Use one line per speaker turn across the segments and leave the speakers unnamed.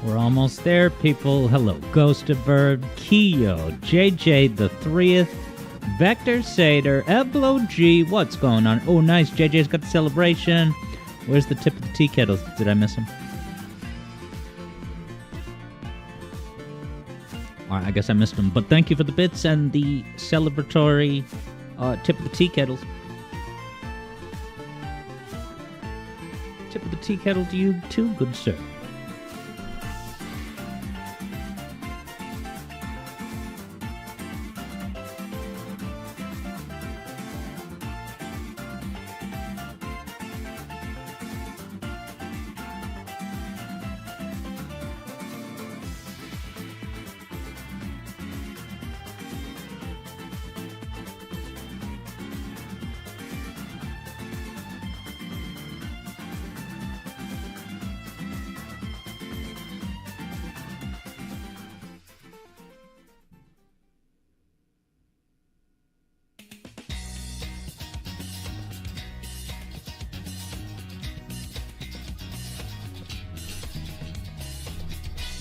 We're almost there, people. Hello, Ghost of Bird, Keo, JJ the 3th, Vector Sater, Eblo G. What's going on? Oh, nice. JJ's got the celebration. Where's the tip of the tea kettle? Did I miss him? Alright, I guess I missed him. But thank you for the bits and the celebratory tip of the tea kettles. Tip of the tea kettle to you too, good sir.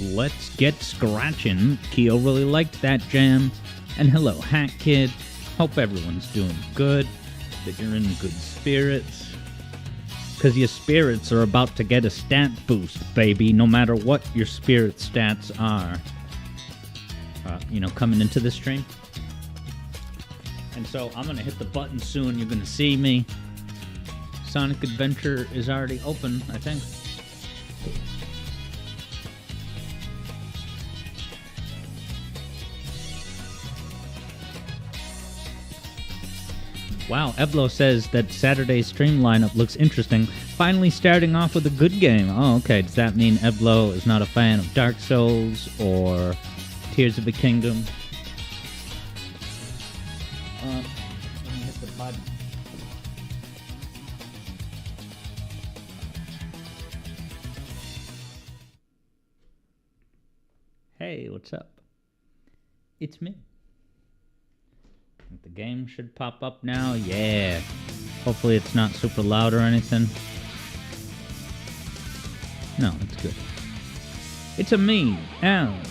let's get scratching. Keo really liked that jam. And hello, Hat Kid. Hope everyone's doing good, that you're in good spirits. Because your spirits are about to get a stat boost, baby, no matter what your spirit stats are. Coming into the stream. And so I'm going to hit the button soon. You're going to see me. Sonic Adventure is already open, I think. Wow, Eblo says that Saturday's stream lineup looks interesting. Finally starting off with a good game. Oh, okay. Does that mean Eblo is not a fan of Dark Souls or Tears of the Kingdom? Let me hit the button. Hey, what's up? It's me. The game should pop up now. Yeah. Hopefully it's not super loud or anything. No, it's good. It's a me, Alex.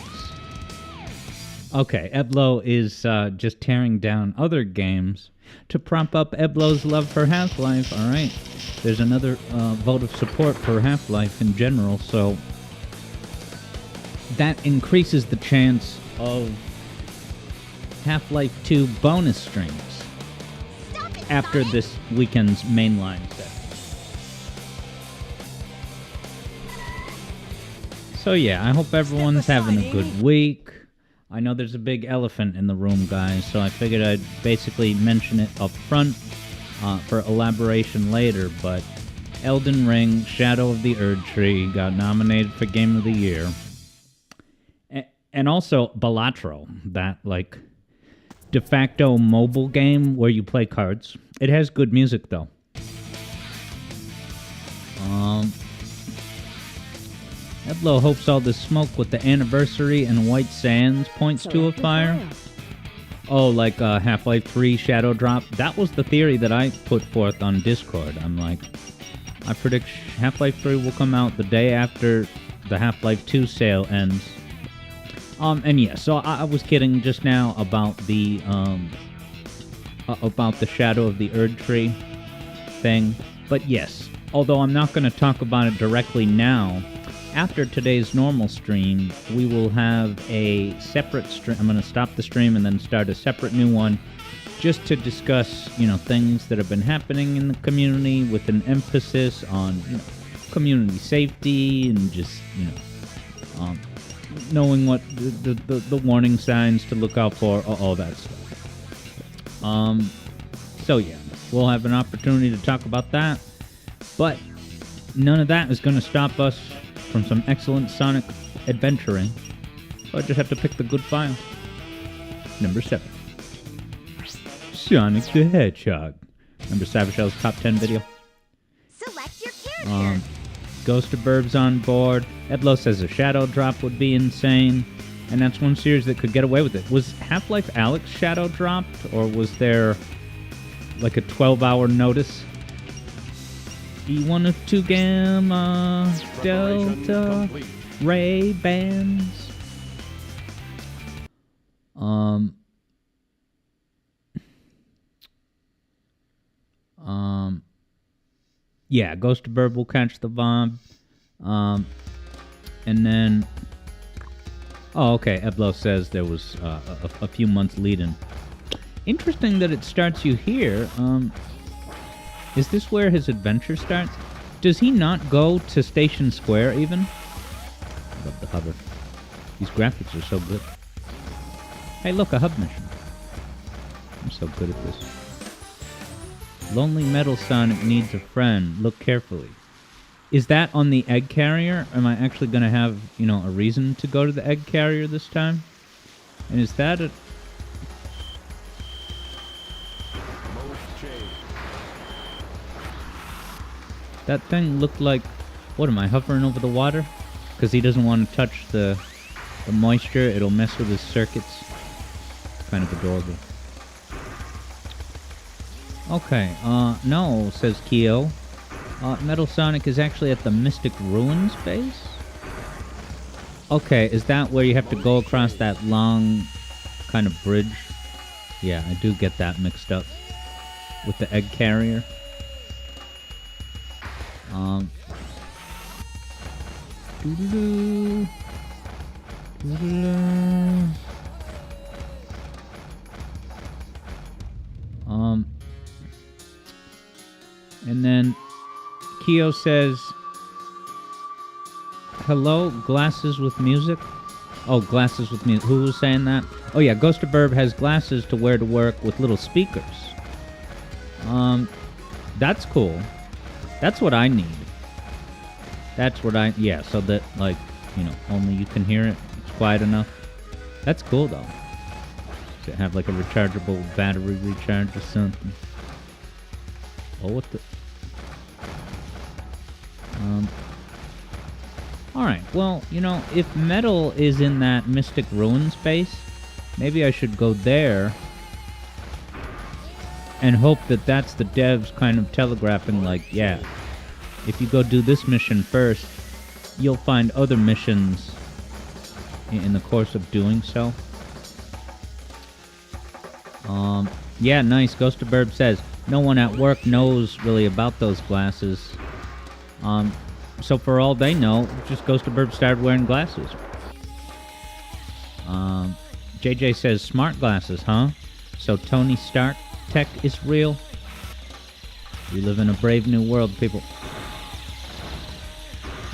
Okay, Eblo is just tearing down other games to prop up Eblo's love for Half-Life. All right. There's another vote of support for Half-Life in general, so that increases the chance of Half-Life 2 bonus streams after this weekend's mainline set. So yeah, I hope everyone's having a good week. I know there's a big elephant in the room, guys, so I figured I'd basically mention it up front for elaboration later, but Elden Ring, Shadow of the Erdtree got nominated for Game of the Year. And also Balatro, that, de facto mobile game where you play cards. It has good music, though. Eblo hopes all this smoke with the anniversary and White Sands points to a fire. Oh, like Half-Life 3 Shadow Drop. That was the theory that I put forth on Discord. I'm like, I predict Half-Life 3 will come out the day after the Half-Life 2 sale ends. And yeah, so I was kidding just now about the Shadow of the Erdtree thing. But yes, although I'm not going to talk about it directly now, after today's normal stream, we will have a separate stream. I'm going to stop the stream and then start a separate new one just to discuss, things that have been happening in the community with an emphasis on, community safety and just, knowing what the warning signs to look out for, all that stuff. So yeah, we'll have an opportunity to talk about that, but none of that is going to stop us from some excellent Sonic adventuring. So I just have to pick the good file. Number 7. Sonic the Hedgehog. Remember Cybershell's top 10 video?
Select your character.
Ghost of Burbs on board. Eblo says a Shadow Drop would be insane. And that's one series that could get away with it. Was Half-Life Alyx Shadow dropped? Or was there a 12-hour notice? E1 of 2 Gamma Delta Ray Bands. Yeah, Ghost of Burb will catch the bomb. And then... Oh, okay, Eblo says there was a few months lead-in. Interesting that it starts you here. Is this where his adventure starts? Does he not go to Station Square, even? I love the hover. These graphics are so good. Hey, look, a hub mission. I'm so good at this. Lonely Metal Sonic needs a friend. Look carefully. Is that on the egg carrier? Am I actually going to have, a reason to go to the egg carrier this time? And is that a... That thing looked like... What, am I hovering over the water? Because he doesn't want to touch the moisture. It'll mess with his circuits. Kind of adorable. Okay, no, says Keo. Metal Sonic is actually at the Mystic Ruins base? Okay, is that where you have to go across that long kind of bridge? Yeah, I do get that mixed up with the egg carrier. Doo-doo-doo. Doo-doo-doo. And then Keo says, hello, glasses with music? Oh, glasses with music. Who was saying that? Oh, yeah, Ghost of Burb has glasses to wear to work with little speakers. That's cool. That's what I need. That's what I... Yeah, so that, like, you know, only you can hear it. It's quiet enough. That's cool, though. Does it have, like, a rechargeable battery recharge or something? Oh, what the... Alright, well, you know, if metal is in that Mystic Ruin space, maybe I should go there and hope that that's the devs kind of telegraphing, like, yeah, if you go do this mission first, you'll find other missions in the course of doing so. Yeah, nice. Ghost of Burb says, no one at work knows really about those glasses. So for all they know, just Ghost of Burb started wearing glasses. JJ says, smart glasses, huh? So Tony Stark tech is real? We live in a brave new world, people.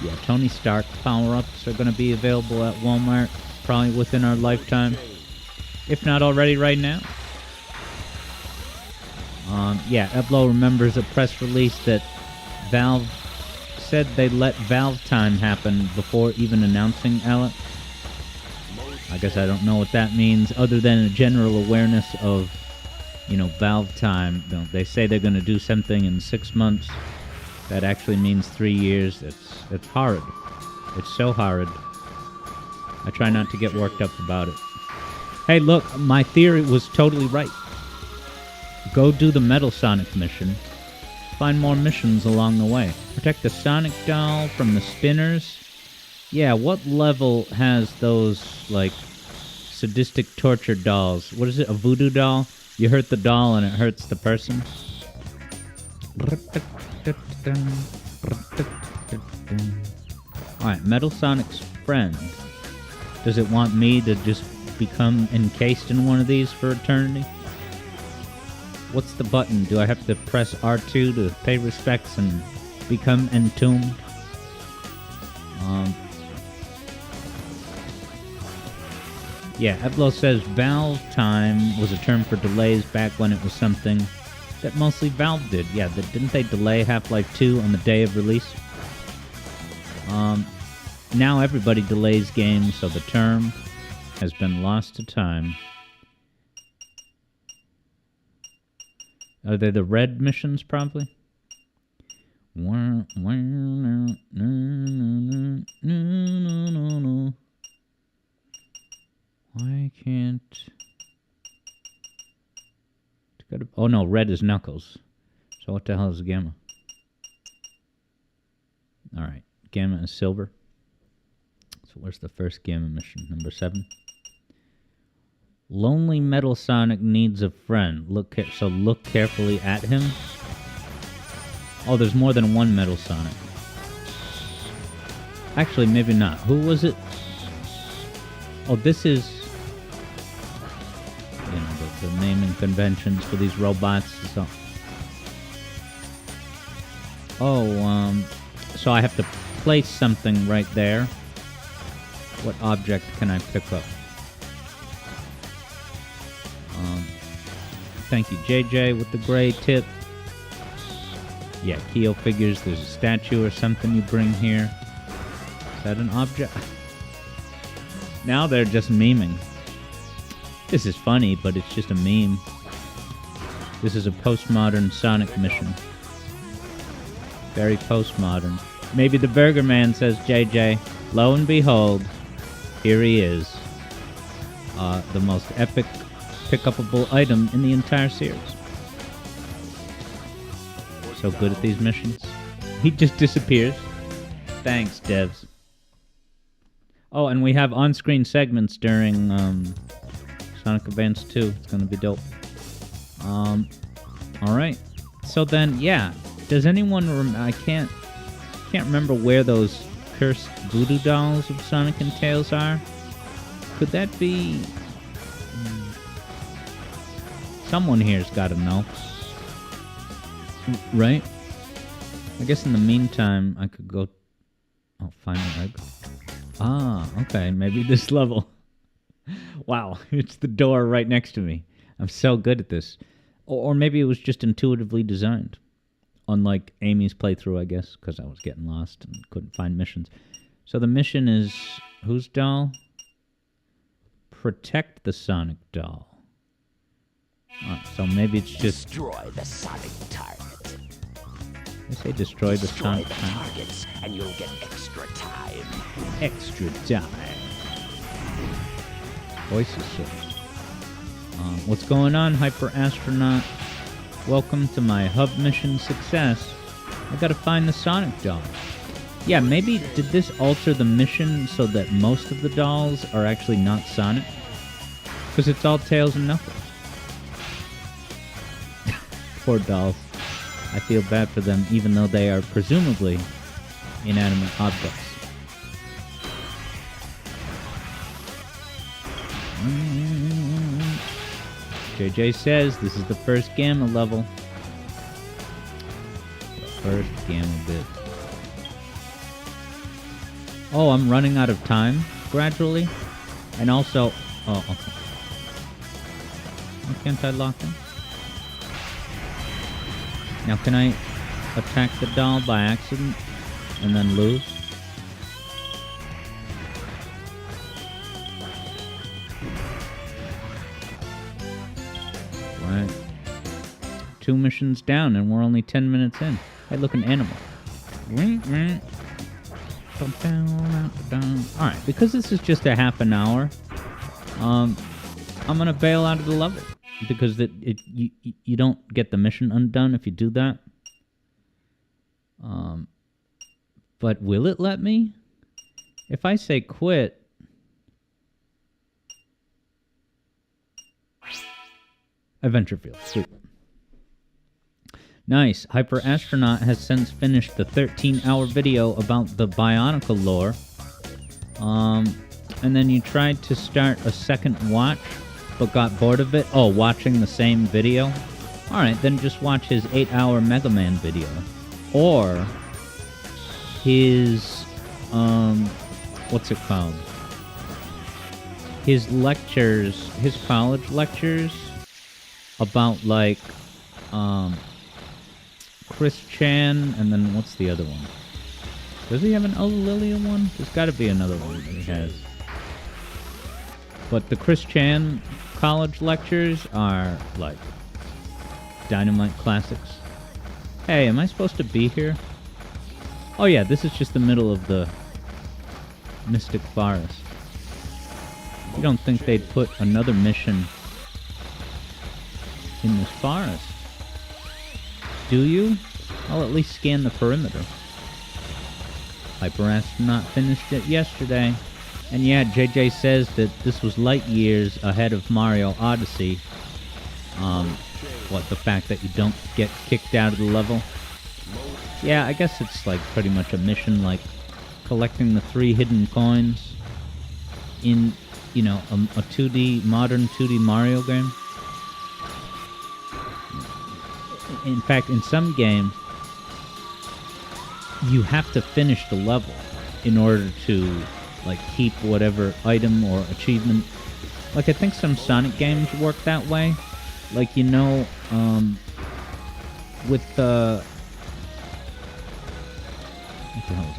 Yeah, Tony Stark power-ups are going to be available at Walmart probably within our lifetime. If not already right now. Yeah, Eblo remembers a press release that Valve said they let Valve time happen before even announcing Alex. I guess I don't know what that means, other than a general awareness of, you know, Valve time. You know, they say they're going to do something in 6 months. That actually means 3 years. It's horrid. It's so horrid. I try not to get worked up about it. Hey, look, my theory was totally right. Go do the Metal Sonic mission. Find more missions along the way. Protect the Sonic doll from the spinners. Yeah, what level has those, like, sadistic torture dolls? What is it, a voodoo doll? You hurt the doll and it hurts the person? Alright, Metal Sonic's friend. Does it want me to just become encased in one of these for eternity? What's the button? Do I have to press R2 to pay respects and become entombed? Yeah, Eblo says Valve time was a term for delays back when it was something that mostly Valve did. Yeah, didn't they delay Half-Life 2 on the day of release? Now everybody delays games, so the term has been lost to time. Are they the red missions, probably? Why can't... Oh no, red is Knuckles. So what the hell is Gamma? Alright, Gamma is silver. So where's the first Gamma mission? Number 7? Lonely Metal Sonic needs a friend. Look carefully at him. Oh, there's more than one Metal Sonic. Actually, maybe not. Who was it? Oh, this is... You know, the naming conventions for these robots. So. Oh, so I have to place something right there. What object can I pick up? Thank you, JJ, with the gray tip. Yeah, Keo figures there's a statue or something you bring here. Is that an object? Now they're just memeing. This is funny, but it's just a meme. This is a postmodern Sonic mission. Very postmodern. Maybe the Burger Man, says JJ. Lo and behold, here he is. The most epic pick-upable item in the entire series. So good at these missions. He just disappears. Thanks, devs. Oh, and we have on-screen segments during Sonic Advance 2. It's gonna be dope. All right. So then, yeah. Does anyone? I can't remember where those cursed voodoo dolls of Sonic and Tails are. Could that be? Someone here's got to know, right? I guess in the meantime, I could go. Oh, find the egg. Ah, okay. Maybe this level. Wow, it's the door right next to me. I'm so good at this. Or maybe it was just intuitively designed. Unlike Amy's playthrough, I guess, because I was getting lost and couldn't find missions. So the mission is... Whose doll? Protect the Sonic doll. So maybe it's just...
Destroy the Sonic target.
I say destroy the Sonic
targets, and you'll get extra time.
Extra time. Voices so. What's going on, Hyper Astronaut? Welcome to my hub mission success. I gotta find the Sonic doll. Yeah, maybe did this alter the mission so that most of the dolls are actually not Sonic? Because it's all Tails and Knuckles. Poor dolls. I feel bad for them, even though they are presumably inanimate objects. JJ says this is the first Gamma level. The first Gamma bit. Oh, I'm running out of time gradually. And also... Oh, okay. Why can't I lock in? Now, can I attack the doll by accident and then lose? Right. 2 missions down and we're only 10 minutes in. Hey, look, an animal. Alright, because this is just a half an hour, I'm gonna bail out of the level. Because you don't get the mission undone if you do that. But will it let me? If I say quit... Adventure Field. Sweet. Nice. Hyper Astronaut has since finished the 13-hour video about the Bionicle lore. And then you tried to start a second watch, but got bored of it. Oh, watching the same video? Alright, then just watch his 8-hour Mega Man video. Or his, what's it called? His lectures, his college lectures about, like, Chris Chan, and then what's the other one? Does he have an Lilia one? There's got to be another one that he has. But the Chris Chan college lectures are, like, dynamite classics. Hey, am I supposed to be here? Oh yeah, this is just the middle of the Mystic Forest. You don't think they'd put another mission in this forest? Do you? I'll at least scan the perimeter. Hyper Astronaut finished it yesterday. And yeah, JJ says that this was light years ahead of Mario Odyssey. What, the fact that you don't get kicked out of the level? Yeah, I guess it's like pretty much a mission, like collecting the 3 hidden coins in, you know, a modern 2D Mario game. In fact, in some games, you have to finish the level in order to, like, keep whatever item or achievement. Like, I think some Sonic games work that way. Like, you know, with the... What the hell is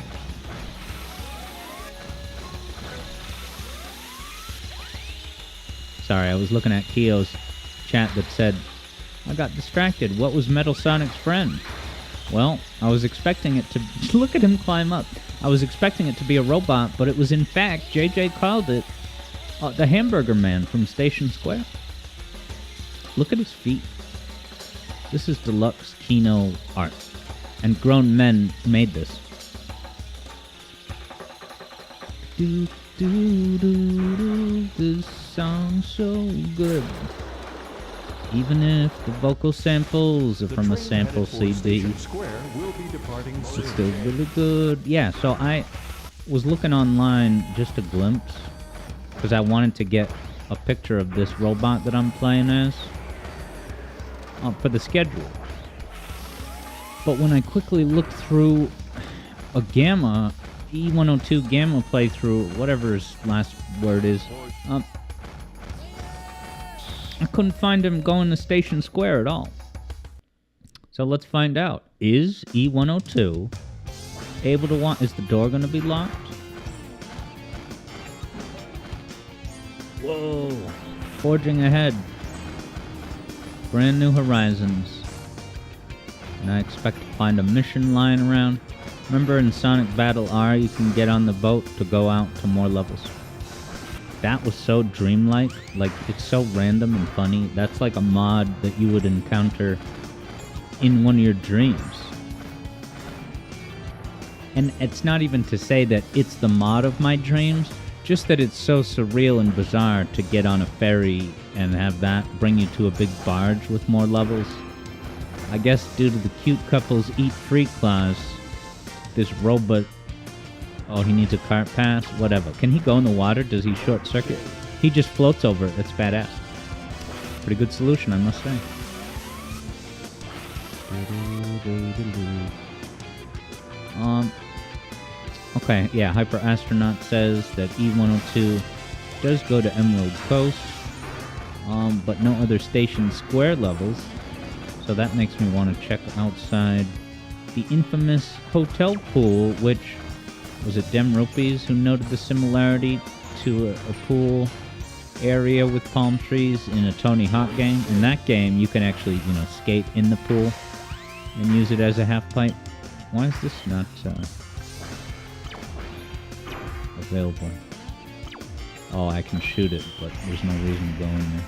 that? Sorry, I was looking at Keo's chat that said, I got distracted. What was Metal Sonic's friend? Well, I was expecting it to... Look at him climb up. I was expecting it to be a robot, but it was in fact, JJ called it, the Hamburger Man from Station Square. Look at his feet. This is deluxe Kino art. And grown men made this. This song's so good. Even if the vocal samples are from a sample CD, it's still really good. Yeah, so I was looking online just a glimpse because I wanted to get a picture of this robot that I'm playing as for the schedule. But when I quickly looked through a Gamma, E102 Gamma playthrough, whatever his last word is, I couldn't find him going to Station Square at all. So let's find out. Is E102 able to is the door going to be locked? Whoa. Forging ahead. Brand new horizons. And I expect to find a mission lying around. Remember in Sonic Battle R, you can get on the boat to go out to more levels. That was so dreamlike. Like, it's so random and funny. That's like a mod that you would encounter in one of your dreams. And it's not even to say that it's the mod of my dreams, just that it's so surreal and bizarre to get on a ferry and have that bring you to a big barge with more levels. I guess due to the cute couple's eat free clause, this robot... Oh, he needs a cart pass? Whatever. Can he go in the water? Does he short circuit? He just floats over it. That's badass. Pretty good solution, I must say. Okay, yeah, Hyper Astronaut says that E102 does go to Emerald Coast, but no other Station Square levels. So that makes me want to check outside the infamous hotel pool, which... Was it Dem Rupees who noted the similarity to a pool area with palm trees in a Tony Hawk game? In that game, you can actually, skate in the pool and use it as a half pipe. Why is this not available? Oh, I can shoot it, but there's no reason to go in there.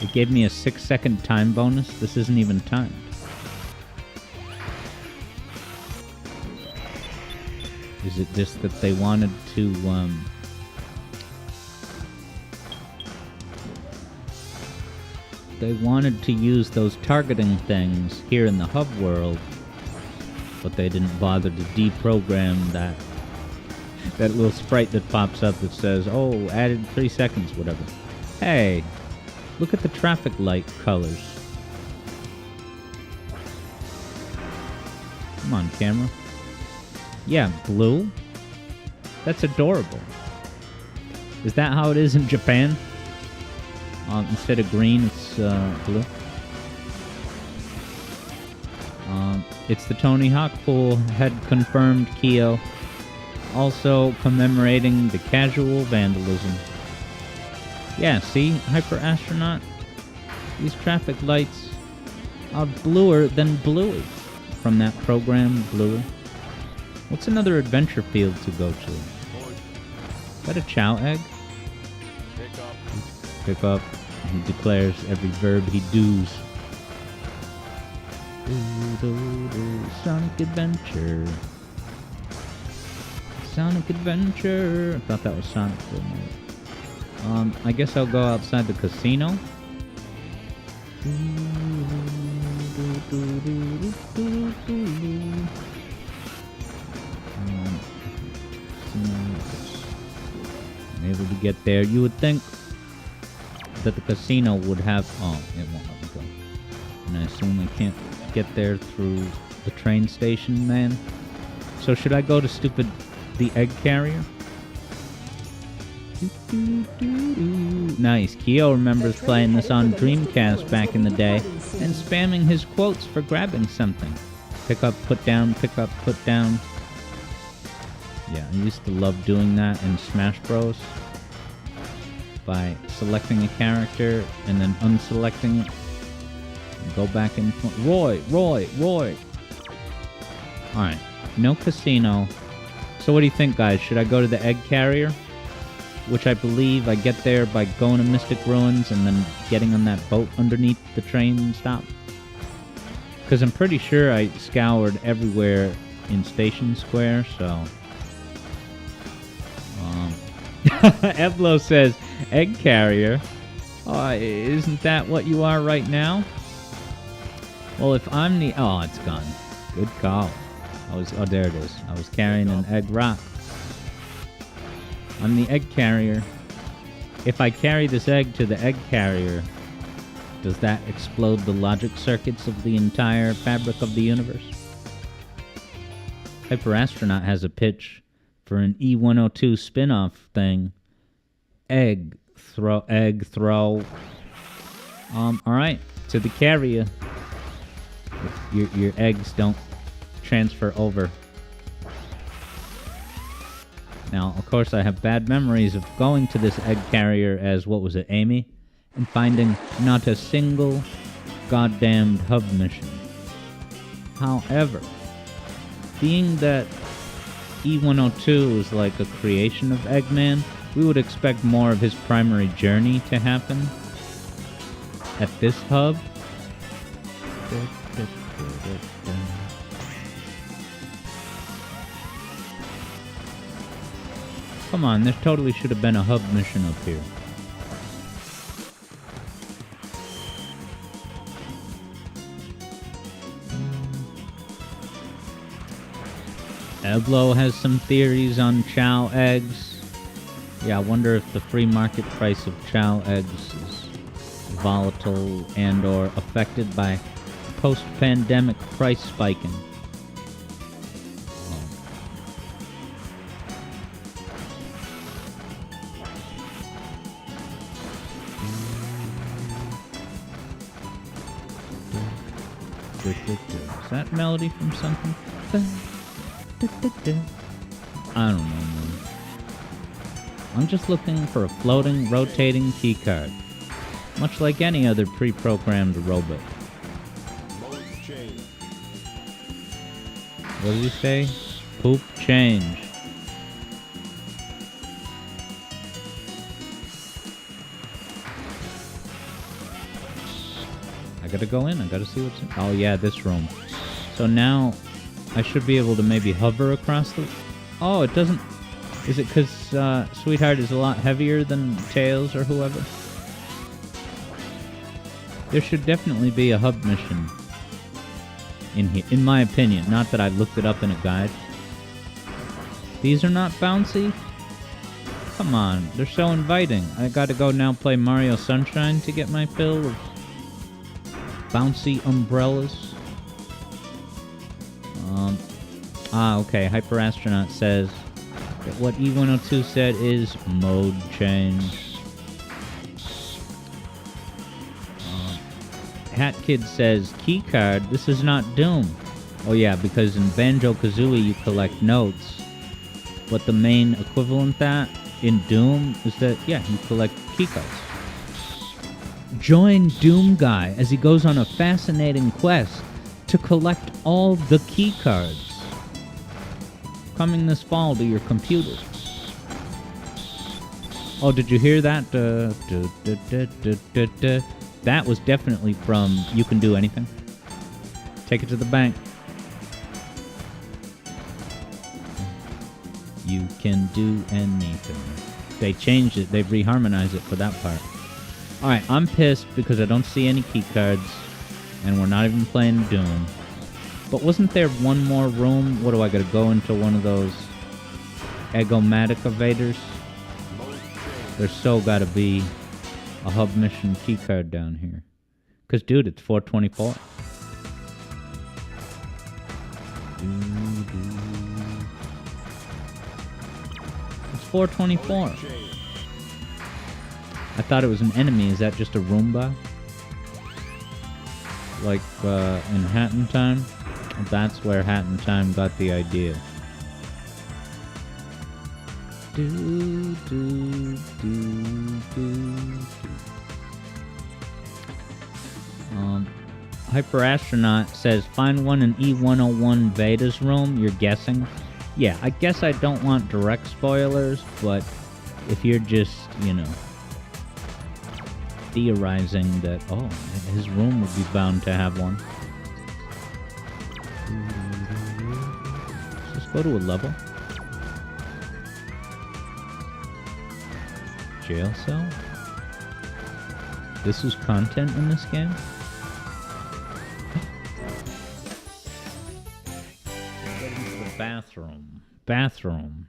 It gave me a 6-second time bonus. This isn't even timed. Is it just that they wanted to, they wanted to use those targeting things here in the hub world, but they didn't bother to deprogram that little sprite that pops up that says, oh, added 3 seconds, whatever. Hey, look at the traffic light colors. Come on, camera. Yeah, blue? That's adorable. Is that how it is in Japan? Instead of green, it's blue. It's the Tony Hawk pool, had confirmed Kyo. Also commemorating the casual vandalism. Yeah, see, Hyper Astronaut? These traffic lights are bluer than Bluey from that program, Bluey. What's another adventure field to go to? Is that a chow egg? Pick up. He declares every verb he does. Sonic Adventure. Sonic Adventure. I thought that was Sonic for a minute. I guess I'll go outside the casino. I'm able to get there. You would think that the casino would have... Oh, it won't let me go. And I assume I can't get there through the train station, man. So should I go to the egg carrier? Nice. Kyo remembers playing this on Dreamcast back in the day and spamming his quotes for grabbing something. Pick up, put down, pick up, put down. Yeah, I used to love doing that in Smash Bros. By selecting a character and then unselecting it. And go back and... Roy! Alright, no casino. So what do you think, guys? Should I go to the egg carrier? Which I believe I get there by going to Mystic Ruins and then getting on that boat underneath the train stop. Because I'm pretty sure I scoured everywhere in Station Square, so... Eblo says, egg carrier. Oh, isn't that what you are right now? Well, if I'm the... Oh, it's gone. Good call. Oh, there it is. I was carrying an egg rock. I'm the egg carrier. If I carry this egg to the egg carrier, does that explode the logic circuits of the entire fabric of the universe? Hyperastronaut has a pitch for an E102 spin-off thing. Egg throw. Alright, to the carrier. If your eggs don't transfer over. Now, of course, I have bad memories of going to this egg carrier as, what was it, Amy? And finding not a single goddamned hub mission. However, being that E102 is like a creation of Eggman, we would expect more of his primary journey to happen at this hub. Come on, there totally should have been a hub mission up here. Eblo has some theories on Chow eggs. Yeah, I wonder if the free market price of Chow eggs is volatile and or affected by post-pandemic price spiking. Is that melody from something? I don't know, man. I'm just looking for a floating, rotating keycard. Much like any other pre-programmed robot. What did he say? Poop change. I gotta go in. I gotta see what's in. Oh yeah, this room. So now I should be able to maybe hover across the... Oh, it doesn't... Is it because Sweetheart is a lot heavier than Tails or whoever? There should definitely be a hub mission in here, in my opinion. Not that I looked it up in a guide. These are not bouncy? Come on, they're so inviting. I gotta go now play Mario Sunshine to get my fill of bouncy umbrellas. Okay, Hyperastronaut says that what E102 said is mode change. Hat Kid says, keycard, this is not Doom. Oh yeah, because in Banjo-Kazooie you collect notes, but the main equivalent that in Doom is that, yeah, you collect keycards. Join Doom Guy as he goes on a fascinating quest to collect all the keycards. Coming this fall to your computer. Oh, did you hear that? That was definitely from You Can Do Anything. Take it to the bank. You can do anything. They changed it. They've reharmonized it for that part. Alright, I'm pissed because I don't see any keycards. And we're not even playing Doom. But wasn't there one more room? What do I gotta go into one of those Eggomatic evaders? There's so gotta be a hub mission keycard down here. Cause dude, it's 424. It's 424. I thought it was an enemy. Is that just a Roomba? Like in Hat in Time? That's where Hat in Time got the idea. Hyperastronaut says, find one in E101 Veda's room. You're guessing? Yeah, I guess I don't want direct spoilers, but if you're just, you know, theorizing that, oh, his room would be bound to have one. Let's just go to a level. Jail cell? This is content in this game? Get into the bathroom. Bathroom.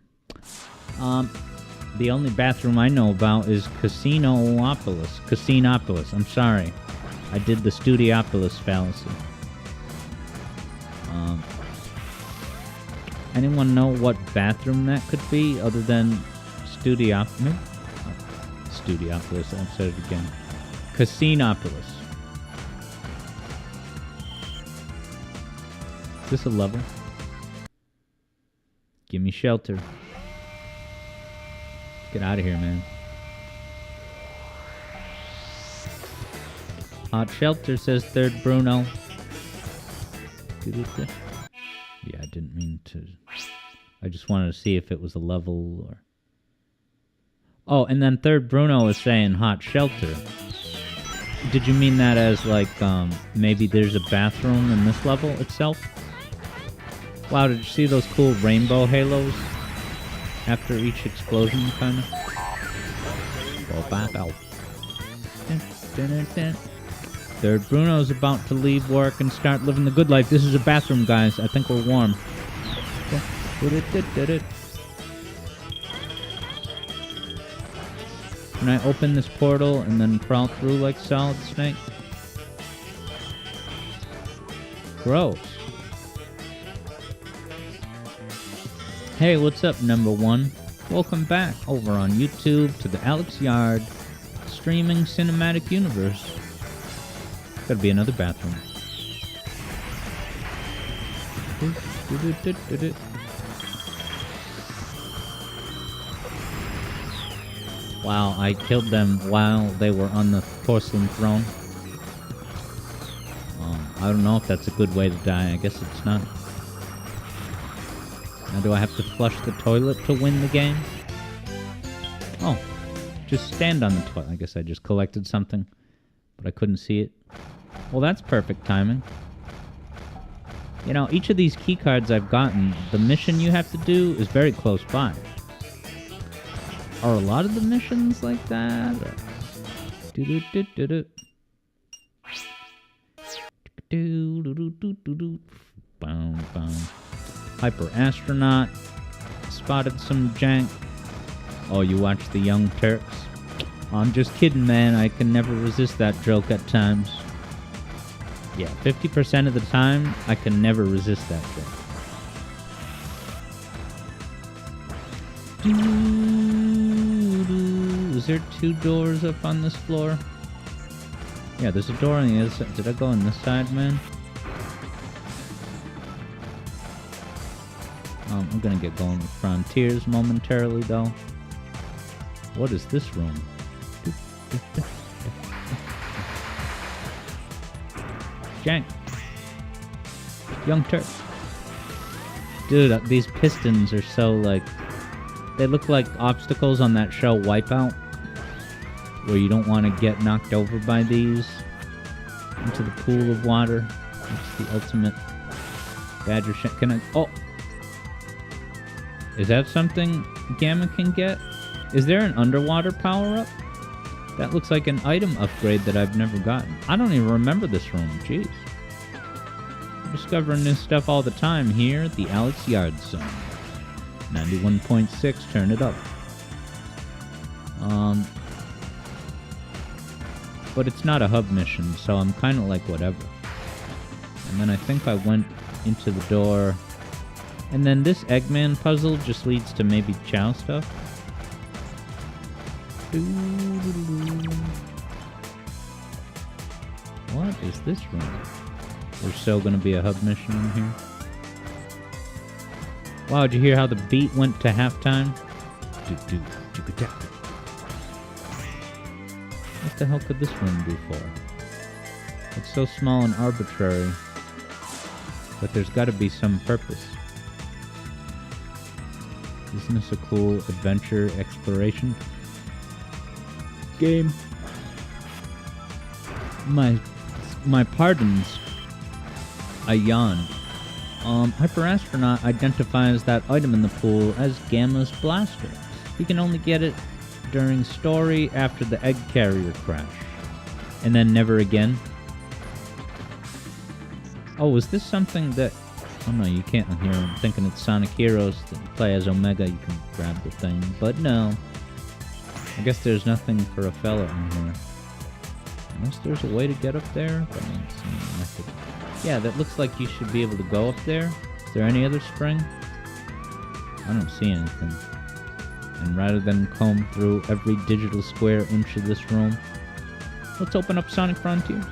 The only bathroom I know about is Casinopolis. I'm sorry. I did the Studiopolis fallacy. Anyone know what bathroom that could be other than Studiopolis? Studiopolis, I've said it again. Casinopolis. Is this a level? Give me shelter. Get out of here, man. Hot shelter, says Third Bruno. Yeah, I didn't mean to. I just wanted to see if it was a level or... Oh, and then Third Bruno is saying hot shelter. Did you mean that as, like, maybe there's a bathroom in this level itself? Wow, did you see those cool rainbow halos? After each explosion, kind of? Third Bruno's about to leave work and start living the good life. This is a bathroom, guys. I think we're warm. Can I open this portal and then crawl through like Solid Snake? Gross. Hey, what's up, number one? Welcome back over on YouTube to the Alex Yard streaming cinematic universe. Gotta be another bathroom. Wow, I killed them while they were on the porcelain throne. I don't know if that's a good way to die. I guess it's not. Now do I have to flush the toilet to win the game? Oh, just stand on the toilet. I guess I just collected something, but I couldn't see it. Well, that's perfect timing. You know, each of these key cards I've gotten, the mission you have to do is very close by. Are a lot of the missions like that? Hyper Astronaut. Spotted some jank. Oh, you watch the Young Turks? I'm just kidding, man. I can never resist that joke at times. Yeah, 50% of the time, I can never resist that joke. Is there 2 doors up on this floor? Yeah, there's a door on the other side. Did I go on this side, man? I'm gonna get going with Frontiers momentarily, though. What is this room? Jank. Young Turk. Dude, these pistons are so, like... They look like obstacles on that show Wipeout, where you don't want to get knocked over by these into the pool of water. It's the ultimate badger shit. Can I... Oh! Is that something Gamma can get? Is there an underwater power-up? That looks like an item upgrade that I've never gotten. I don't even remember this room. Jeez. I'm discovering new stuff all the time here at the Alex Yard Zone. 91.6, turn it up. But it's not a hub mission, so I'm kind of like whatever. And then I think I went into the door. And then this Eggman puzzle just leads to maybe Chow stuff. What is this room? There's still gonna be a hub mission in here. Wow, did you hear how the beat went to halftime? What the hell could this room be for? It's so small and arbitrary, but there's gotta be some purpose. Isn't this a cool adventure exploration game? My pardons. I yawned. Hyper Astronaut identifies that item in the pool as Gamma's blaster. He can only get it during story after the egg carrier crash. And then never again. Oh, was this something that... Oh no, you can't hear. I'm thinking it's Sonic Heroes that you play as Omega. You can grab the thing, but no. I guess there's nothing for a fella in here. Unless there's a way to get up there. But I don't see any method. Yeah, that looks like you should be able to go up there. Is there any other spring? I don't see anything. And rather than comb through every digital square inch of this room, let's open up Sonic Frontiers.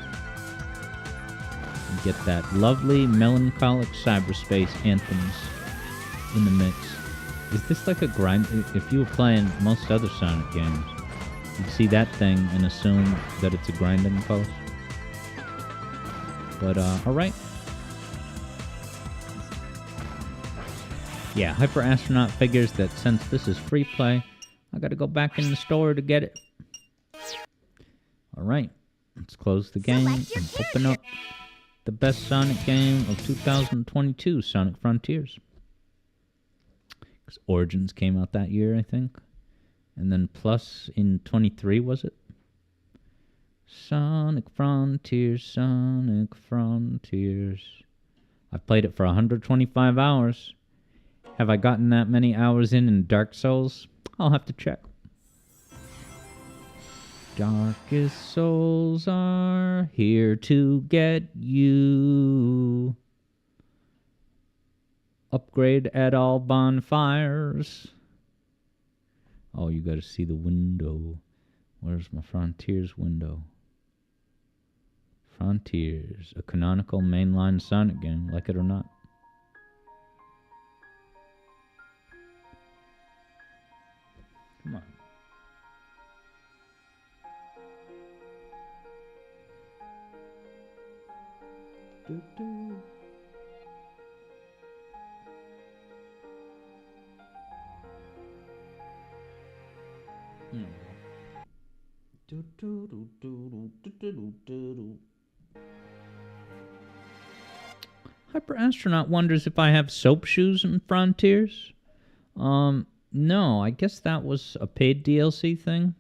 And get that lovely, melancholic cyberspace anthems in the mix. Is this like a grind? If you were playing most other Sonic games, you'd see that thing and assume that it's a grinding post. But, alright. Yeah, Hyper Astronaut figures that since this is free play, I gotta go back in the store to get it. Alright, let's close the game and open up the best Sonic game of 2022, Sonic Frontiers. Because Origins came out that year, I think. And then Plus in 23, was it? Sonic Frontiers, Sonic Frontiers. I've played it for 125 hours. Have I gotten that many hours in Dark Souls? I'll have to check. Darkest souls are here to get you. Upgrade at all bonfires. Oh, you gotta see the window. Where's my Frontiers window? Frontiers, a canonical mainline Sonic game, like it or not. Come on. Do-do. Hyper Astronaut wonders if I have soap shoes in Frontiers. No, I guess that was a paid DLC thing.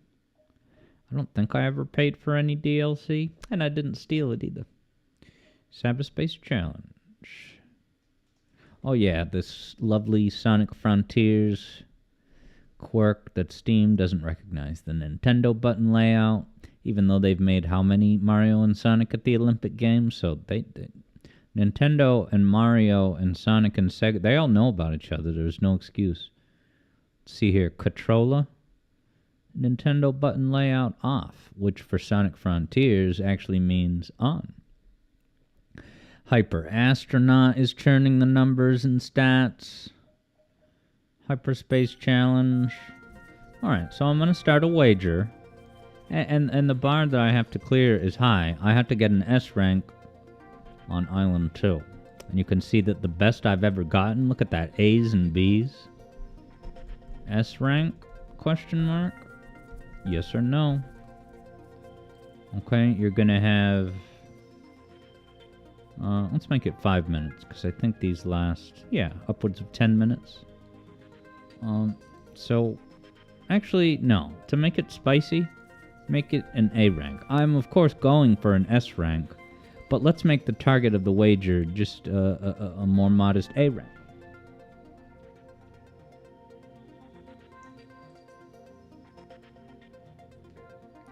I don't think I ever paid for any DLC, and I didn't steal it either. Cyberspace Challenge. Oh yeah, this lovely Sonic Frontiers quirk that Steam doesn't recognize the Nintendo button layout, even though they've made how many Mario and Sonic at the Olympic Games, so Nintendo and Mario and Sonic and Sega, they all know about each other. There's no excuse. Let's see here, controller, Nintendo button layout off, which for Sonic Frontiers actually means on. Hyper Astronaut is churning the numbers and stats. Hyperspace Challenge. Alright, so I'm going to start a wager. And the bar that I have to clear is high. I have to get an S rank on Island 2. And you can see that the best I've ever gotten, look at that, A's and B's. S rank? Question mark? Yes or no? Okay, you're going to have... let's make it 5 minutes, because I think these last, upwards of 10 minutes. So, actually, no. To make it spicy, make it an A rank. I'm, of course, going for an S rank, but let's make the target of the wager just a more modest A rank.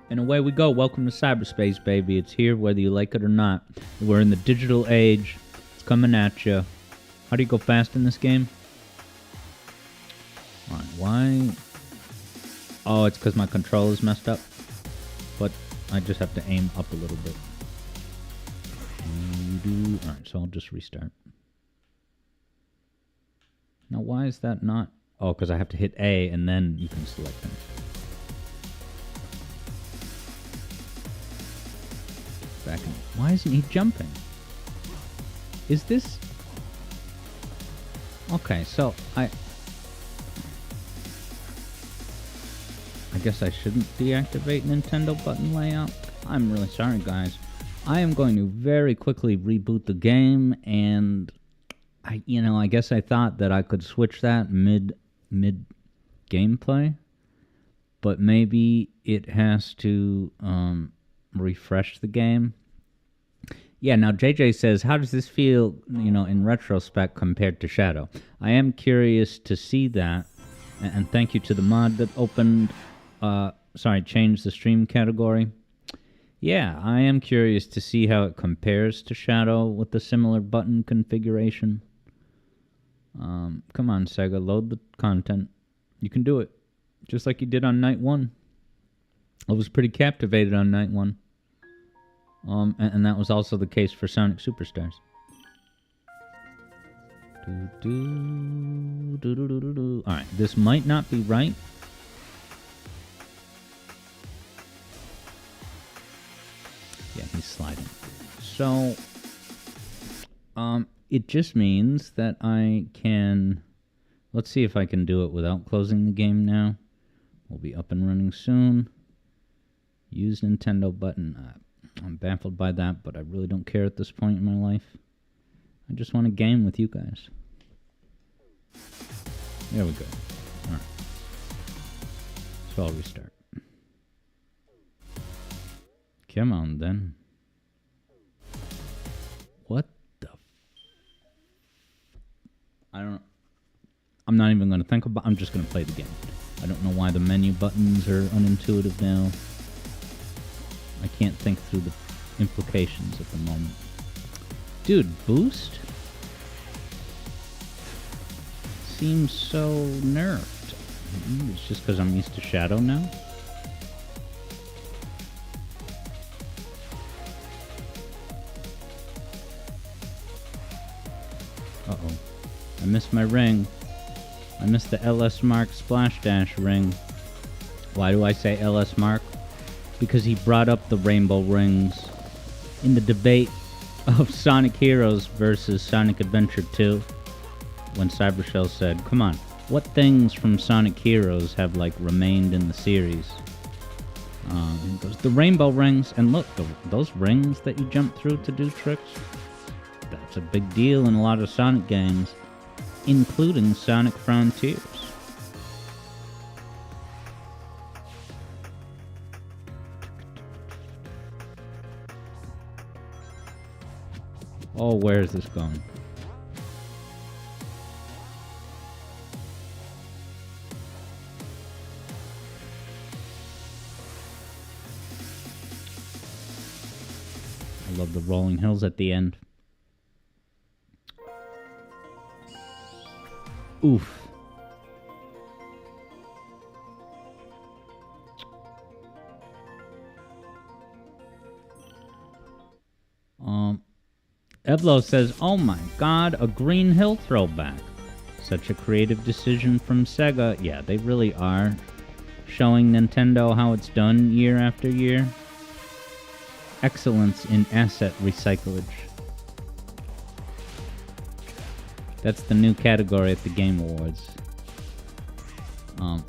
And away we go. Welcome to Cyberspace, baby. It's here whether you like it or not. We're in the digital age. It's coming at you. How do you go fast in this game? Alright, why? Oh, it's because my controller's messed up. But I just have to aim up a little bit. Alright, so I'll just restart. Now, why is that not? Oh, because I have to hit A and then you can select them. Back in. Why isn't he jumping? Is this... Okay, so I guess I shouldn't deactivate Nintendo button layout. I'm really sorry, guys. I am going to very quickly reboot the game, and I guess I thought that I could switch that mid gameplay, but maybe it has to refresh the game. Yeah, now JJ says, how does this feel, in retrospect compared to Shadow? I am curious to see that, and thank you to the mod that changed the stream category. Yeah, I am curious to see how it compares to Shadow with the similar button configuration. Come on, Sega, load the content. You can do it, just like you did on night 1. I was pretty captivated on night 1. And that was also the case for Sonic Superstars. Alright, this might not be right. Yeah, he's sliding. So, it just means that I can... Let's see if I can do it without closing the game now. We'll be up and running soon. Use Nintendo button. I'm baffled by that, but I really don't care at this point in my life. I just want to game with you guys. There we go. Alright. So I'll restart. Come on, then. What the... I'm not even going to think about... I'm just going to play the game. I don't know why the menu buttons are unintuitive now. I can't think through the implications at the moment. Dude, boost? Seems so nerfed. It's just because I'm used to Shadow now? Uh-oh. I missed my ring. I missed the LS Mark Splash Dash ring. Why do I say LS Mark? Because he brought up the rainbow rings in the debate of Sonic Heroes versus Sonic Adventure 2, when Cybershell said, come on, what things from Sonic Heroes have, remained in the series? He goes, the rainbow rings, and look, those rings that you jump through to do tricks, that's a big deal in a lot of Sonic games, including Sonic Frontiers. Oh, where is this going? I love the rolling hills at the end. Oof. Evlo says, oh my god, a Green Hill throwback. Such a creative decision from Sega. Yeah, they really are showing Nintendo how it's done year after year. Excellence in asset recyclage. That's the new category at the Game Awards.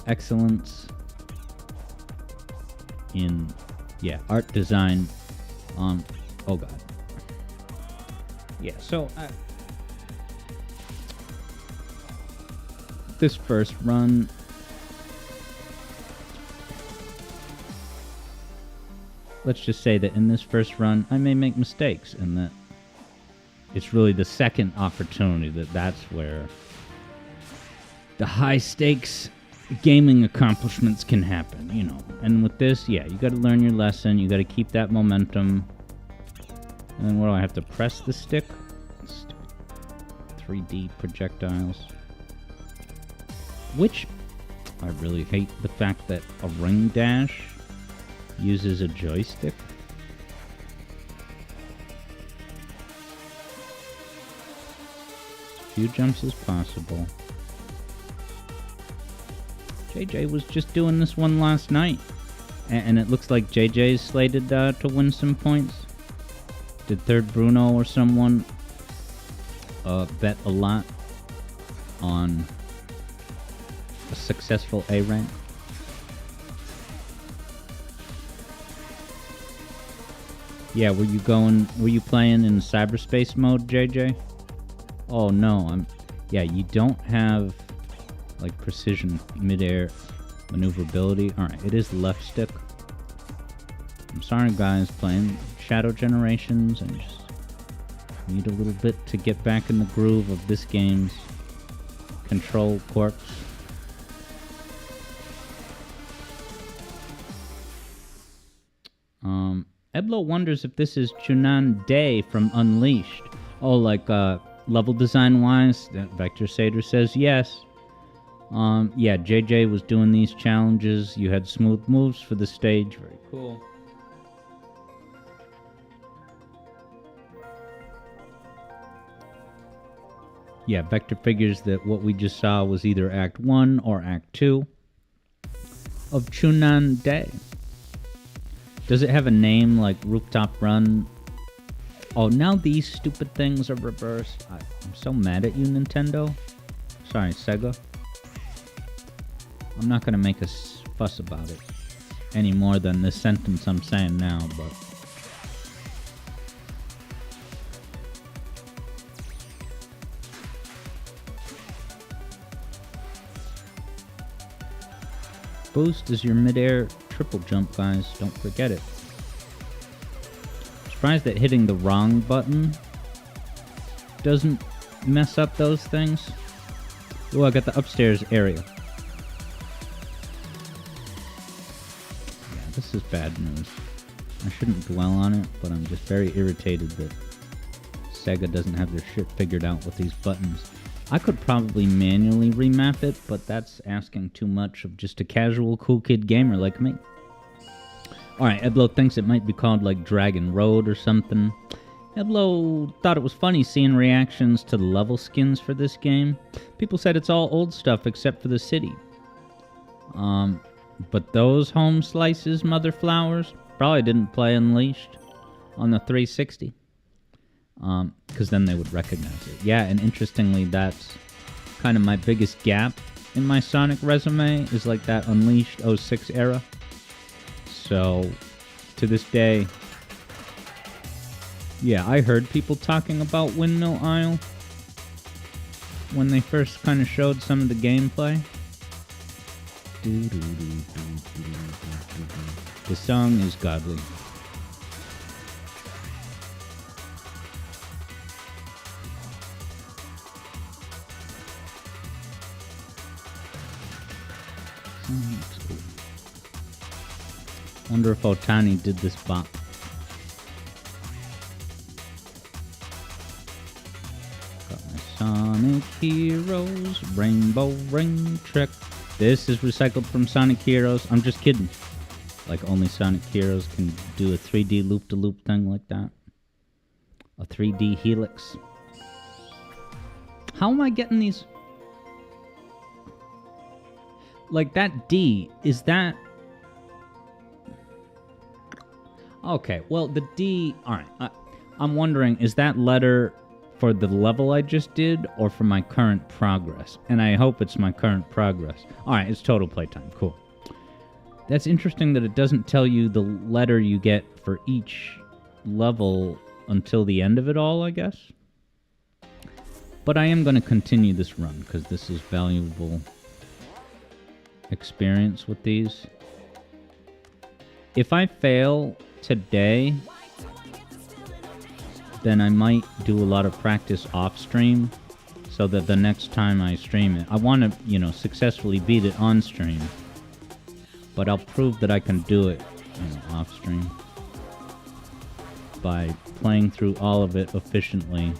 Excellence in, art design. Oh god. Yeah, so this first run, let's just say that in this first run, I may make mistakes, and that it's really the second opportunity that's where the high stakes gaming accomplishments can happen, And with this, you gotta learn your lesson, you gotta keep that momentum. And then what do I have to press the stick? Stupid 3D projectiles. Which, I really hate the fact that a ring dash uses a joystick. As few jumps as possible. JJ was just doing this one last night. And it looks like JJ's slated to win some points. Did Third Bruno or someone bet a lot on a successful A rank? Yeah, were you playing in cyberspace mode, JJ? Oh no, you don't have precision midair. Maneuverability. Alright, it is left stick. I'm sorry guys, playing Shadow Generations and just need a little bit to get back in the groove of this game's control quirks. Eblo wonders if this is Chunan Day from Unleashed. Oh, like level design wise, Vector Sader says yes. Yeah, JJ was doing these challenges. You had smooth moves for the stage. Very cool. Yeah, Vector figures that what we just saw was either Act 1 or Act 2 of Chunan Day. Does it have a name like Rooftop Run? Oh, now these stupid things are reversed. I'm so mad at you, Nintendo. Sorry, Sega. I'm not going to make a fuss about it any more than this sentence I'm saying now, but... Boost is your mid-air triple jump, guys. Don't forget it. Surprised that hitting the wrong button doesn't mess up those things. Oh, I got the upstairs area. Yeah, this is bad news. I shouldn't dwell on it, but I'm just very irritated that Sega doesn't have their shit figured out with these buttons. I could probably manually remap it, but that's asking too much of just a casual cool kid gamer like me. Alright, Eblo thinks it might be called like Dragon Road or something. Eblo thought it was funny seeing reactions to the level skins for this game. People said it's all old stuff except for the city. But those home slices, mother flowers, probably didn't play Unleashed on the 360. Because then they would recognize it. Yeah, and interestingly, that's kind of my biggest gap in my Sonic resume, is like that Unleashed 06 era. So, to this day, yeah, I heard people talking about Windmill Isle when they first kind of showed some of the gameplay. The song is godly. Wonder if Otani did this bop. Got my Sonic Heroes Rainbow Ring Trick. This is recycled from Sonic Heroes. I'm just kidding. Like only Sonic Heroes can do a 3D loop-to-loop thing like that. A 3D helix. How am I getting these? Like that D, is that... Okay, well, the D... Alright, I'm wondering, is that letter for the level I just did, or for my current progress? And I hope it's my current progress. Alright, it's total playtime. Cool. That's interesting that it doesn't tell you the letter you get for each level until the end of it all, I guess. But I am going to continue this run, because this is valuable experience with these. If I fail today, then I might do a lot of practice off stream so that the next time I stream it, I want to, successfully beat it on stream, but I'll prove that I can do it off stream by playing through all of it efficiently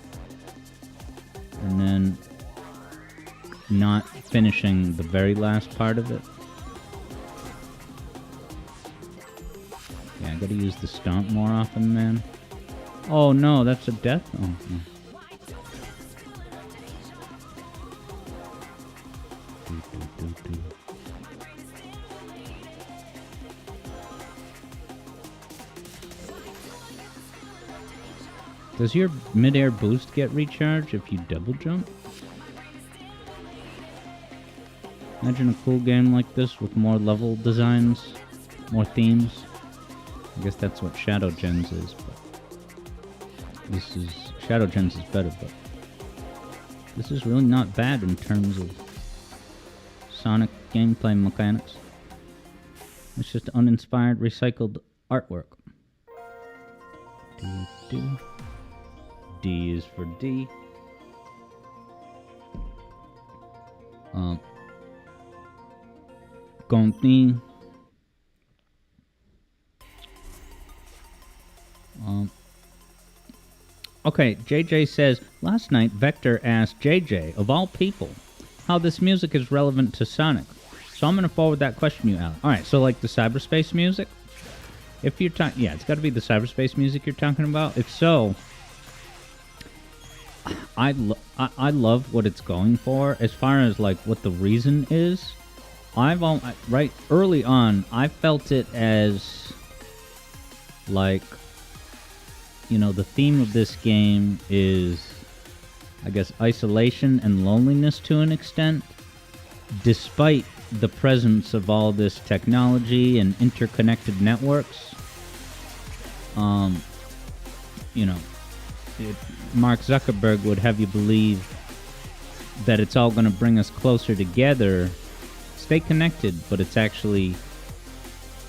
and then not finishing the very last part of it. Yeah, I gotta use the stomp more often, man. Oh no, that's a death? Oh, no. Does your mid-air boost get recharged if you double jump? Imagine a cool game like this with more level designs, more themes. I guess that's what Shadow Gens is, but Shadow Gens is better, but this is really not bad in terms of Sonic gameplay mechanics. It's just uninspired, recycled artwork. Do. D is for D. Conti. Okay, JJ says, last night Vector asked JJ, of all people, how this music is relevant to Sonic. So I'm going to forward that question to you, Al. Alright, so like the cyberspace music? If you're talking, yeah, it's got to be the cyberspace music you're talking about. If so, I love what it's going for. As far as like what the reason is, right early on, I felt it as like, you know, the theme of this game is, I guess, isolation and loneliness to an extent, despite the presence of all this technology and interconnected networks. You know, Mark Zuckerberg would have you believe that it's all going to bring us closer together, stay connected, but it's actually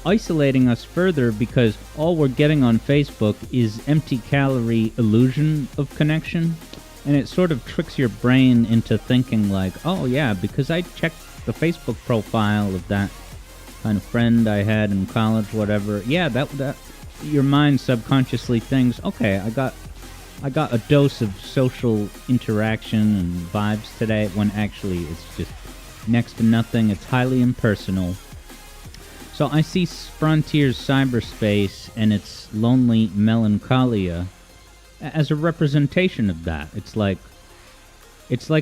isolating us further because all we're getting on Facebook is empty calorie illusion of connection, and it sort of tricks your brain into thinking like, oh yeah, because I checked the Facebook profile of that kind of friend I had in college, whatever. Yeah, that your mind subconsciously thinks, okay, I got a dose of social interaction and vibes today, when actually it's just next to nothing. It's highly impersonal. So I see Frontier's Cyberspace and its lonely melancholia as a representation of that. It's like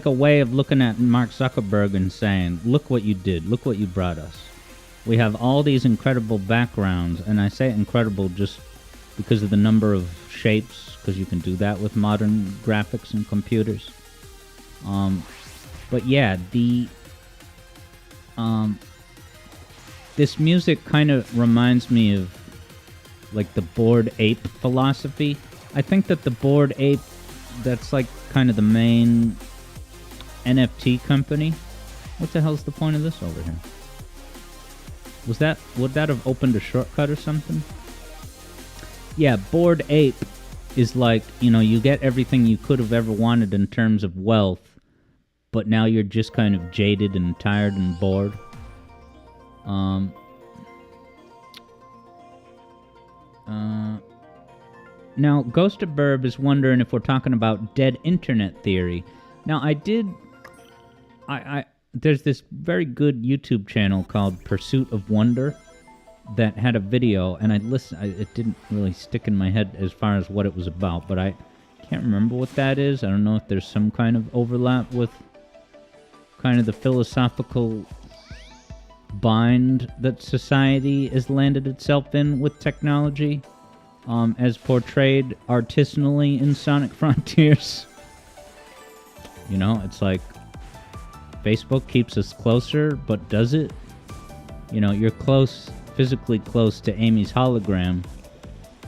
a way of looking at Mark Zuckerberg and saying, look what you did, look what you brought us. We have all these incredible backgrounds, and I say incredible just because of the number of shapes, because you can do that with modern graphics and computers. But yeah, this music kind of reminds me of like the Bored Ape philosophy. I think that the Bored Ape, that's like kind of the main NFT company. What the hell's the point of this over here? Would that have opened a shortcut or something? Yeah, Bored Ape is like, you know, you get everything you could have ever wanted in terms of wealth, but now you're just kind of jaded and tired and bored. Now, Ghost of Burb is wondering if we're talking about dead internet theory. Now, there's this very good YouTube channel called Pursuit of Wonder that had a video, and it didn't really stick in my head as far as what it was about, but I can't remember what that is. I don't know if there's some kind of overlap with kind of the philosophical bind that society has landed itself in with technology, as portrayed artisanally in Sonic Frontiers. You know, it's like Facebook keeps us closer, but does it? You know, you're physically close to Amy's hologram,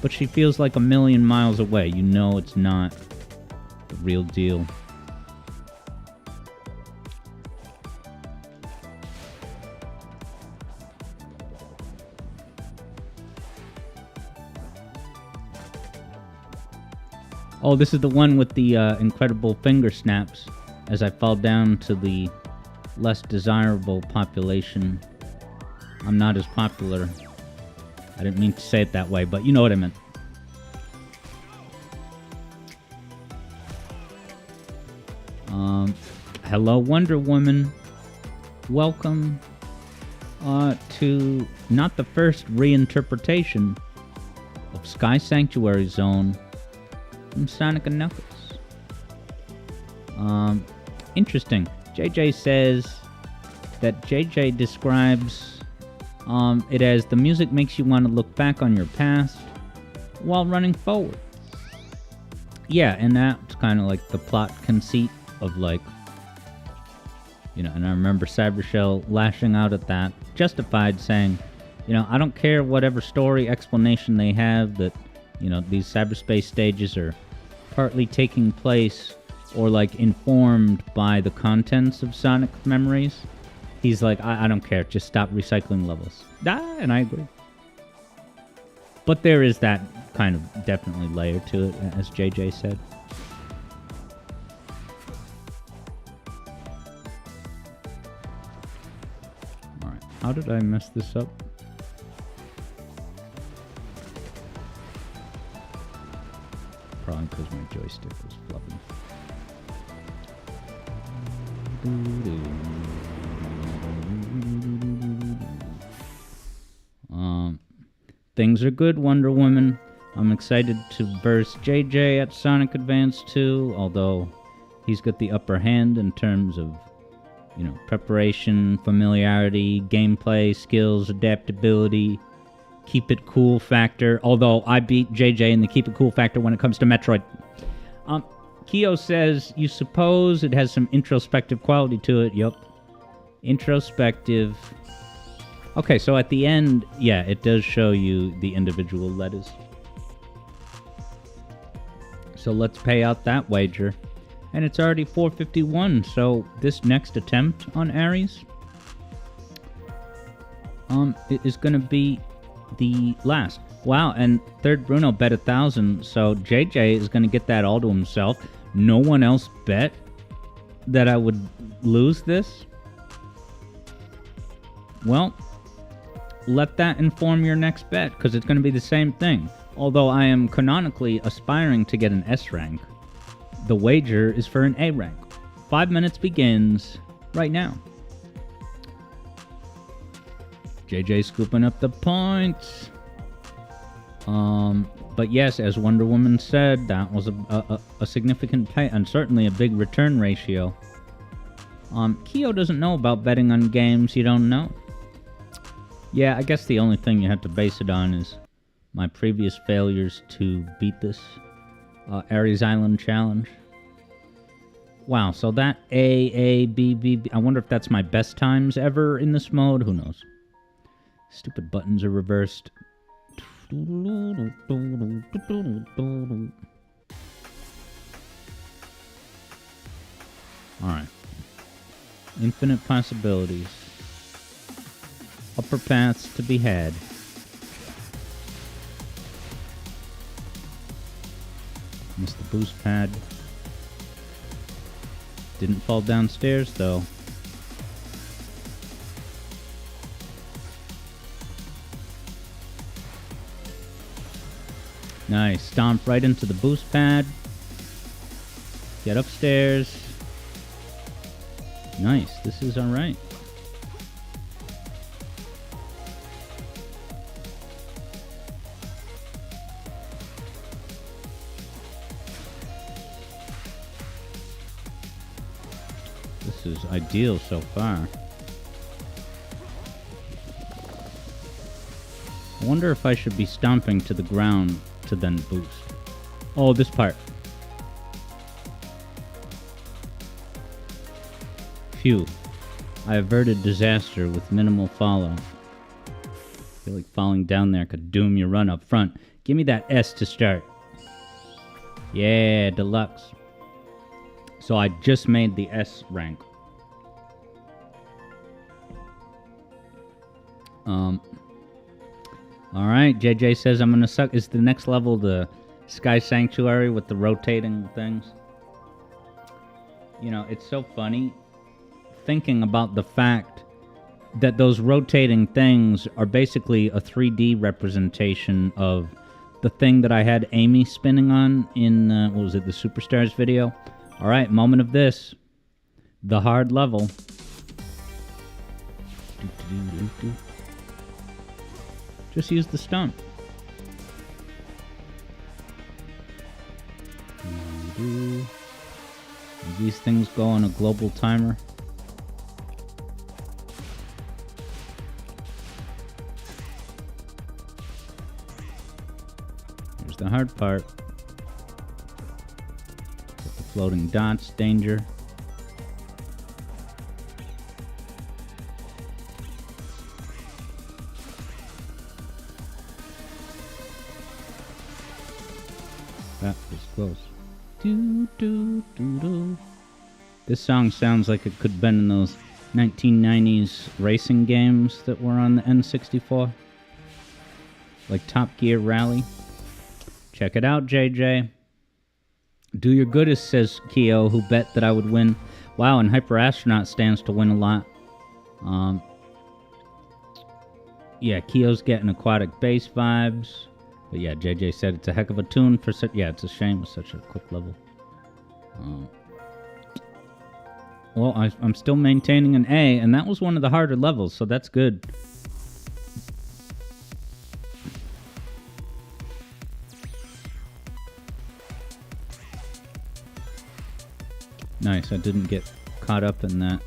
but she feels like a million miles away. You know it's not the real deal. Oh, this is the one with the incredible finger snaps as I fall down to the less desirable population. I'm not as popular. I didn't mean to say it that way, but you know what I meant. Hello, Wonder Woman. Welcome to not the first reinterpretation of Sky Sanctuary Zone from Sonic & Knuckles. Interesting. JJ says that JJ describes it as the music makes you want to look back on your past while running forward. Yeah, and that's kind of like the plot conceit of like, you know, and I remember Cybershell lashing out at that, justified, saying, you know, I don't care whatever story explanation they have that, you know, these cyberspace stages are partly taking place or like informed by the contents of Sonic memories. He's like, I don't care. Just stop recycling levels. And I agree. But there is that kind of definitely layer to it, as JJ said. Alright, how did I mess this up? Probably because my joystick was flubbing. Things are good, Wonder Woman. I'm excited to verse JJ at Sonic Advance 2, although he's got the upper hand in terms of, you know, preparation, familiarity, gameplay, skills, adaptability, keep it cool factor, although I beat JJ in the keep it cool factor when it comes to Metroid. Kyo says, you suppose it has some introspective quality to it. Yup. Introspective. Okay, so at the end, yeah, it does show you the individual letters. So let's pay out that wager. And it's already 4:51, so this next attempt on Ares is going to be the last. Wow, and third Bruno bet 1,000, so JJ is going to get that all to himself. No one else bet that I would lose this? Well, let that inform your next bet, because it's going to be the same thing. Although I am canonically aspiring to get an S rank, the wager is for an A rank. 5 minutes begins right now. JJ scooping up the points. But yes, as Wonder Woman said, that was a significant pay, and certainly a big return ratio. Kyo doesn't know about betting on games you don't know. Yeah, I guess the only thing you have to base it on is my previous failures to beat this Ares Island challenge. Wow, so that A, B, B, B... I wonder if that's my best times ever in this mode. Who knows? Stupid buttons are reversed. Alright. Infinite possibilities. Upper paths to be had. Missed the boost pad. Didn't fall downstairs though. Nice. Stomp right into the boost pad. Get upstairs. Nice. This is alright. This is ideal so far. I wonder if I should be stomping to the ground to then boost. Oh, this part. Phew. I averted disaster with minimal fallout. I feel like falling down there could doom your run up front. Give me that S to start. Yeah, deluxe. So I just made the S rank. Alright, JJ says I'm gonna suck. Is the next level the Sky Sanctuary with the rotating things? You know, it's so funny thinking about the fact that those rotating things are basically a 3D representation of the thing that I had Amy spinning on in, what was it, the Superstars video? Alright, moment of this. The hard level. Just use the stump. These things go on a global timer. Here's the hard part. With the floating dots, danger. That was close. Do, do, do, do. This song sounds like it could have been in those 1990s racing games that were on the N64. Like Top Gear Rally. Check it out, JJ. Do your goodest, says Keo, who bet that I would win. Wow, and Hyper Astronaut stands to win a lot. Yeah, Keo's getting aquatic bass vibes. But yeah, JJ said it's a heck of a tune for such... Yeah, it's a shame it's such a quick level. Well, I'm still maintaining an A, and that was one of the harder levels, so that's good. Nice, I didn't get caught up in that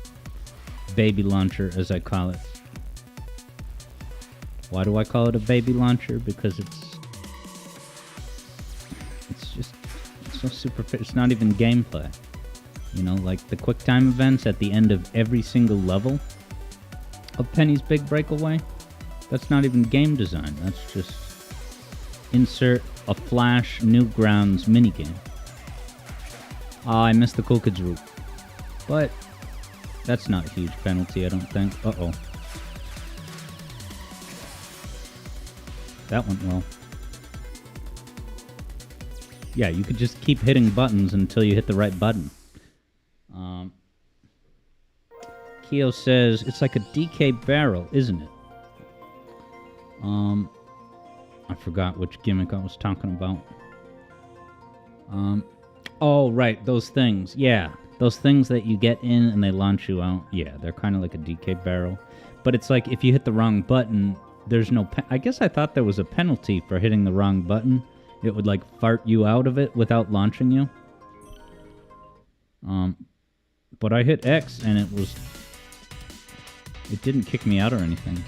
baby launcher, as I call it. Why do I call it a baby launcher? Because it's so superficial. It's not even gameplay. You know, like the quick time events at the end of every single level of Penny's Big Breakaway. That's not even game design. That's just insert a Flash Newgrounds minigame. Oh, I missed the Cool Kids route. But that's not a huge penalty, I don't think. Uh-oh. That went well. Yeah, you could just keep hitting buttons until you hit the right button. Keo says, it's like a DK barrel, isn't it? I forgot which gimmick I was talking about. Oh, right, those things. Yeah, those things that you get in and they launch you out. Yeah, they're kind of like a DK barrel. But it's like if you hit the wrong button, there's no... I guess I thought there was a penalty for hitting the wrong button. It would, like, fart you out of it without launching you. But I hit X and it was... It didn't kick me out or anything.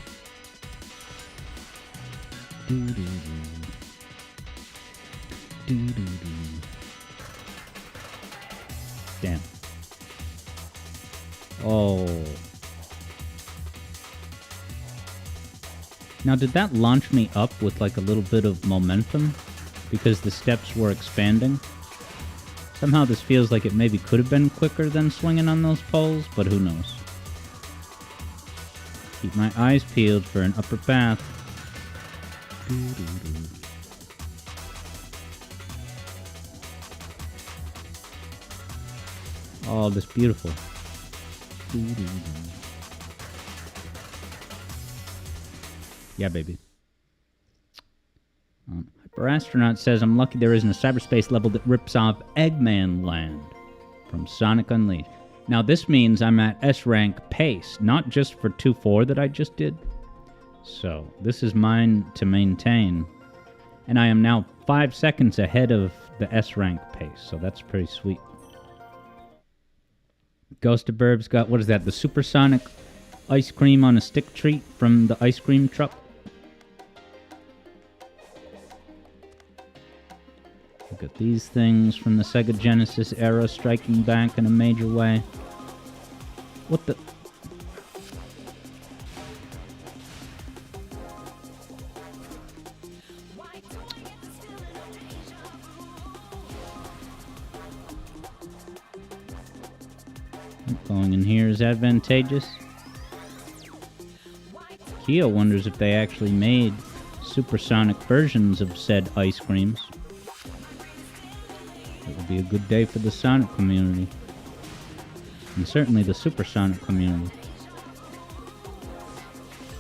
Damn. Oh. Now, did that launch me up with like a little bit of momentum? Because the steps were expanding? Somehow this feels like it maybe could have been quicker than swinging on those poles, but who knows. Keep my eyes peeled for an upper path. Oh, this beautiful. Yeah, baby. Hyper Astronaut says, I'm lucky there isn't a cyberspace level that rips off Eggman Land from Sonic Unleashed. Now, this means I'm at S-rank pace, not just for 2-4 that I just did. So, this is mine to maintain. And I am now 5 seconds ahead of the S-rank pace, so that's pretty sweet. Ghost of Burbs got, what is that, the supersonic ice cream on a stick treat from the ice cream truck? Look at these things from the Sega Genesis era striking back in a major way. What the... Going in here is advantageous. Keo wonders if they actually made supersonic versions of said ice creams. It would be a good day for the Sonic community. And certainly the supersonic community.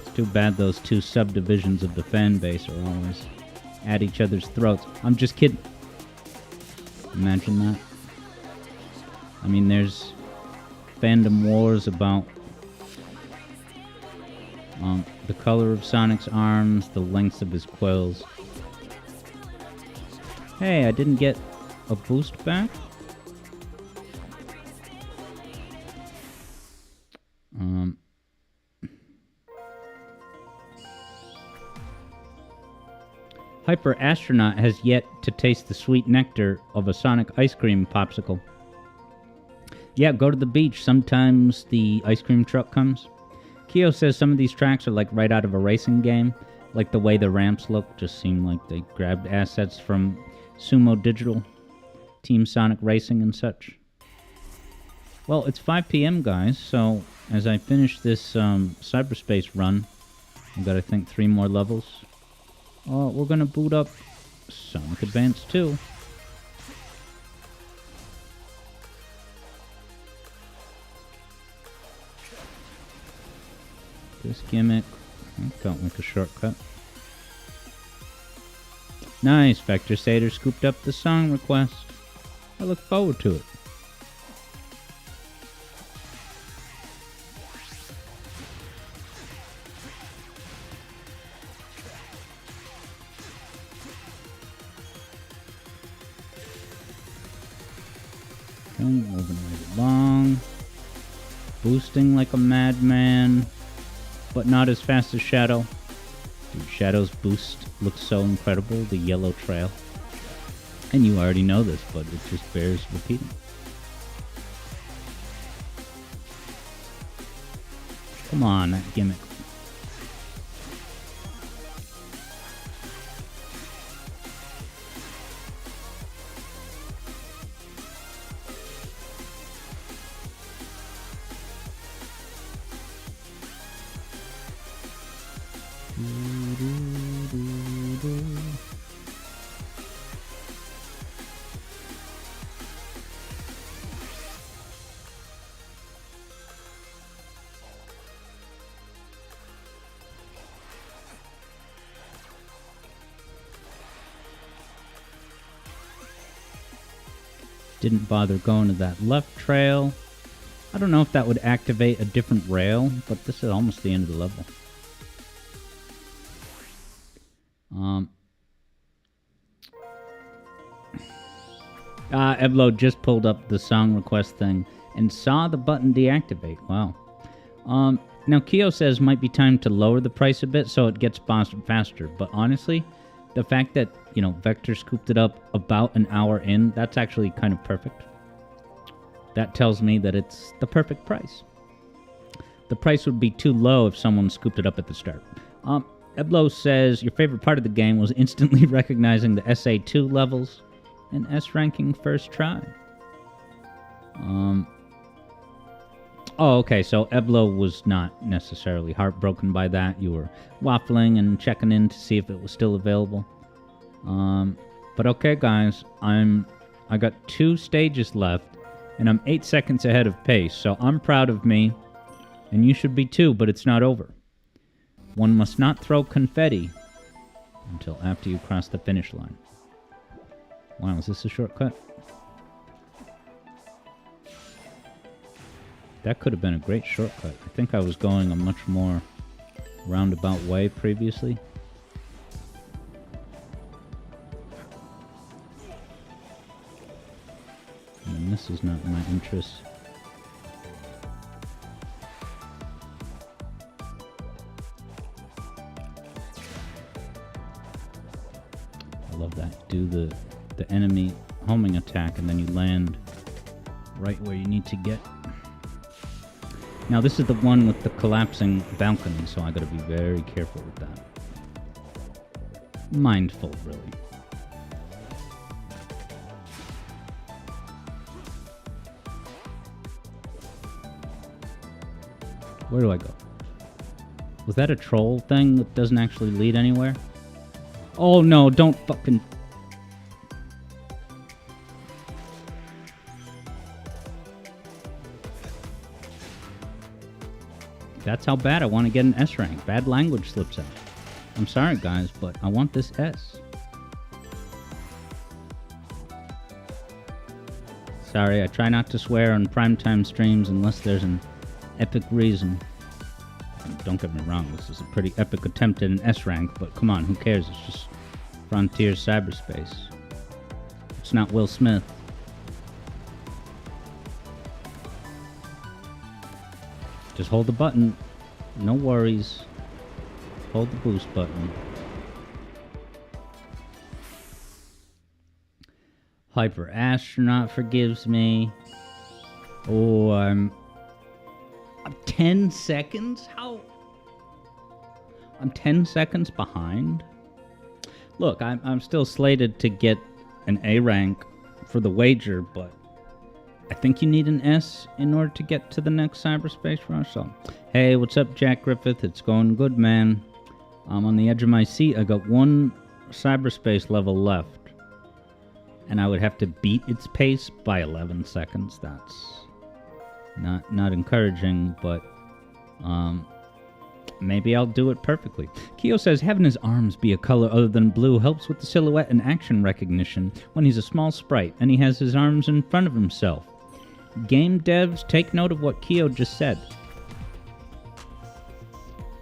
It's too bad those two subdivisions of the fan base are always at each other's throats. I'm just kidding. Imagine that. I mean, there's fandom wars about the color of Sonic's arms, the lengths of his quills. Hey, I didn't get a boost back? Hyper Astronaut has yet to taste the sweet nectar of a Sonic ice cream popsicle. Yeah, go to the beach. Sometimes the ice cream truck comes. Keo says some of these tracks are like right out of a racing game. Like the way the ramps look just seem like they grabbed assets from Sumo Digital, Team Sonic Racing and such. Well, it's 5 p.m. guys, so as I finish this cyberspace run, I've got, I think, 3 more levels. We're going to boot up Sonic Advance 2. This gimmick felt like a shortcut. Nice, Vector Sater scooped up the song request. I look forward to it. Okay, moving right along. Boosting like a madman, but not as fast as Shadow. Dude, Shadow's boost looks so incredible, the yellow trail. And you already know this, but it just bears repeating. Come on, that gimmick. Didn't bother going to that left trail. I don't know if that would activate a different rail, but this is almost the end of the level. Evlo just pulled up the song request thing and saw the button deactivate. Wow. Now Kyo says might be time to lower the price a bit so it gets faster, but honestly, the fact that, you know, Vector scooped it up about an hour in, that's actually kind of perfect. That tells me that it's the perfect price. The price would be too low if someone scooped it up at the start. Eblo says your favorite part of the game was instantly recognizing the SA2 levels and S-ranking first try. Oh, okay, so Eblo was not necessarily heartbroken by that. You were waffling and checking in to see if it was still available. But okay, guys, I got 2 stages left, and I'm 8 seconds ahead of pace, so I'm proud of me, and you should be too, but it's not over. One must not throw confetti until after you cross the finish line. Wow, is this a shortcut? That could have been a great shortcut. I think I was going a much more roundabout way previously. And this is not in my interest. I love that. Do the enemy homing attack and then you land right where you need to get. Now this is the one with the collapsing balcony, so I gotta be very careful with that. Mindful, really. Where do I go? Was that a troll thing that doesn't actually lead anywhere? Oh no, don't fucking... That's how bad I want to get an S rank. Bad language slips out. I'm sorry, guys, but I want this S. Sorry, I try not to swear on primetime streams unless there's an epic reason. And don't get me wrong, this is a pretty epic attempt at an S rank, but come on, who cares? It's just Frontier Cyberspace. It's not Will Smith. Just hold the button. No worries. Hold the boost button. Hyper Astronaut forgives me. Oh, I'm 10 seconds? How? I'm 10 seconds behind? Look, I'm still slated to get an A rank for the wager, but I think you need an S in order to get to the next cyberspace rush. So, hey, what's up, Jack Griffith? It's going good, man. I'm on the edge of my seat. I got one cyberspace level left. And I would have to beat its pace by 11 seconds. That's not encouraging, but maybe I'll do it perfectly. Keo says having his arms be a color other than blue helps with the silhouette and action recognition when he's a small sprite and he has his arms in front of himself. Game devs, take note of what Keo just said.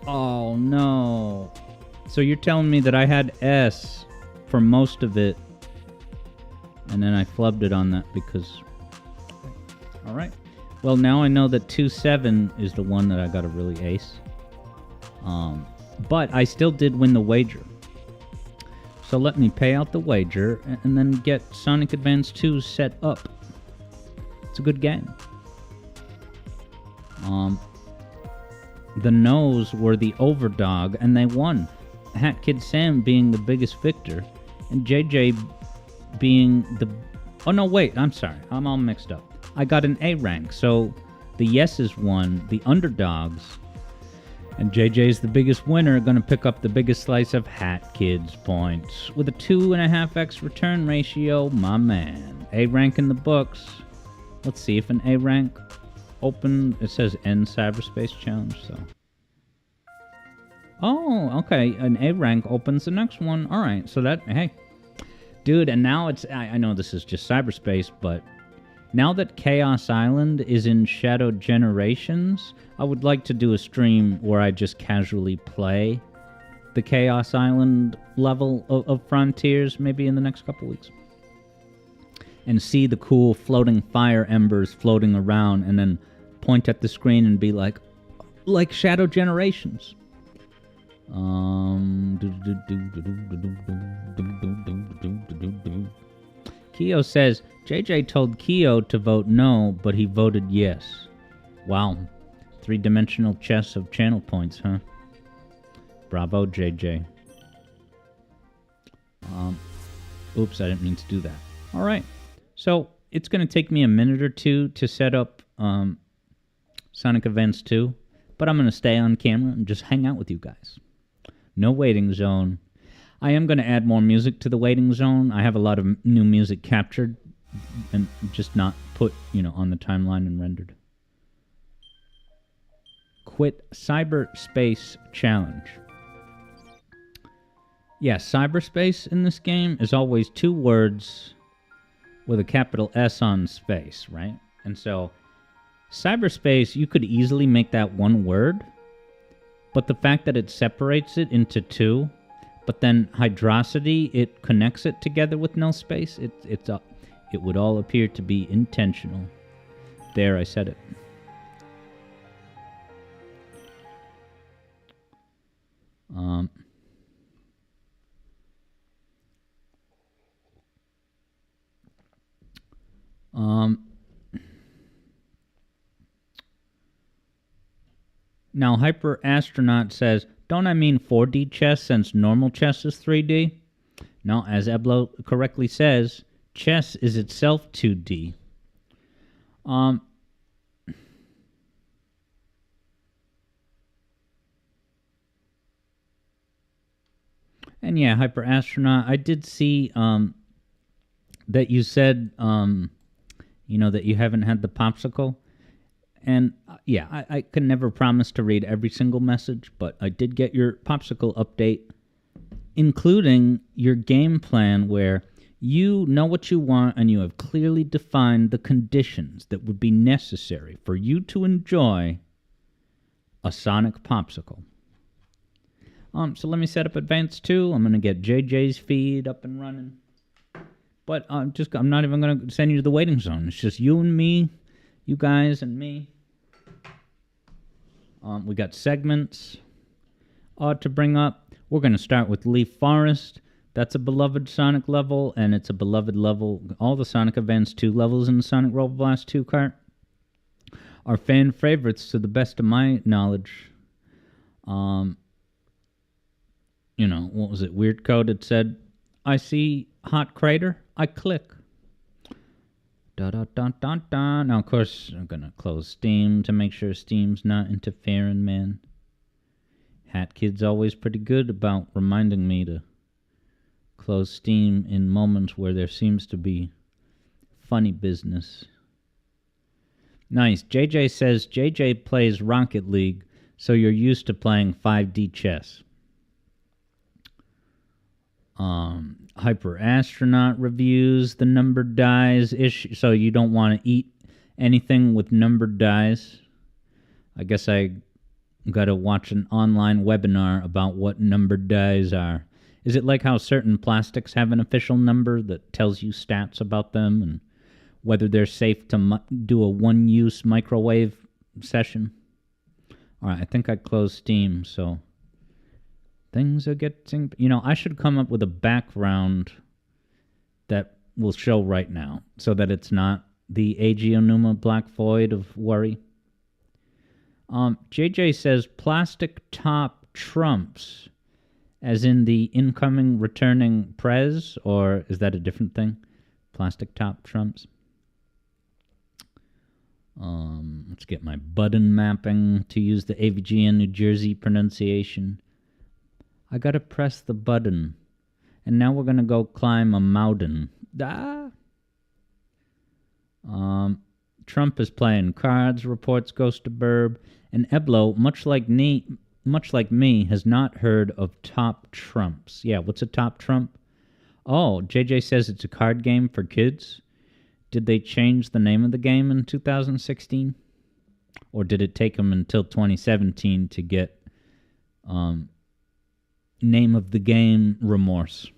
Oh no. So you're telling me that I had S for most of it, and then I flubbed it on that because... Alright. Well, now I know that 2-7 is the one that I gotta really ace. But I still did win the wager. So let me pay out the wager and then get Sonic Advance 2 set up. It's a good game. The No's were the overdog, and they won. Hat Kid Sam being the biggest victor, and JJ being the... Oh, no, wait, I'm sorry. I'm all mixed up. I got an A rank, so the yeses won, the underdogs, and JJ's the biggest winner, gonna pick up the biggest slice of Hat Kid's points. With a 2.5x return ratio, my man. A rank in the books. Let's see if an A rank open... It says End Cyberspace Challenge, so... Oh, okay, an A rank opens the next one. Alright, so that... Hey. Dude, and now it's... I know this is just cyberspace, but... Now that Chaos Island is in Shadow Generations, I would like to do a stream where I just casually play the Chaos Island level of Frontiers, maybe in the next couple weeks. And see the cool floating fire embers floating around, and then point at the screen and be like Shadow Generations. Keo says, JJ told Keo to vote no, but he voted yes. Wow. 3-dimensional chess of channel points, huh? Bravo, JJ. Oops, I didn't mean to do that. Alright. So, it's going to take me a minute or two to set up Sonic Advance 2, but I'm going to stay on camera and just hang out with you guys. No waiting zone. I am going to add more music to the waiting zone. I have a lot of new music captured and just not put, on the timeline and rendered. Quit Cyberspace Challenge. Yeah, cyberspace in this game is always 2 words with a capital S on space, right? And so, cyberspace, you could easily make that 1 word, but the fact that it separates it into 2, but then hydrosity, it connects it together with no space, it would all appear to be intentional. There, I said it. Now, Hyper Astronaut says, don't I mean 4D chess since normal chess is 3D? No, as Eblo correctly says, chess is itself 2D. And yeah, Hyper Astronaut, I did see that you said, that you haven't had the popsicle. And yeah, I can never promise to read every single message, but I did get your popsicle update, including your game plan where you know what you want and you have clearly defined the conditions that would be necessary for you to enjoy a Sonic popsicle. So let me set up Advance 2. I'm going to get JJ's feed up and running. But I'm not even going to send you to the waiting zone. It's just you and me, you guys and me. We got segments to bring up. We're going to start with Leaf Forest. That's a beloved Sonic level, and it's a beloved level. All the Sonic Advance 2 levels in the Sonic Roll Blast 2 cart are fan favorites to the best of my knowledge. What was it? Weird Code had said, I see hot crater, I click. Da da da da da. Now, of course, I'm gonna close Steam to make sure Steam's not interfering, man. Hat Kid's always pretty good about reminding me to close Steam in moments where there seems to be funny business. Nice. JJ says JJ plays Rocket League, so you're used to playing 5D chess. Hyper Astronaut reviews the numbered dice issue, so you don't want to eat anything with numbered dice. I guess I gotta watch an online webinar about what numbered dice are. Is it like how certain plastics have an official number that tells you stats about them and whether they're safe to do a one-use microwave session? All right, I think I closed Steam, so things are getting... I should come up with a background that will show right now so that it's not the Agionuma Black Void of worry. JJ says plastic top trumps, as in the incoming returning Prez, or is that a different thing? Plastic top trumps. Let's get my button mapping to use the AVGN New Jersey pronunciation. I gotta press the button. And now we're gonna go climb a mountain. Trump is playing cards, reports Ghost to Burb, and Eblo, much like me, has not heard of top trumps. Yeah, what's a top trump? Oh, JJ says it's a card game for kids. Did they change the name of the game in 2016? Or did it take them until 2017 to get name of the game remorse?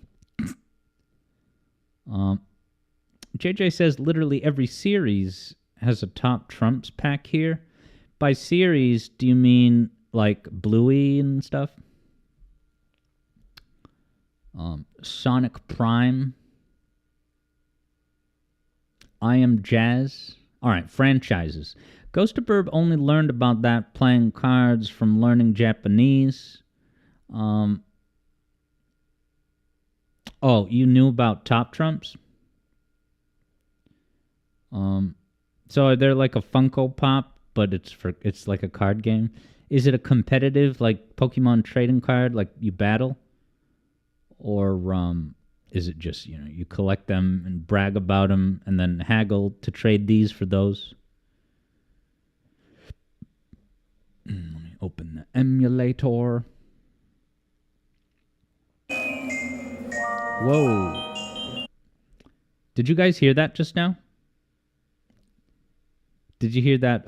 JJ says literally every series has a top trumps pack here. By series, do you mean like Bluey and stuff? Sonic Prime. I Am Jazz. All right, franchises. Ghost of Burb only learned about that playing cards from learning Japanese. Oh, you knew about top trumps? So they're like a Funko Pop, but it's like a card game. Is it a competitive, like Pokemon trading card, like you battle? Or is it just, you collect them and brag about them and then haggle to trade these for those? Let me open the emulator. Whoa. Did you guys hear that just now? Did you hear that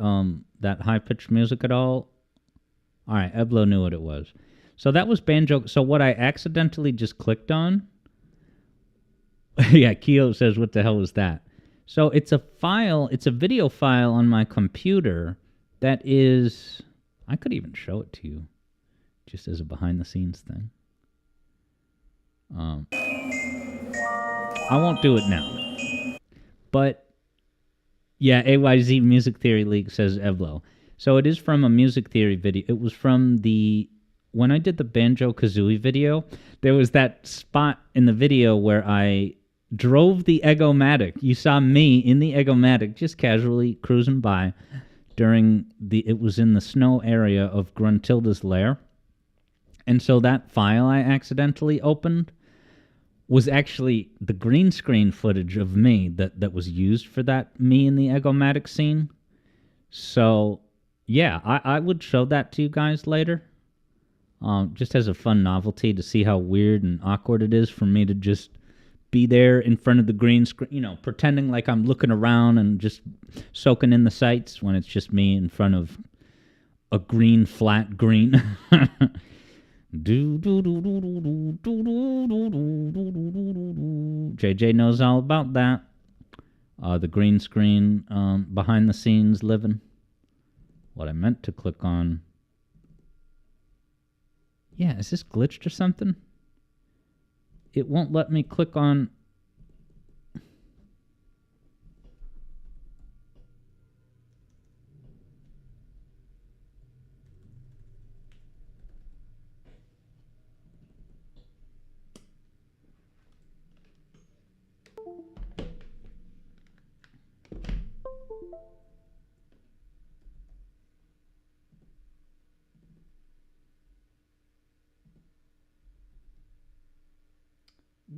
that high-pitched music at all? All right, Eblo knew what it was. So that was banjo. So what I accidentally just clicked on... yeah, Keo says, what the hell was that? So it's a file, it's a video file on my computer that is... I could even show it to you, just as a behind-the-scenes thing. I won't do it now. But... yeah, AYZ Music Theory League, says Evlo. So it is from a music theory video. It was from the... when I did the Banjo-Kazooie video, there was that spot in the video where I drove the Eggomatic. You saw me in the Eggomatic just casually cruising by during the... it was in the snow area of Gruntilda's lair. And so that file I accidentally opened was actually the green screen footage of me that was used for that me in the Eggomatic scene. So, yeah, I would show that to you guys later. Just as a fun novelty to see how weird and awkward it is for me to just be there in front of the green screen, pretending like I'm looking around and just soaking in the sights when it's just me in front of a green, flat green. JJ knows all about that. The green screen, behind the scenes living. What I meant to click on. Yeah, is this glitched or something? It won't let me click on...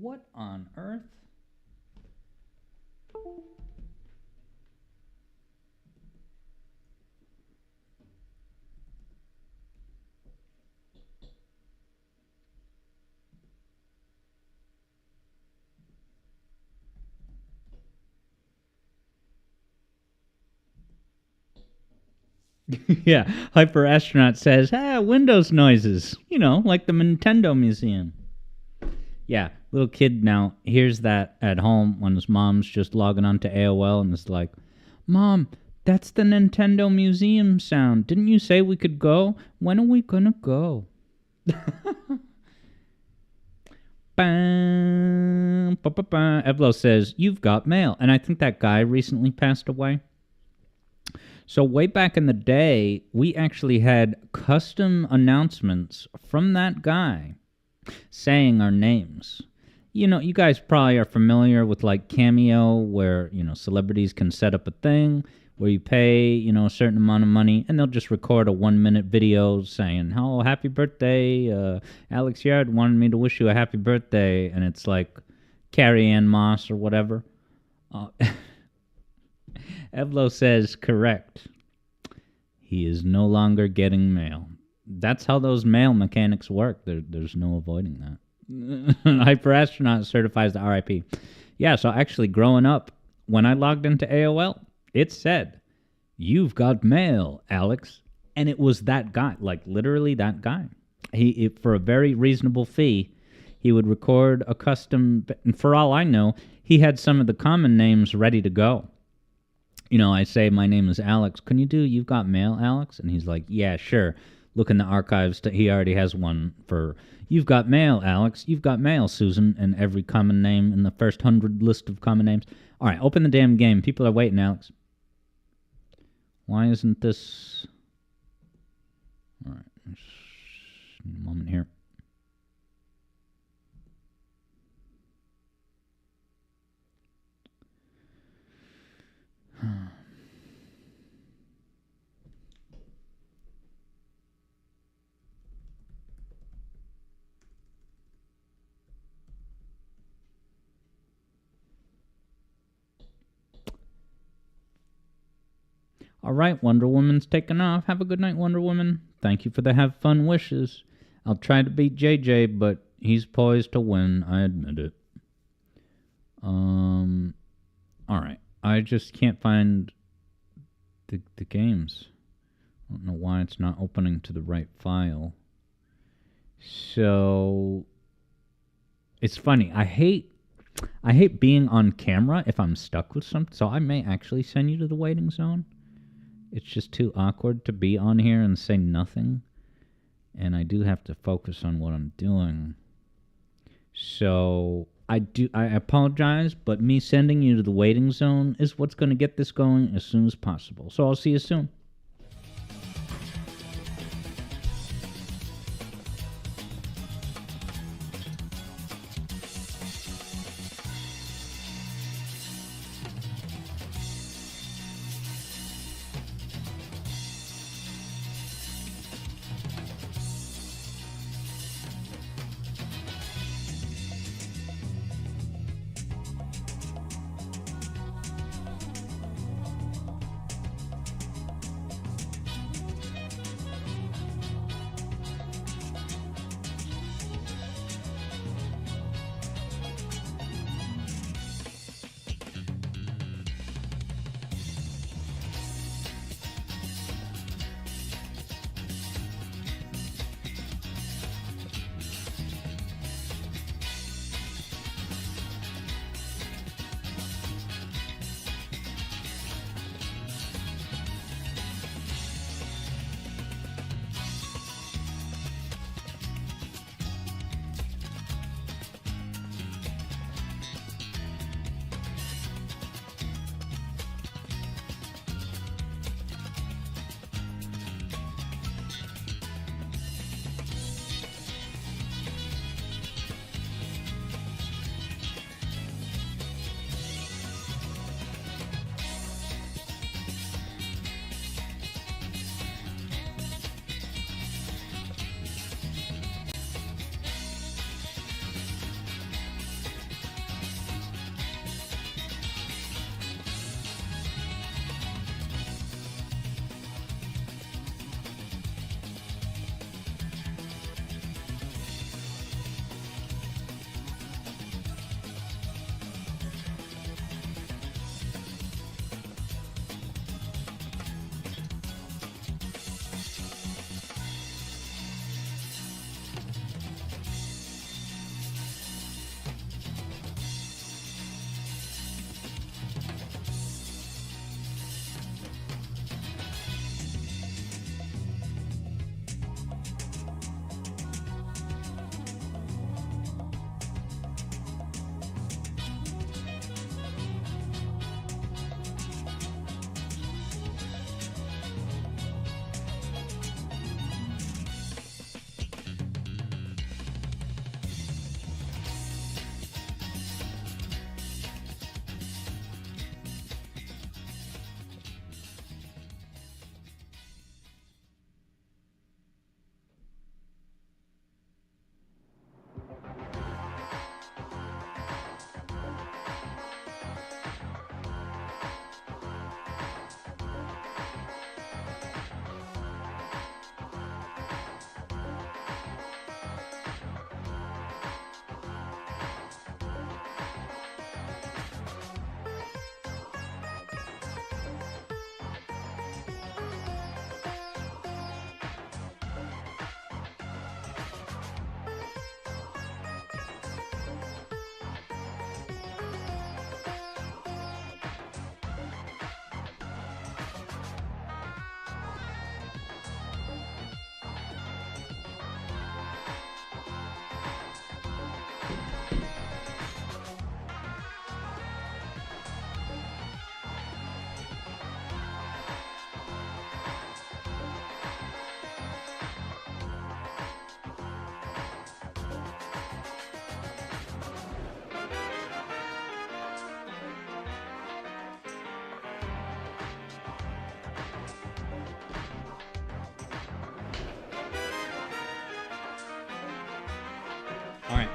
What on earth? Yeah, Hyper Astronaut says, Windows noises. You know, like the Nintendo Museum. Yeah, little kid now hears that at home when his mom's just logging on to AOL and is like, Mom, that's the Nintendo Museum sound. Didn't you say we could go? When are we gonna go? Evlo says, you've got mail. And I think that guy recently passed away. So way back in the day, we actually had custom announcements from that guy saying our names. You know, you guys probably are familiar with like Cameo, where, you know, celebrities can set up a thing where you pay, you know, a certain amount of money and they'll just record a 1-minute video saying, oh, happy birthday. Alex Yard wanted me to wish you a happy birthday. And it's like Carrie Ann Moss or whatever. Evlo says, correct. He is no longer getting mail. That's how those mail mechanics work. There's no avoiding that. Hyper Astronaut certifies the RIP. Yeah, so actually growing up, when I logged into AOL, it said, you've got mail, Alex. And it was that guy, like literally that guy. He for a very reasonable fee, he would record a custom, and for all I know, he had some of the common names ready to go. You know, I say, my name is Alex. Can you do You've Got Mail, Alex? And he's like, yeah, sure. Look in the archives. He already has one for You've Got Mail, Alex. You've got mail, Susan. And every common name in the first 100 list of common names. All right, open the damn game. People are waiting, Alex. Why isn't this... All right, just need a moment here. All right, Wonder Woman's taken off. Have a good night, Wonder Woman. Thank you for the have fun wishes. I'll try to beat JJ, but he's poised to win. I admit it. All right. I just can't find the games. I don't know why it's not opening to the right file. So it's funny. I hate being on camera if I'm stuck with something. So I may actually send you to the waiting zone. It's just too awkward to be on here and say nothing. And I do have to focus on what I'm doing. So I apologize, but me sending you to the waiting zone is what's going to get this going as soon as possible. So I'll see you soon.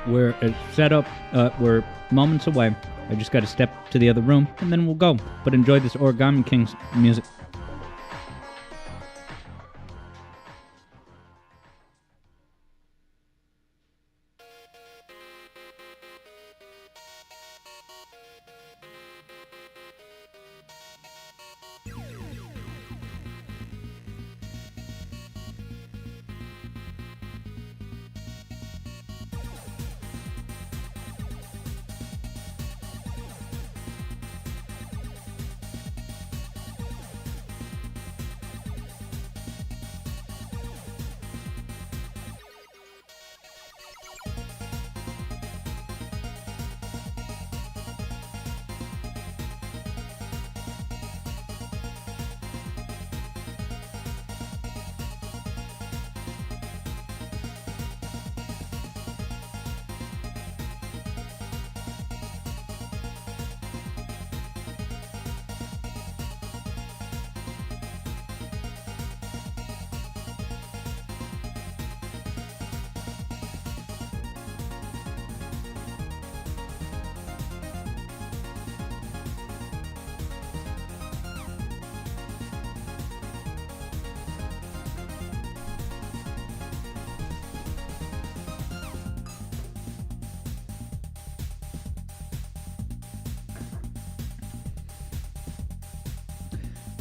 We're set up. We're moments away. I just got to step to the other room, and then we'll go. But enjoy this Origami King's music.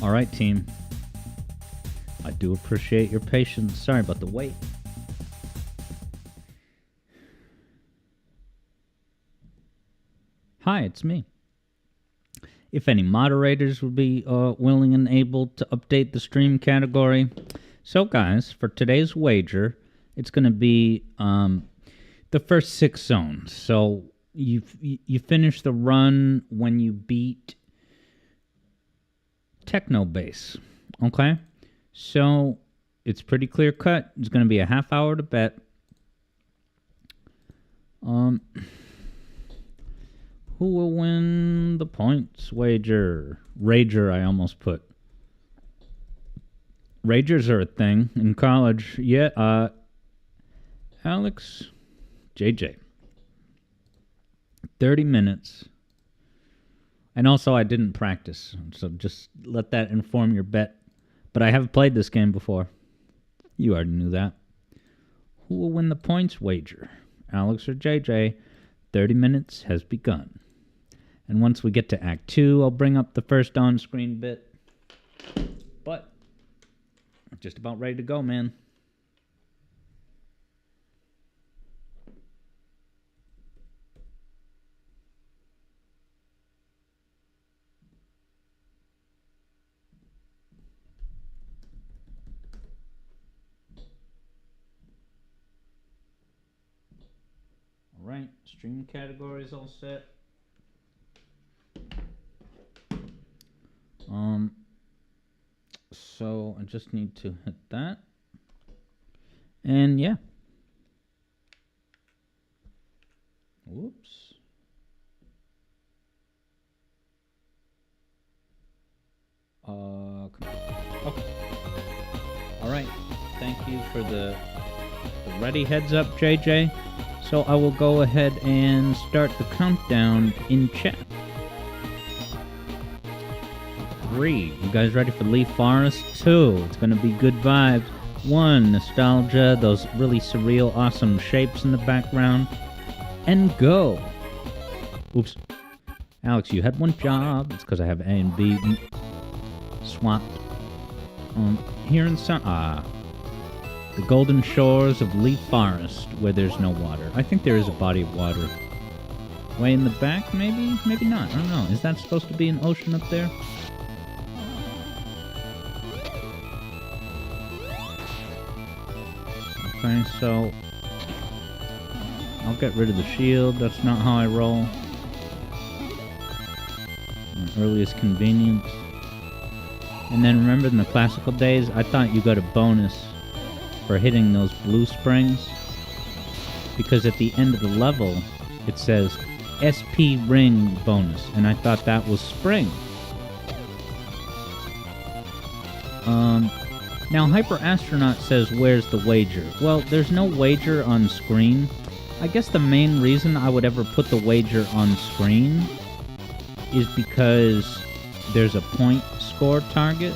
All right, team. I do appreciate your patience. Sorry about the wait. Hi, it's me. If any moderators would be willing and able to update the stream category. So, guys, for today's wager, it's going to be the first 6 zones. So you finish the run when you beat Techno Base. Okay? So it's pretty clear cut. It's going to be a half hour to bet. Who will win the points wager? Rager, I almost put. Ragers are a thing in college. Yeah, Alex, JJ. 30 minutes. And also, I didn't practice, so just let that inform your bet. But I have played this game before. You already knew that. Who will win the points wager? Alex or JJ? 30 minutes has begun. And once we get to Act 2, I'll bring up the first on-screen bit. But, just about ready to go, man. Alright, stream categories all set. So I just need to hit that. And yeah. Whoops. Okay. Alright. Thank you for the ready heads up, JJ. So I will go ahead and start the countdown in chat. 3. You guys ready for Leaf Forest? 2. It's going to be good vibes. 1. Nostalgia. Those really surreal, awesome shapes in the background. And go. Oops. Alex, you had one job. It's because I have A and B swapped. Here in the golden shores of Leaf Forest, where there's no water. I think there is a body of water. Way in the back, maybe? Maybe not. I don't know. Is that supposed to be an ocean up there? Okay, so I'll get rid of the shield. That's not how I roll. My earliest convenience. And then remember in the classical days, I thought you got a bonus for hitting those blue springs, because at the end of the level it says SP ring bonus, and I thought that was spring. Now Hyper Astronaut says, where's the wager? Well, there's no wager on screen. I guess the main reason I would ever put the wager on screen is because there's a point score target.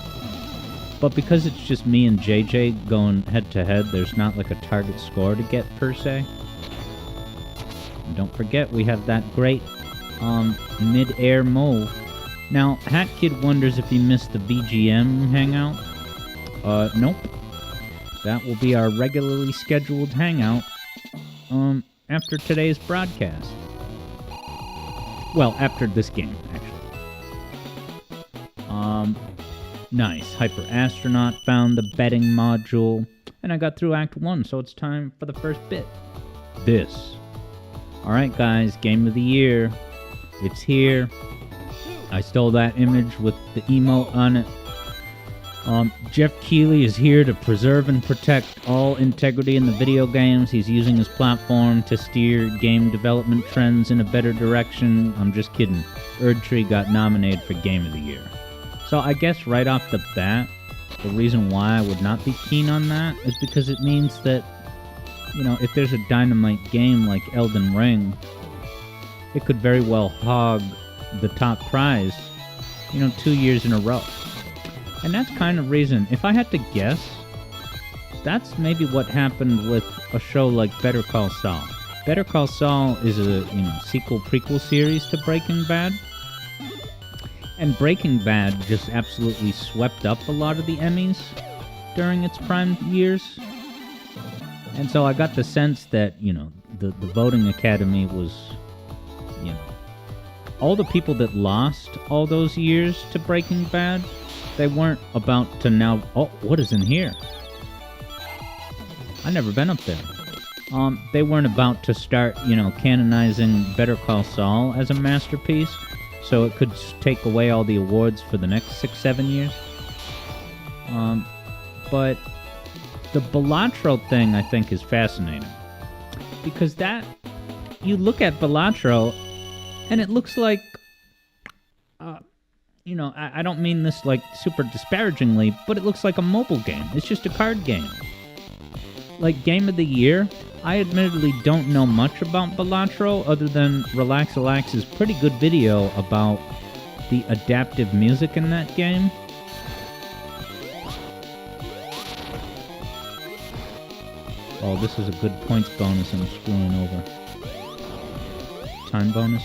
But because it's just me and JJ going head-to-head, there's not like a target score to get, per se. And don't forget, we have that great mid-air move. Now, Hat Kid wonders if he missed the VGM hangout. Nope. That will be our regularly scheduled hangout after today's broadcast. Well, after this game, actually. Nice. Hyper Astronaut found the betting module, and I got through Act 1, so it's time for the first bit. This. Alright, guys, Game of the Year. It's here. I stole that image with the emote on it. Jeff Keighley is here to preserve and protect all integrity in the video games. He's using his platform to steer game development trends in a better direction. I'm just kidding. Erdtree got nominated for Game of the Year. So I guess right off the bat, the reason why I would not be keen on that is because it means that, you know, if there's a dynamite game like Elden Ring, it could very well hog the top prize, 2 years in a row. And that's kind of reason, if I had to guess, that's maybe what happened with a show like Better Call Saul. Better Call Saul is a, sequel-prequel series to Breaking Bad. And Breaking Bad just absolutely swept up a lot of the Emmys during its prime years. And so I got the sense that, the voting academy was, all the people that lost all those years to Breaking Bad, they weren't about to now, oh, what is in here? I've never been up there. They weren't about to start, canonizing Better Call Saul as a masterpiece, so it could take away all the awards for the next 6-7 years. But the Balatro thing, I think, is fascinating. Because you look at Balatro, and it looks like, I don't mean this, like, super disparagingly, but it looks like a mobile game. It's just a card game. Like, Game of the Year, I admittedly don't know much about Balatro other than Relaxalax's pretty good video about the adaptive music in that game. Oh, this is a good points bonus I'm screwing over. Time bonus,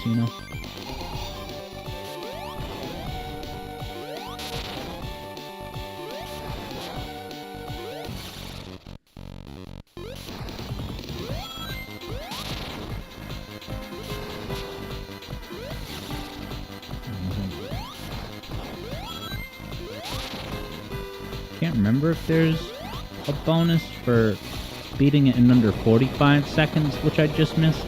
Can't remember if there's a bonus for beating it in under 45 seconds, which I just missed.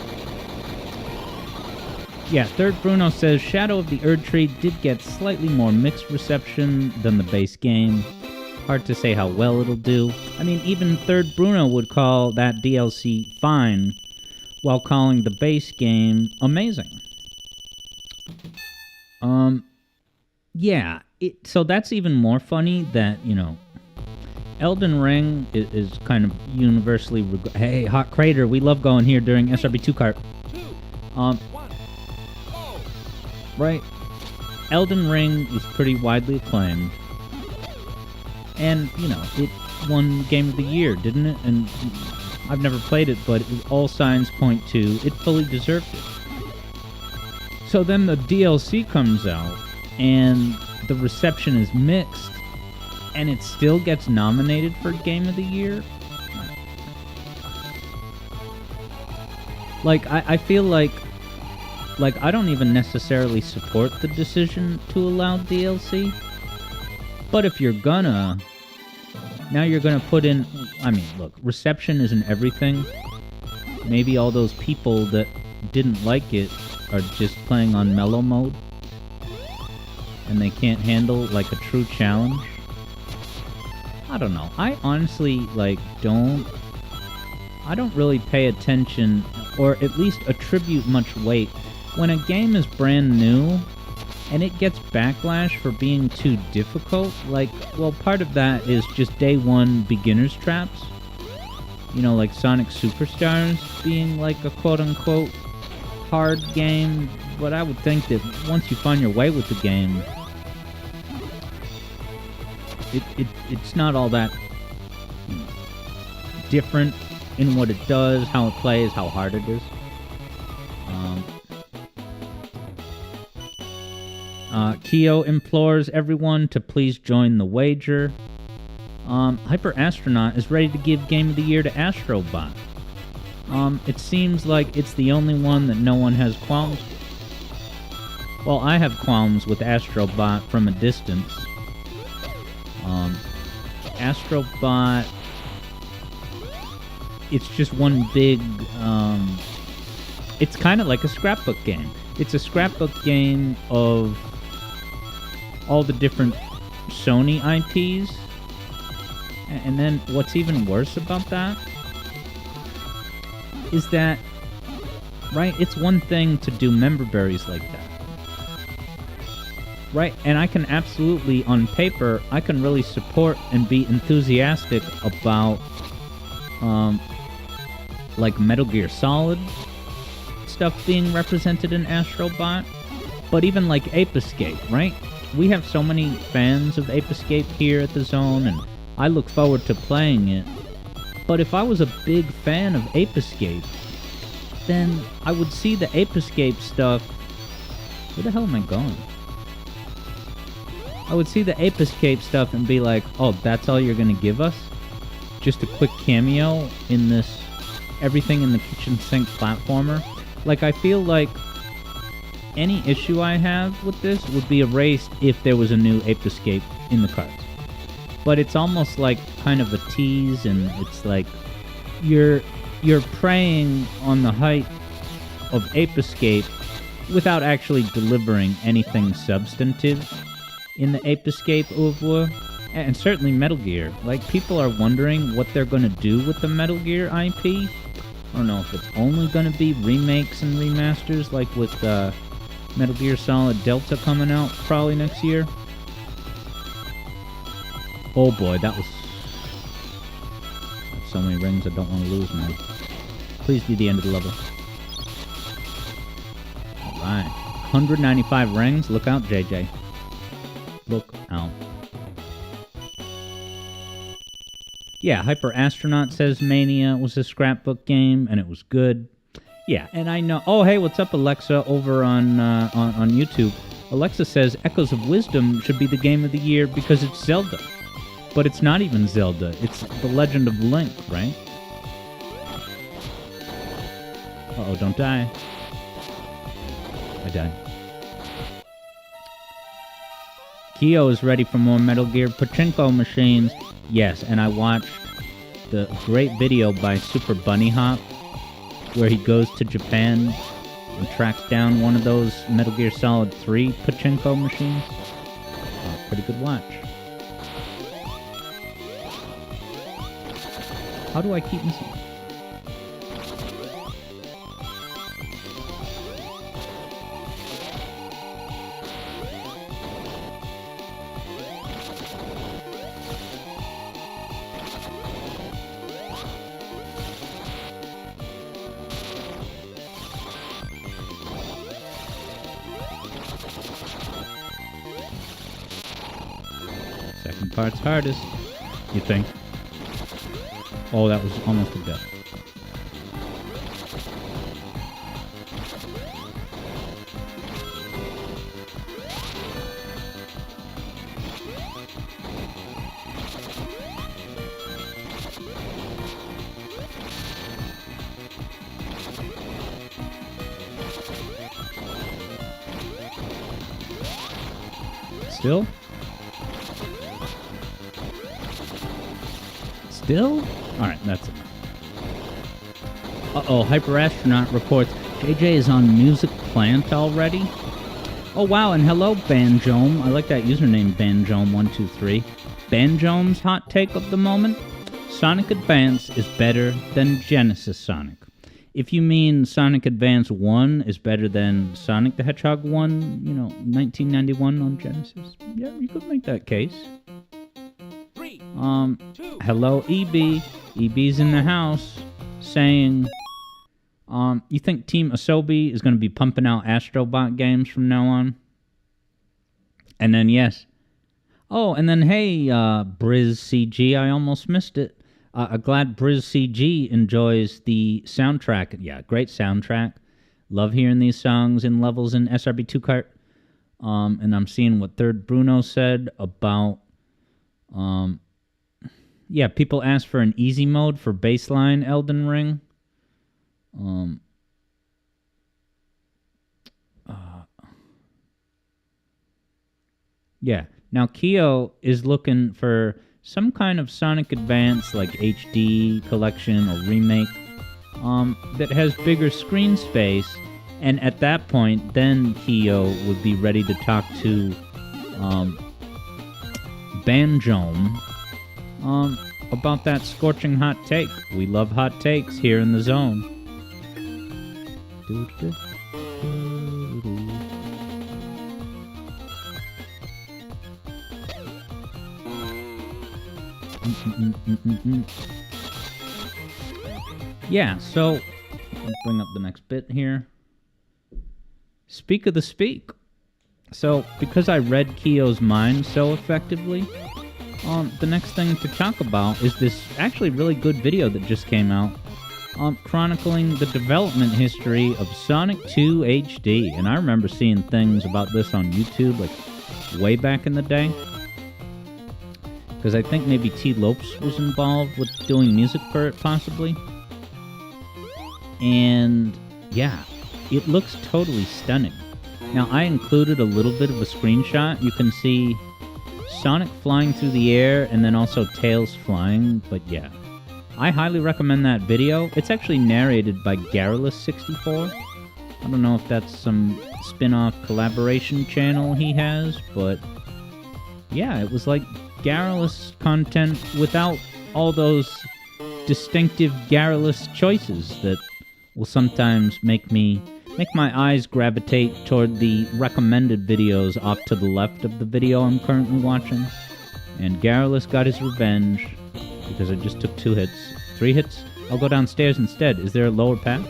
Yeah, Third Bruno says Shadow of the Erdtree did get slightly more mixed reception than the base game. Hard to say how well it'll do. I mean, even Third Bruno would call that DLC fine, while calling the base game amazing. Yeah, so that's even more funny that, Elden Ring is kind of universally... Hey, Hot Crater, we love going here during SRB2 Cart. Right. Elden Ring is pretty widely acclaimed. And, it won Game of the Year, didn't it? And I've never played it, but all signs point to it fully deserved it. So then the DLC comes out, and the reception is mixed, and it still gets nominated for Game of the Year? Like, I feel like I don't even necessarily support the decision to allow DLC. But if you're gonna... Now you're gonna put in... I mean, look, reception isn't everything. Maybe all those people that didn't like it are just playing on mellow mode. And they can't handle, like, a true challenge. I don't know. I honestly, I don't really pay attention, or at least attribute much weight, when a game is brand new, and it gets backlash for being too difficult. Part of that is just day one beginner's traps. you know, like Sonic Superstars being like a quote-unquote hard game, but I would think that once you find your way with the game, it's not all that different in what it does, how it plays, how hard it is. Keo implores everyone to please join the wager. Hyper Astronaut is ready to give Game of the Year to Astrobot. It seems like it's the only one that no one has qualms with. Well, I have qualms with Astrobot from a distance. Astrobot, it's just one big, it's kind of like a scrapbook game. It's a scrapbook game of all the different Sony IPs. And then what's even worse about that is that, right, it's one thing to do member berries like that. Right, and I can absolutely, on paper, I can really support and be enthusiastic about, like Metal Gear Solid stuff being represented in Astrobot. But even like Ape Escape, right? We have so many fans of Ape Escape here at the Zone, and I look forward to playing it. But if I was a big fan of Ape Escape, then I would see the Ape Escape stuff. Where the hell am I going? I would see the Ape Escape stuff and be like, oh, that's all you're gonna give us? Just a quick cameo in this everything in the kitchen sink platformer? Like, I feel like any issue I have with this would be erased if there was a new Ape Escape in the cards. But it's almost like kind of a tease, and it's like you're preying on the hype of Ape Escape without actually delivering anything substantive in the Ape Escape oeuvre. And certainly Metal Gear. Like, people are wondering what they're going to do with the Metal Gear IP. I don't know if it's only going to be remakes and remasters, like with Metal Gear Solid Delta coming out probably next year. Oh boy, that's so many rings I don't want to lose, man. Please be the end of the level. Alright. 195 rings. Look out, JJ. Look out. Yeah, Hyper Astronaut says Mania was a scrapbook game, and it was good. Yeah, and I know... Oh, hey, what's up, Alexa, over on YouTube? Alexa says Echoes of Wisdom should be the game of the year because it's Zelda. But it's not even Zelda. It's The Legend of Link, right? Uh-oh, don't die. I died. Keo is ready for more Metal Gear Pachinko machines. Yes, and I watched the great video by Super Bunny Hop where he goes to Japan and tracks down one of those Metal Gear Solid 3 Pachinko machines. Pretty good watch. How do I keep missing? Second part's hardest, you think? Oh, that was almost a death. Still? Still? Alright, that's enough. Uh-oh, Hyper Astronaut reports JJ is on Music Plant already? Oh wow, and hello Banjome. I like that username, Banjome123. Banjome's hot take of the moment? Sonic Advance is better than Genesis Sonic. If you mean Sonic Advance 1 is better than Sonic the Hedgehog 1, you know, 1991 on Genesis, yeah, you could make that case. Hello EB. EB's in the house saying, you think Team Asobi is going to be pumping out Astrobot games from now on? And then, yes. Oh, and then, hey, Briz CG, I almost missed it. I'm glad Briz CG enjoys the soundtrack. Yeah, great soundtrack. Love hearing these songs in levels in SRB2 Kart. And I'm seeing what Third Bruno said about... yeah, people asked for an easy mode for baseline Elden Ring. Yeah. Now, Kyo is looking for some kind of Sonic Advance, like HD collection or remake, that has bigger screen space. And at that point, then Kyo would be ready to talk to Banjome about that scorching hot take. We love hot takes here in the zone. Yeah, so let's bring up the next bit here. Speak of the speak. So, because I read Kyo's mind so effectively, the next thing to talk about is this actually really good video that just came out, chronicling the development history of Sonic 2 HD. And I remember seeing things about this on YouTube, like, way back in the day. Because I think maybe T. Lopes was involved with doing music for it, possibly. And, yeah, it looks totally stunning. Now, I included a little bit of a screenshot. You can see Sonic flying through the air, and then also Tails flying, but yeah. I highly recommend that video. It's actually narrated by Garrulous64. I don't know if that's some spin-off collaboration channel he has, but yeah, it was like Garrulous content without all those distinctive Garrulous choices that will sometimes make my eyes gravitate toward the recommended videos off to the left of the video I'm currently watching. And Garrulous got his revenge because I just took 2 hits. 3 hits? I'll go downstairs instead. Is there a lower path?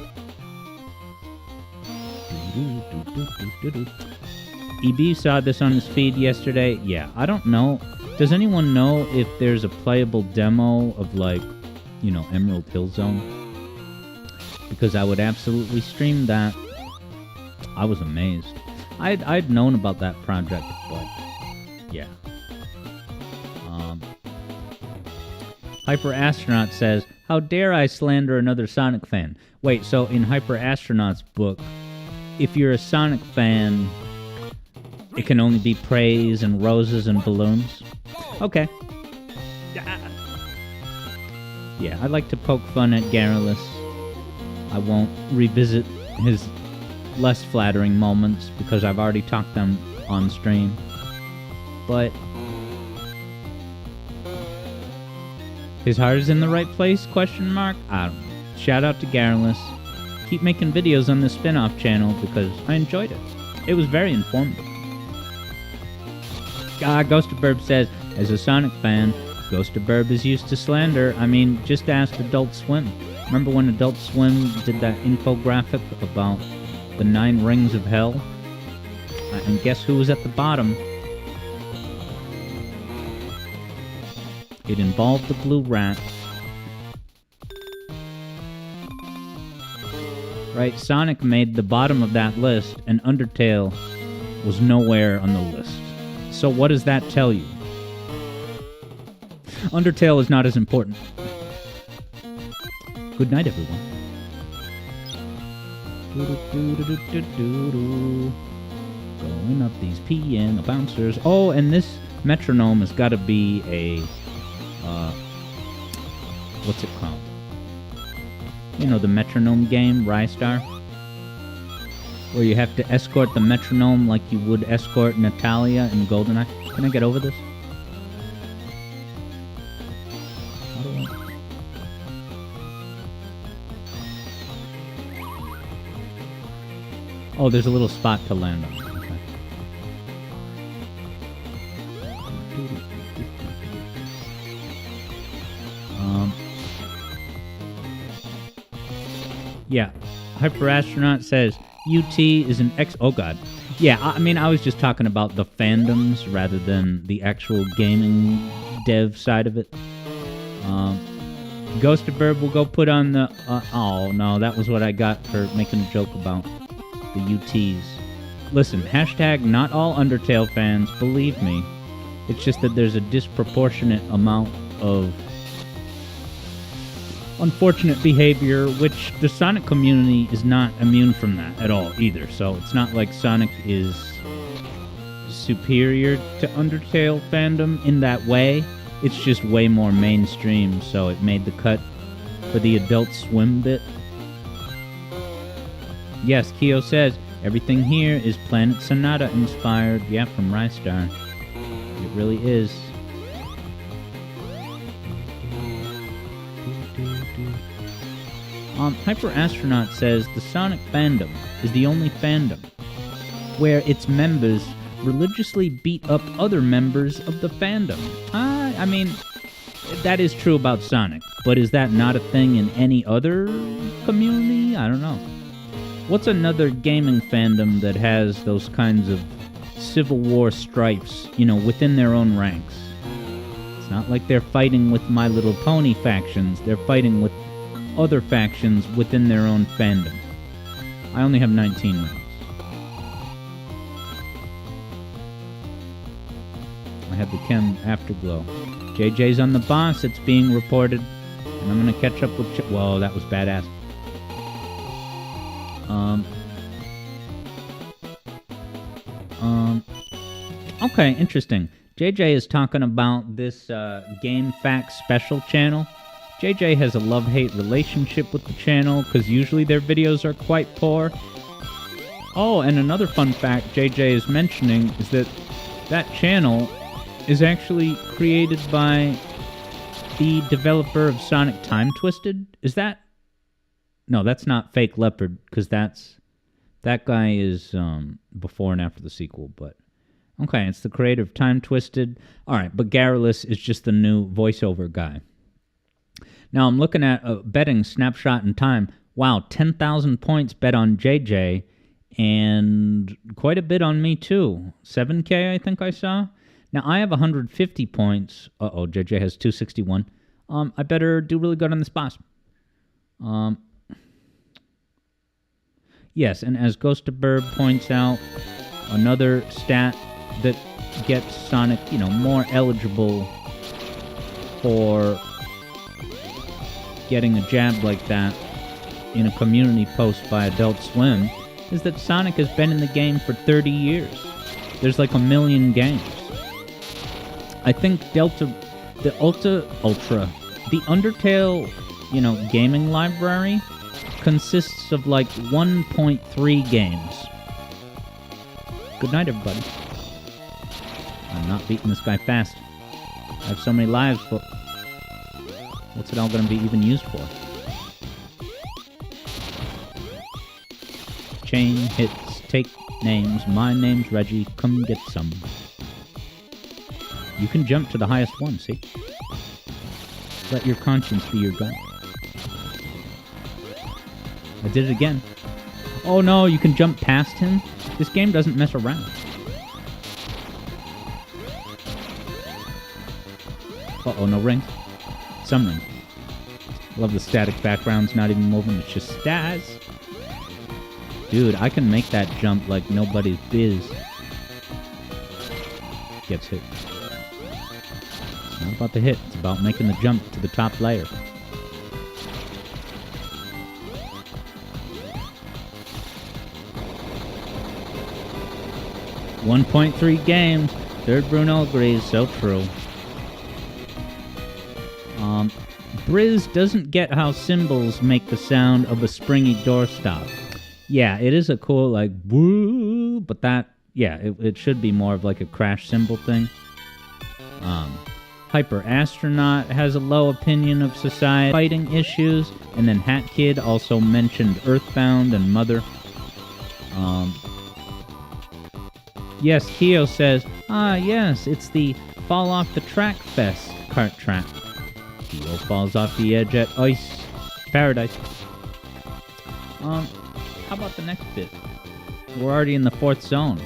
EB saw this on his feed yesterday. Yeah, I don't know. Does anyone know if there's a playable demo of, like, you know, Emerald Hill Zone? Because I would absolutely stream that. I was amazed. I'd known about that project, but yeah. Hyper Astronaut says, "How dare I slander another Sonic fan?" Wait, so in Hyper Astronaut's book, if you're a Sonic fan, it can only be praise and roses and balloons? Okay. Yeah, I like to poke fun at Garrulous. I won't revisit his less flattering moments because I've already talked them on stream. But his heart is in the right place? Question mark? I don't know. Shout out to Garrulous. Keep making videos on this spin-off channel because I enjoyed it. It was very informative. Ghost of Burb says, as a Sonic fan, Ghost of Burb is used to slander. I mean, just ask Adult Swim. Remember when Adult Swim did that infographic about the 9 rings of hell? And guess who was at the bottom? It involved the blue rat. Right, Sonic made the bottom of that list, and Undertale was nowhere on the list. So what does that tell you? Undertale is not as important. Good night, everyone. Going up these piano bouncers. Oh, and this metronome has got to be a... what's it called? You know, the metronome game, Rystar? Where you have to escort the metronome like you would escort Natalia in GoldenEye. Can I get over this? How do I... Oh, there's a little spot to land on. Okay. Yeah. Hyper Astronaut says UT is an X. Oh God. Yeah, I mean, I was just talking about the fandoms rather than the actual gaming dev side of it. Ghost of Bird will go put on the... oh, no, that was what I got for making a joke about the UTs. Listen, hashtag not all Undertale fans, believe me. It's just that there's a disproportionate amount of unfortunate behavior, which the Sonic community is not immune from that at all either. So it's not like Sonic is superior to Undertale fandom in that way. It's just way more mainstream, so it made the cut for the Adult Swim bit. Yes, Kyo says, everything here is Planet Sonata inspired. Yeah, from Rystar. It really is. Hyper Astronaut says the Sonic fandom is the only fandom where its members religiously beat up other members of the fandom. I mean, that is true about Sonic, but is that not a thing in any other community? I don't know. What's another gaming fandom that has those kinds of Civil War strifes, within their own ranks? It's not like they're fighting with My Little Pony factions. They're fighting with other factions within their own fandom. I only have 19 rounds. I had the Chem Afterglow. JJ's on the boss, it's being reported. And I'm gonna catch up with... Whoa, that was badass. Okay, interesting. JJ is talking about this Game Facts special channel. JJ has a love-hate relationship with the channel because usually their videos are quite poor. Oh, and another fun fact JJ is mentioning is that that channel is actually created by the developer of Sonic Time Twisted. Is that... No, that's not Fake Leopard, because that guy is before and after the sequel, but... Okay, it's the creator of Time Twisted. Alright, but Garrulus is just the new voiceover guy. Now, I'm looking at betting Snapshot in Time. Wow, 10,000 points bet on JJ, and quite a bit on me, too. 7K, I think I saw. Now, I have 150 points. Uh-oh, JJ has 261. I better do really good on this boss. Yes, and as Ghost of Bird points out, another stat that gets Sonic, more eligible for getting a jab like that in a community post by Adult Swim is that Sonic has been in the game for 30 years. There's like 1 million games. I think the Undertale, gaming library consists of like 1.3 games. Good night, everybody. I'm not beating this guy fast. I have so many lives, but what's it all going to be even used for? Chain hits, take names. My name's Reggie. Come get some. You can jump to the highest one, see? Let your conscience be your guide. I did it again. Oh no, you can jump past him? This game doesn't mess around. Uh-oh, no rings. Some rings. Love the static backgrounds, not even moving, it's just stats. Dude, I can make that jump like nobody's biz. Gets hit. It's not about the hit, it's about making the jump to the top layer. .3 games. Third Bruno agrees, so true. Briz doesn't get how cymbals make the sound of a springy doorstop. Yeah, it is a cool, like, woo, but that, yeah, it should be more of like a crash cymbal thing. Hyper Astronaut has a low opinion of society fighting issues, and then Hat Kid also mentioned Earthbound and Mother. Yes, Keo says, yes, it's the Fall Off the Track Fest cart track. Keo falls off the edge at Ice Paradise. How about the next bit? We're already in the 4th zone.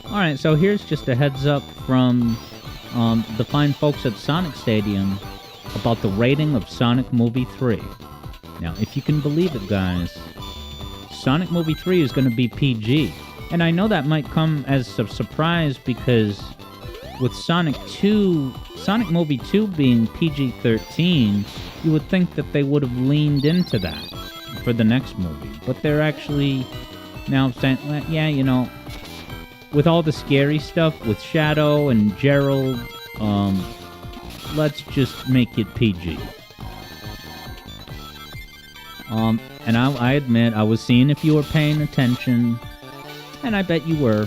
Alright, so here's just a heads up from the fine folks at Sonic Stadium about the rating of Sonic Movie 3. Now, if you can believe it, guys, Sonic Movie 3 is going to be PG. And I know that might come as a surprise because with Sonic Movie 2 being PG-13, you would think that they would have leaned into that for the next movie. But they're actually now saying, well, yeah, you know, with all the scary stuff with Shadow and Gerald, let's just make it PG. And I admit, I was seeing if you were paying attention, and I bet you were.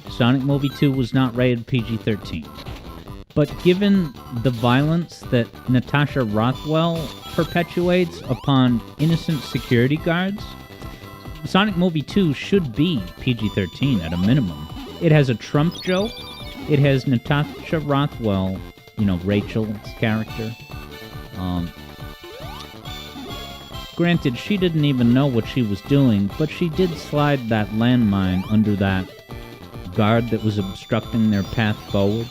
Sonic Movie 2 was not rated PG-13. But given the violence that Natasha Rothwell perpetuates upon innocent security guards, Sonic Movie 2 should be PG-13 at a minimum. It has a Trump joke. It has Natasha Rothwell, you know, Rachel's character. Granted, she didn't even know what she was doing, but she did slide that landmine under that guard that was obstructing their path forward.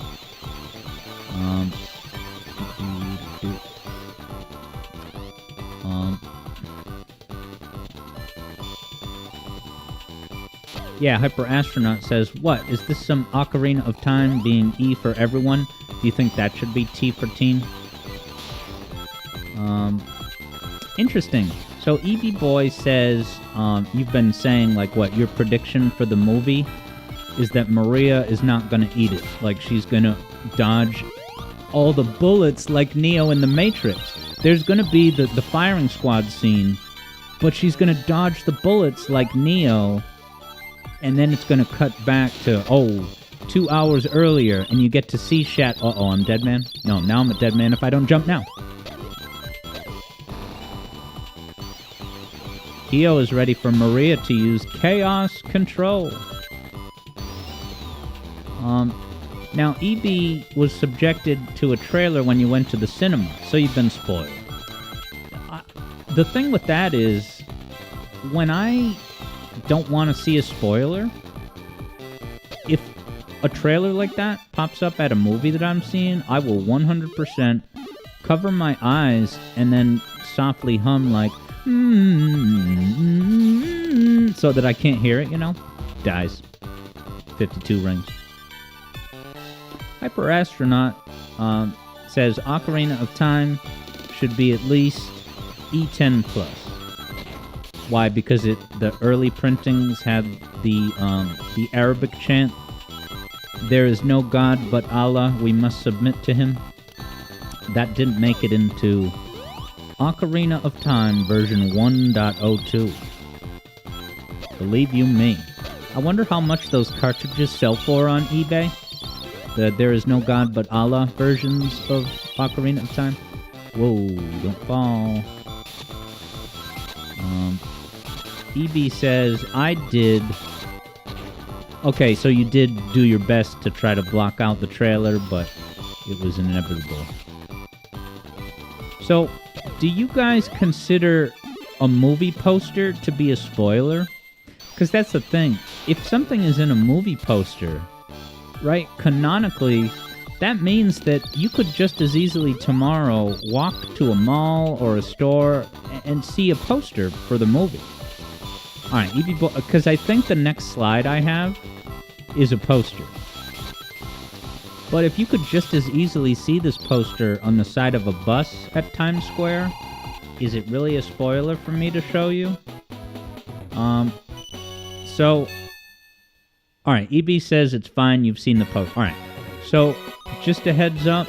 Yeah, Hyper Astronaut says, what, is this some Ocarina of Time being E for everyone? Do you think that should be T for teen? Interesting. So EB Boy says, you've been saying, like, what, your prediction for the movie is that Maria is not gonna eat it. Like, she's gonna dodge all the bullets like Neo in The Matrix. There's gonna be the firing squad scene, but she's gonna dodge the bullets like Neo, and then it's gonna cut back to, 2 hours earlier, and you get to see Shat. Uh-oh, I'm dead man? No, now I'm a dead man if I don't jump now. Kyo is ready for Maria to use Chaos Control. Now, EB was subjected to a trailer when you went to the cinema, so you've been spoiled. The thing with that is, when I don't want to see a spoiler, if a trailer like that pops up at a movie that I'm seeing, I will 100% cover my eyes and then softly hum like, so that I can't hear it, you know? Dies. 52 rings. Hyper Astronaut says Ocarina of Time should be at least E10+. Why? Because the early printings had the Arabic chant, "There is no God but Allah, we must submit to him." That didn't make it into Ocarina of Time version 1.02. Believe you me. I wonder how much those cartridges sell for on eBay. The There Is No God But Allah versions of Ocarina of Time. Whoa, don't fall. EB says, I did... Okay, so you did do your best to try to block out the trailer, but it was inevitable. So, do you guys consider a movie poster to be a spoiler? Because that's the thing. If something is in a movie poster, right, canonically, that means that you could just as easily tomorrow walk to a mall or a store and see a poster for the movie. Alright, because I think the next slide I have is a poster. But if you could just as easily see this poster on the side of a bus at Times Square, is it really a spoiler for me to show you? So... Alright, EB says it's fine, you've seen the poster. Alright, so, just a heads up,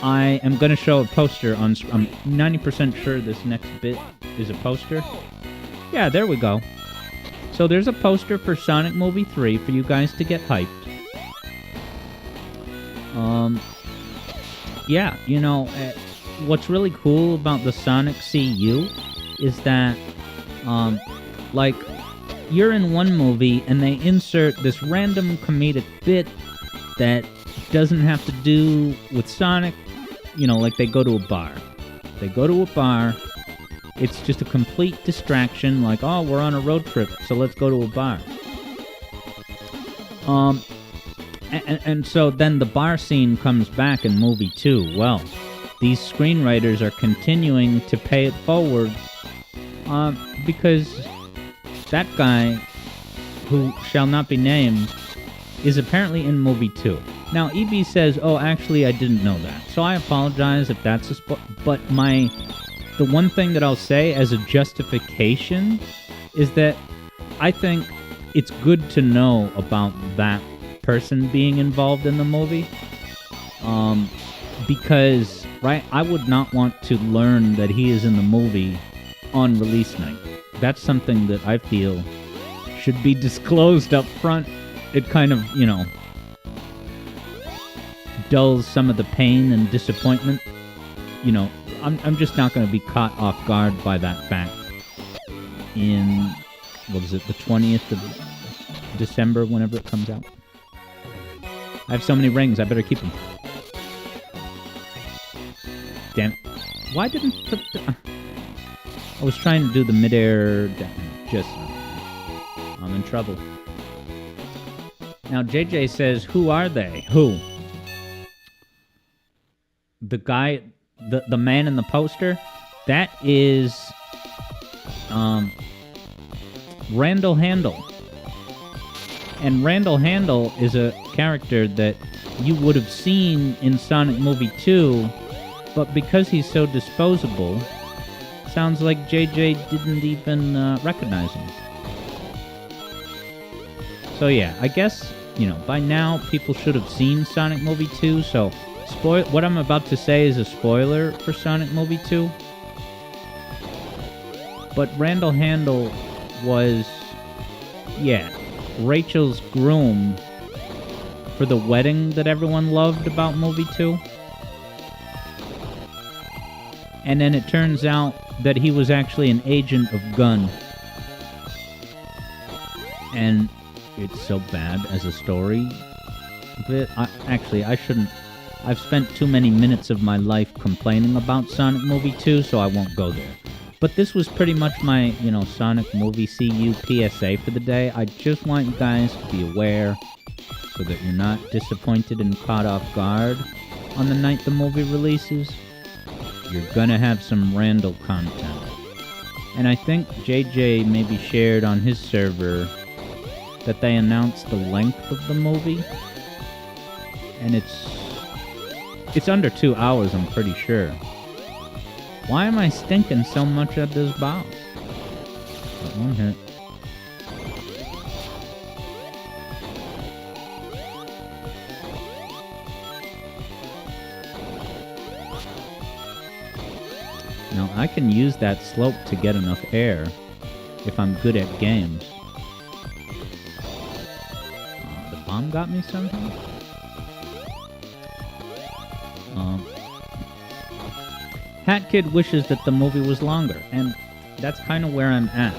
I am going to show a poster on... I'm 90% sure this next bit is a poster. Yeah, there we go. So there's a poster for Sonic Movie 3 for you guys to get hyped. Yeah, you know, what's really cool about the Sonic CU is that, like, you're in one movie and they insert this random comedic bit that doesn't have to do with Sonic. You know, like they go to a bar. They go to a bar It's just a complete distraction, like, oh, we're on a road trip, so let's go to a bar. And so then the bar scene comes back in movie 2. Well, these screenwriters are continuing to pay it forward because that guy, who shall not be named, is apparently in movie 2. Now, EB says, oh, actually, I didn't know that. So I apologize if that's a but the one thing that I'll say as a justification is that I think it's good to know about that person being involved in the movie. Because, right, I would not want to learn that he is in the movie on release night. That's something that I feel should be disclosed up front. It kind of, dulls some of the pain and disappointment. I'm just not going to be caught off guard by that fact in, what is it, the 20th of December, whenever it comes out. I have so many rings, I better keep them. Damn it. Why didn't I was trying to do the midair... I'm in trouble. Now, JJ says, who are they? Who? The guy... The man in the poster? That is... Randall Handel. And Randall Handel is a character that you would have seen in Sonic Movie 2, but because he's so disposable, sounds like JJ didn't even recognize him. So yeah, I guess, by now people should have seen Sonic Movie 2, so what I'm about to say is a spoiler for Sonic Movie 2. But Randall Handel was, Rachel's groom for the wedding that everyone loved about Movie 2. And then it turns out that he was actually an agent of Gun. And it's so bad as a story. I shouldn't. I've spent too many minutes of my life complaining about Sonic Movie 2, so I won't go there. But this was pretty much my, Sonic Movie CU PSA for the day. I just want you guys to be aware so that you're not disappointed and caught off guard on the night the movie releases. You're gonna have some Randall content. And I think JJ maybe shared on his server that they announced the length of the movie. And it's under 2 hours, I'm pretty sure. Why am I stinking so much at this boss? Got one hit. Now, I can use that slope to get enough air if I'm good at games. The bomb got me somehow? Hat Kid wishes that the movie was longer, and that's kind of where I'm at.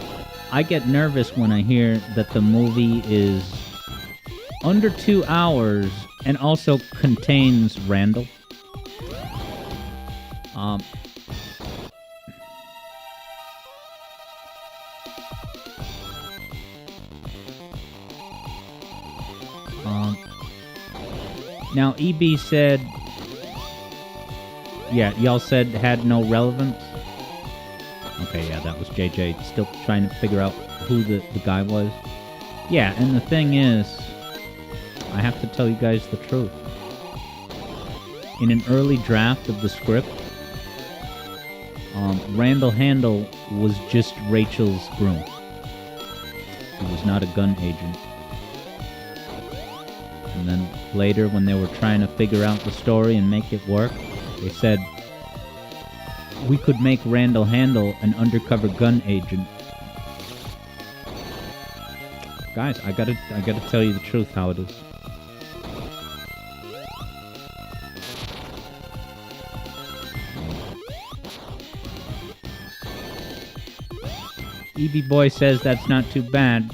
I get nervous when I hear that the movie is under 2 hours and also contains Randall. Now, EB said... Yeah, y'all said had no relevance? Okay, yeah, that was JJ still trying to figure out who the guy was. Yeah, and the thing is, I have to tell you guys the truth. In an early draft of the script, Randall Handel was just Rachel's groom. He was not a gun agent. And then later, when they were trying to figure out the story and make it work, they said, we could make Randall Handel an undercover gun agent. Guys, I gotta tell you the truth how it is. EB Boy says that's not too bad.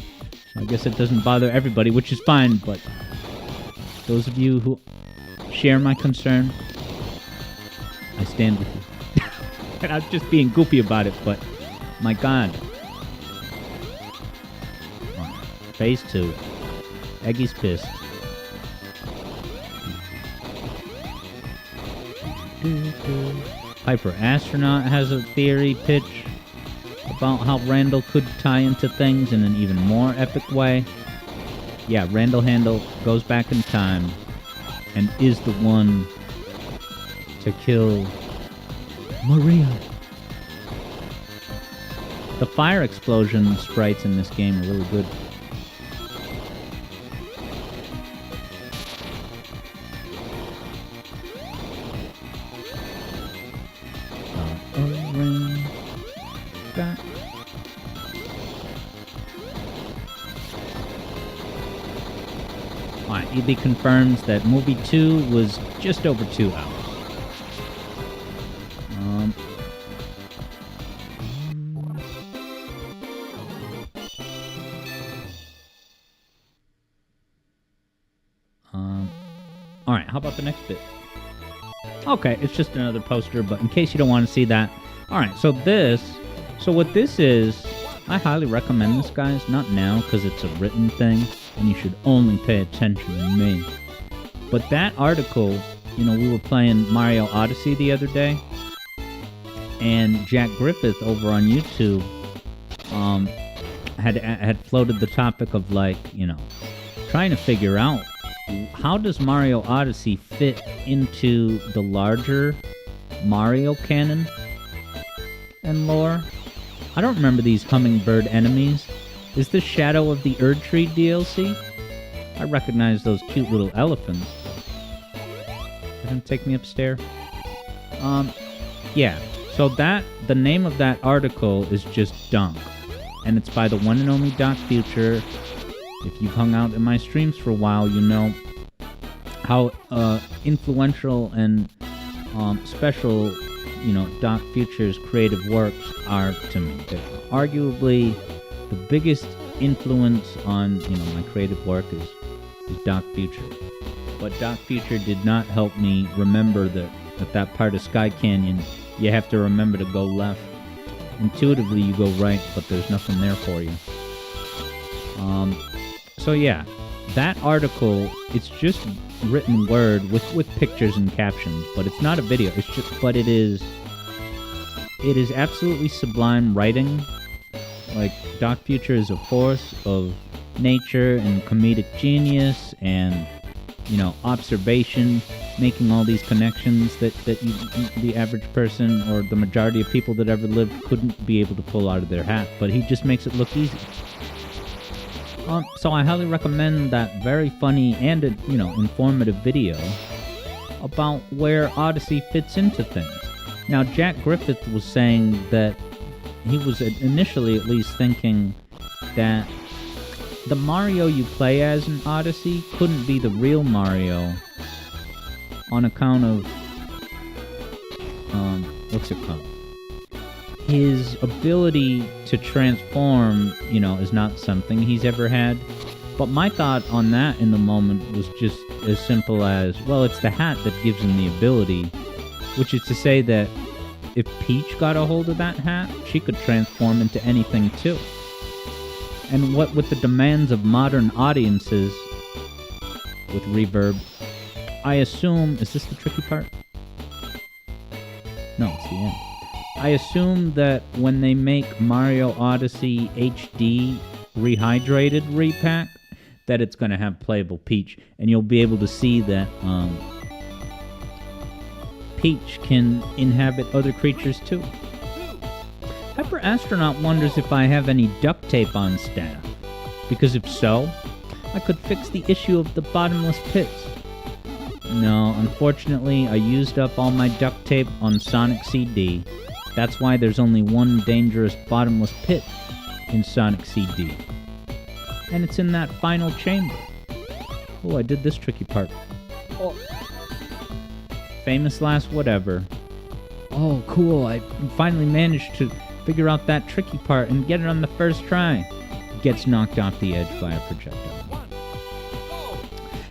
So I guess it doesn't bother everybody, which is fine, but those of you who share my concern, I stand with you. And I'm just being goofy about it, but My God. Phase 2. Eggy's pissed. Hyper Astronaut has a theory pitch about how Randall could tie into things in an even more epic way. Yeah, Randall Handel goes back in time and is the one to kill Maria. The fire explosion sprites in this game are really good. Alright, EB confirms that movie 2 was just over 2 hours. Alright, how about the next bit? Okay, it's just another poster, but in case you don't want to see that. Alright, so what this is, I highly recommend this, guys. Not now, because it's a written thing, and you should only pay attention to me. But that article, we were playing Mario Odyssey the other day, and Jack Griffith over on YouTube had floated the topic of, trying to figure out how does Mario Odyssey fit into the larger Mario canon and lore? I don't remember these hummingbird enemies. Is this Shadow of the Erdtree DLC? I recognize those cute little elephants. They're gonna take me upstairs. Yeah. So the name of that article is just Dunk. And it's by the one and only Doc Future. If you've hung out in my streams for a while, you know how influential and special, Doc Future's creative works are to me. They're arguably the biggest influence on, my creative work is Doc Future. But Doc Future did not help me remember that part of Sky Canyon, you have to remember to go left. Intuitively, you go right, but there's nothing there for you. So yeah, that article, it's just written word with pictures and captions, but it's not a video. But it is absolutely sublime writing. Like, Doc Future is a force of nature and comedic genius and, observation, making all these connections that the average person or the majority of people that ever lived couldn't be able to pull out of their hat. But he just makes it look easy. So I highly recommend that very funny and, informative video about where Odyssey fits into things. Now, Jack Griffith was saying that he was initially at least thinking that the Mario you play as in Odyssey couldn't be the real Mario on account of, what's it called? His ability to transform, is not something he's ever had. But my thought on that in the moment was just as simple as, well, it's the hat that gives him the ability, which is to say that if Peach got a hold of that hat, she could transform into anything too. And what with the demands of modern audiences with reverb, I assume, is this the tricky part? No, it's the end. I assume that when they make Mario Odyssey HD rehydrated repack, that it's going to have playable Peach, and you'll be able to see that Peach can inhabit other creatures too. Hyper Astronaut wonders if I have any duct tape on staff, because if so, I could fix the issue of the bottomless pits. No, unfortunately, I used up all my duct tape on Sonic CD. That's why there's only one dangerous bottomless pit in Sonic CD. And it's in that final chamber. Oh, I did this tricky part. Oh. Famous last whatever. Oh, cool, I finally managed to figure out that tricky part and get it on the first try. Gets knocked off the edge by a projectile.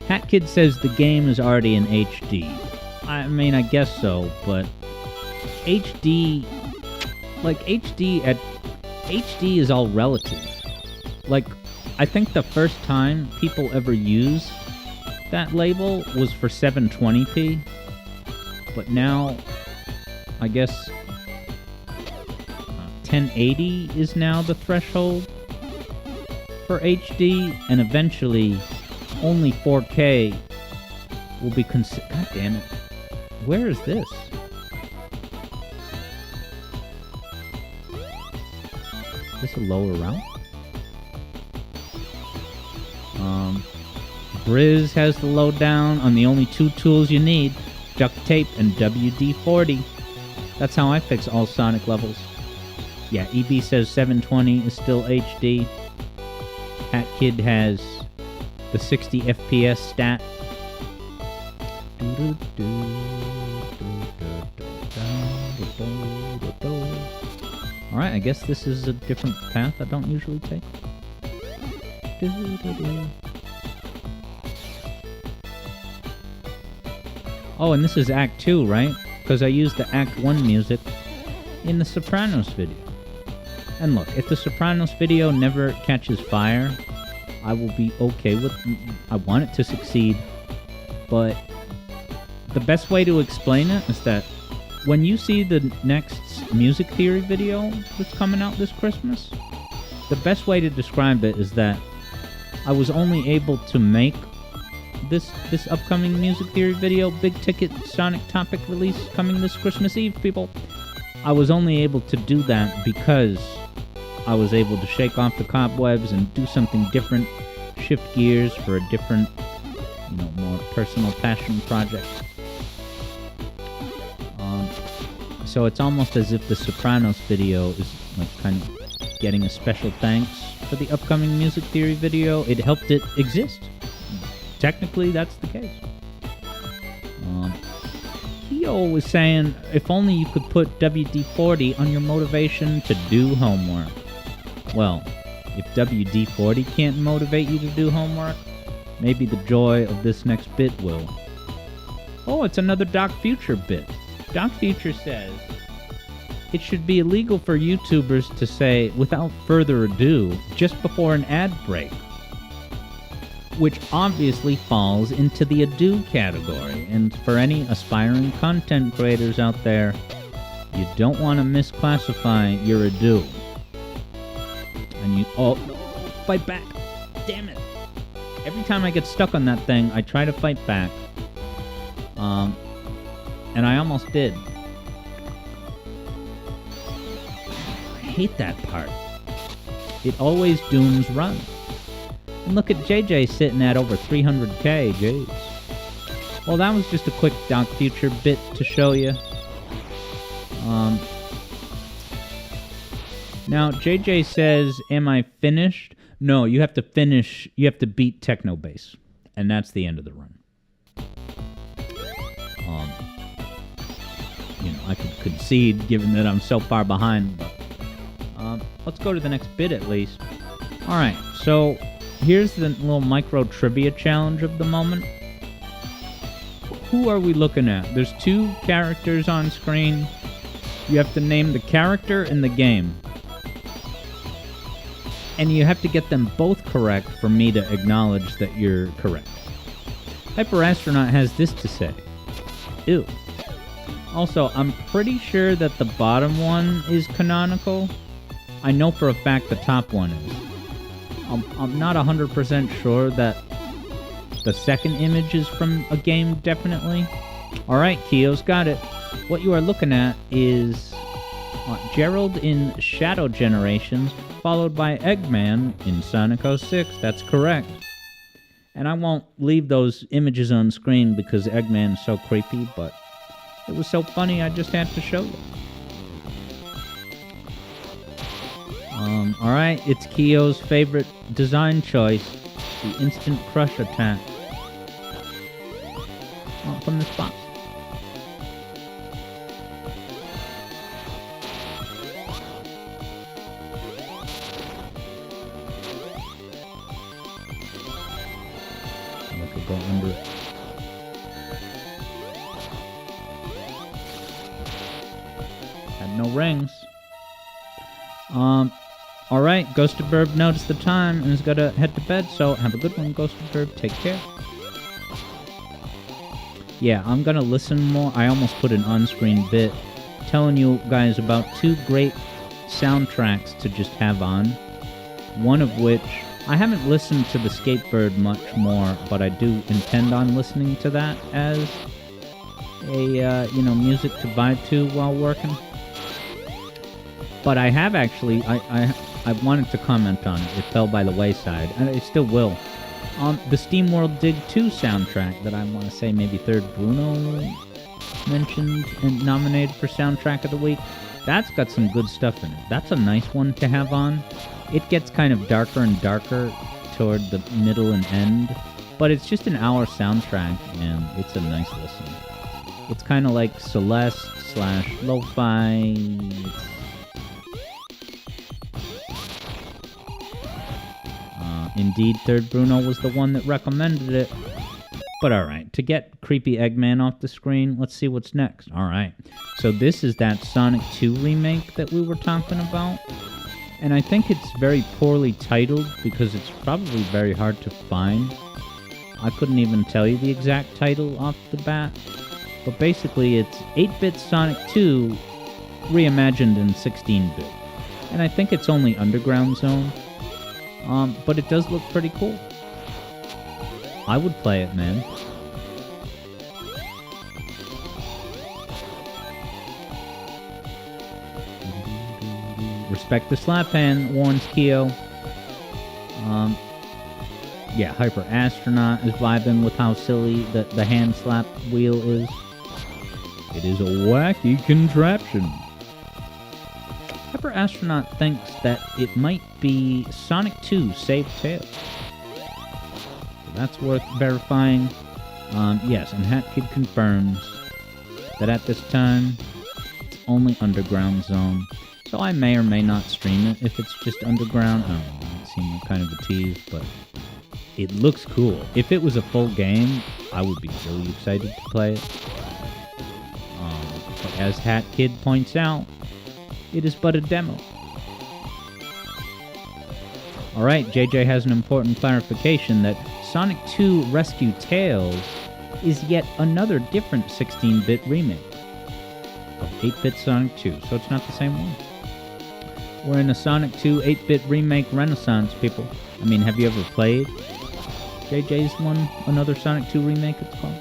Hat Kid says the game is already in HD. I mean, I guess so, but HD at HD is all relative. Like, I think the first time people ever used that label was for 720p, but now, I guess, 1080 is now the threshold for HD, and eventually only 4K will be considered. God damn it. Where is this? Is this a lower route? Briz has the lowdown on the only two tools you need, duct tape and WD-40. That's how I fix all Sonic levels. Yeah, EB says 720 is still HD. Hat Kid has the 60 FPS stat. Alright, I guess this is a different path I don't usually take. Oh, and this is Act 2, right? Because I used the Act 1 music in the Sopranos video. And look, if the Sopranos video never catches fire, I will be okay with it. I want it to succeed. But the best way to explain it is that when you see the next music theory video that's coming out this Christmas, the best way to describe it is that I was only able to make this upcoming music theory video, big ticket Sonic topic release coming this Christmas Eve, people. I was only able to do that because I was able to shake off the cobwebs and do something different, shift gears for a different, more personal passion project. So it's almost as if the Sopranos video is like kind of getting a special thanks for the upcoming music theory video. It helped it exist. Technically, that's the case. Kyo was saying, if only you could put WD-40 on your motivation to do homework. Well, if WD-40 can't motivate you to do homework, maybe the joy of this next bit will. Oh, it's another Doc Future bit. Doc Future says, it should be illegal for YouTubers to say, without further ado, just before an ad break. Which obviously falls into the ado category. And for any aspiring content creators out there, you don't want to misclassify your ado. And oh, no, fight back. Damn it. Every time I get stuck on that thing, I try to fight back. And I almost did. I hate that part. It always dooms runs. And look at JJ sitting at over 300k, jeez. Well, that was just a quick Doc Future bit to show you. Now, JJ says, am I finished? No, you have to finish, you have to beat Technobase. And that's the end of the run. I could concede, given that I'm so far behind, but let's go to the next bit at least. Alright, so here's the little micro trivia challenge of the moment. Who are we looking at? There's two characters on screen. You have to name the character in the game. And you have to get them both correct for me to acknowledge that you're correct. Hyper Astronaut has this to say. Ew. Also, I'm pretty sure that the bottom one is canonical. I know for a fact the top one is. I'm not 100% sure that the second image is from a game, definitely. Alright, Kio's got it. What you are looking at is Gerald in Shadow Generations, followed by Eggman in Sonic 06. That's correct. And I won't leave those images on screen because Eggman's so creepy, but it was so funny I just had to show you. Alright, it's Kio's favorite design choice, the Instant Crush attack. From this box. I could go under it. Had no rings. All right, Ghosted Burb noticed the time and has got to head to bed, so have a good one, Ghosted Burb. Take care. Yeah, I'm going to listen more. I almost put an on-screen bit telling you guys about 2 great soundtracks to just have on. One of which, I haven't listened to the Skatebird much more, but I do intend on listening to that as a, music to vibe to while working. But I have actually, I wanted to comment on it. It fell by the wayside, and I still will. The SteamWorld Dig 2 soundtrack that I want to say maybe Third Bruno mentioned and nominated for Soundtrack of the Week. That's got some good stuff in it. That's a nice one to have on. It gets kind of darker and darker toward the middle and end, but it's just an hour soundtrack, and it's a nice listen. It's kind of like Celeste / lo-fi. Indeed, Third Bruno was the one that recommended it. But alright, to get Creepy Eggman off the screen, let's see what's next. Alright, so this is that Sonic 2 remake that we were talking about. And I think it's very poorly titled because it's probably very hard to find. I couldn't even tell you the exact title off the bat. But basically it's 8-bit Sonic 2 reimagined in 16-bit. And I think it's only Underground Zone. But it does look pretty cool. I would play it, man. Respect the slap hand, warns Kyo. Yeah, Hyper Astronaut is vibing with how silly the hand slap wheel is. It is a wacky contraption. Hyper Astronaut thinks that it might be Sonic 2 Save Tails. So that's worth verifying. Yes, and Hat Kid confirms that at this time, it's only Underground Zone. So I may or may not stream it if it's just Underground. I don't know, it seemed like kind of a tease, but it looks cool. If it was a full game, I would be really excited to play it. But as Hat Kid points out, it is but a demo. Alright, JJ has an important clarification that Sonic 2 Rescue Tails is yet another different 16-bit remake of 8-bit Sonic 2, so it's not the same one. We're in a Sonic 2 8-bit remake renaissance, people. I mean, have you ever played JJ's one, another Sonic 2 remake it's called?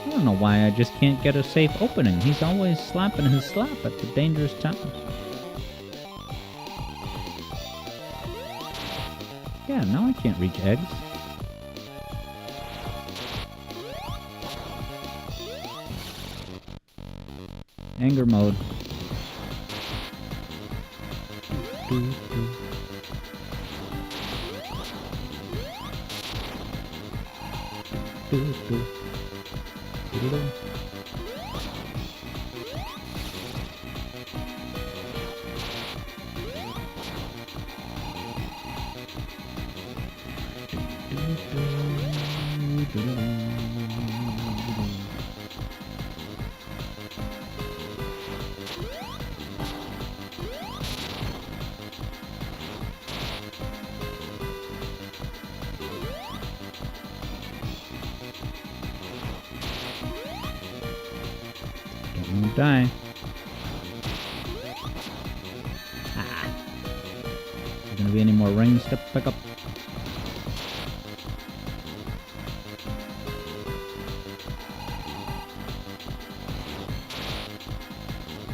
I don't know why I just can't get a safe opening. He's always slapping his slap at the dangerous times. Yeah, now I can't reach eggs. Anger mode. Don't die. Is there gonna be any more rings to pick up?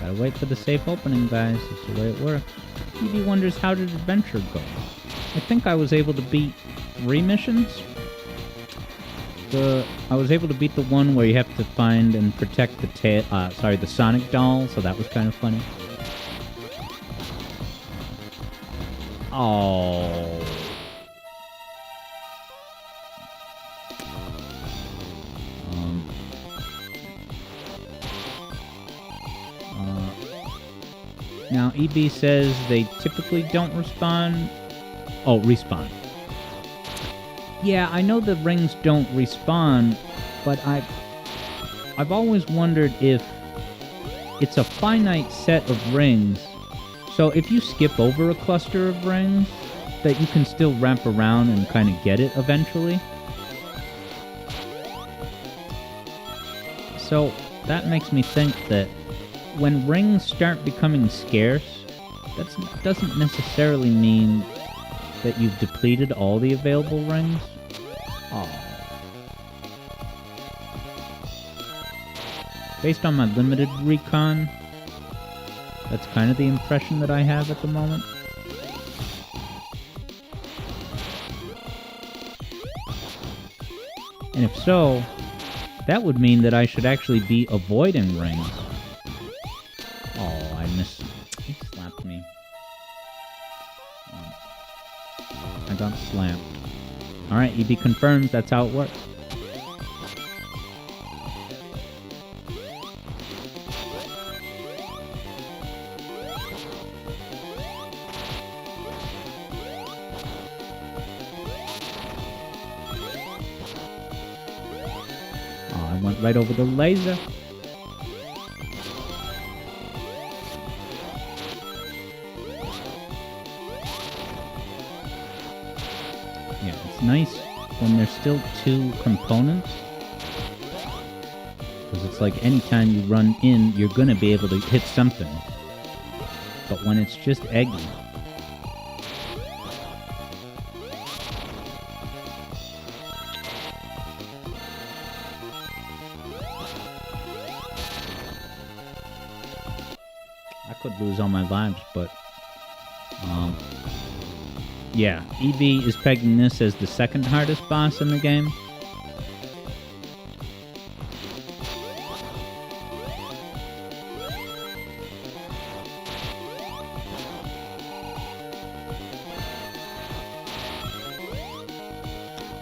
Gotta wait for the safe opening, guys. That's the way it works. EB wonders, how did adventure go? I think I was able to beat 3 missions. I was able to beat the one where you have to find and protect the Sonic doll, so that was kind of funny. Oh. Now, EB says they typically don't respond. Oh, respawn. Yeah, I know the rings don't respawn, but I've always wondered if it's a finite set of rings. So if you skip over a cluster of rings, that you can still wrap around and kind of get it eventually. So that makes me think that when rings start becoming scarce, that doesn't necessarily mean that you've depleted all the available rings. Oh. Based on my limited recon, that's kind of the impression that I have at the moment. And if so, that would mean that I should actually be avoiding rings. Oh, he slapped me. I got slammed. Alright, EB confirms that's how it works. Oh, I went right over the laser. Yeah, it's nice when there's still two components. Because it's like anytime you run in, you're going to be able to hit something. But when it's just eggy, I could lose all my lives, but yeah, EV is pegging this as the second hardest boss in the game.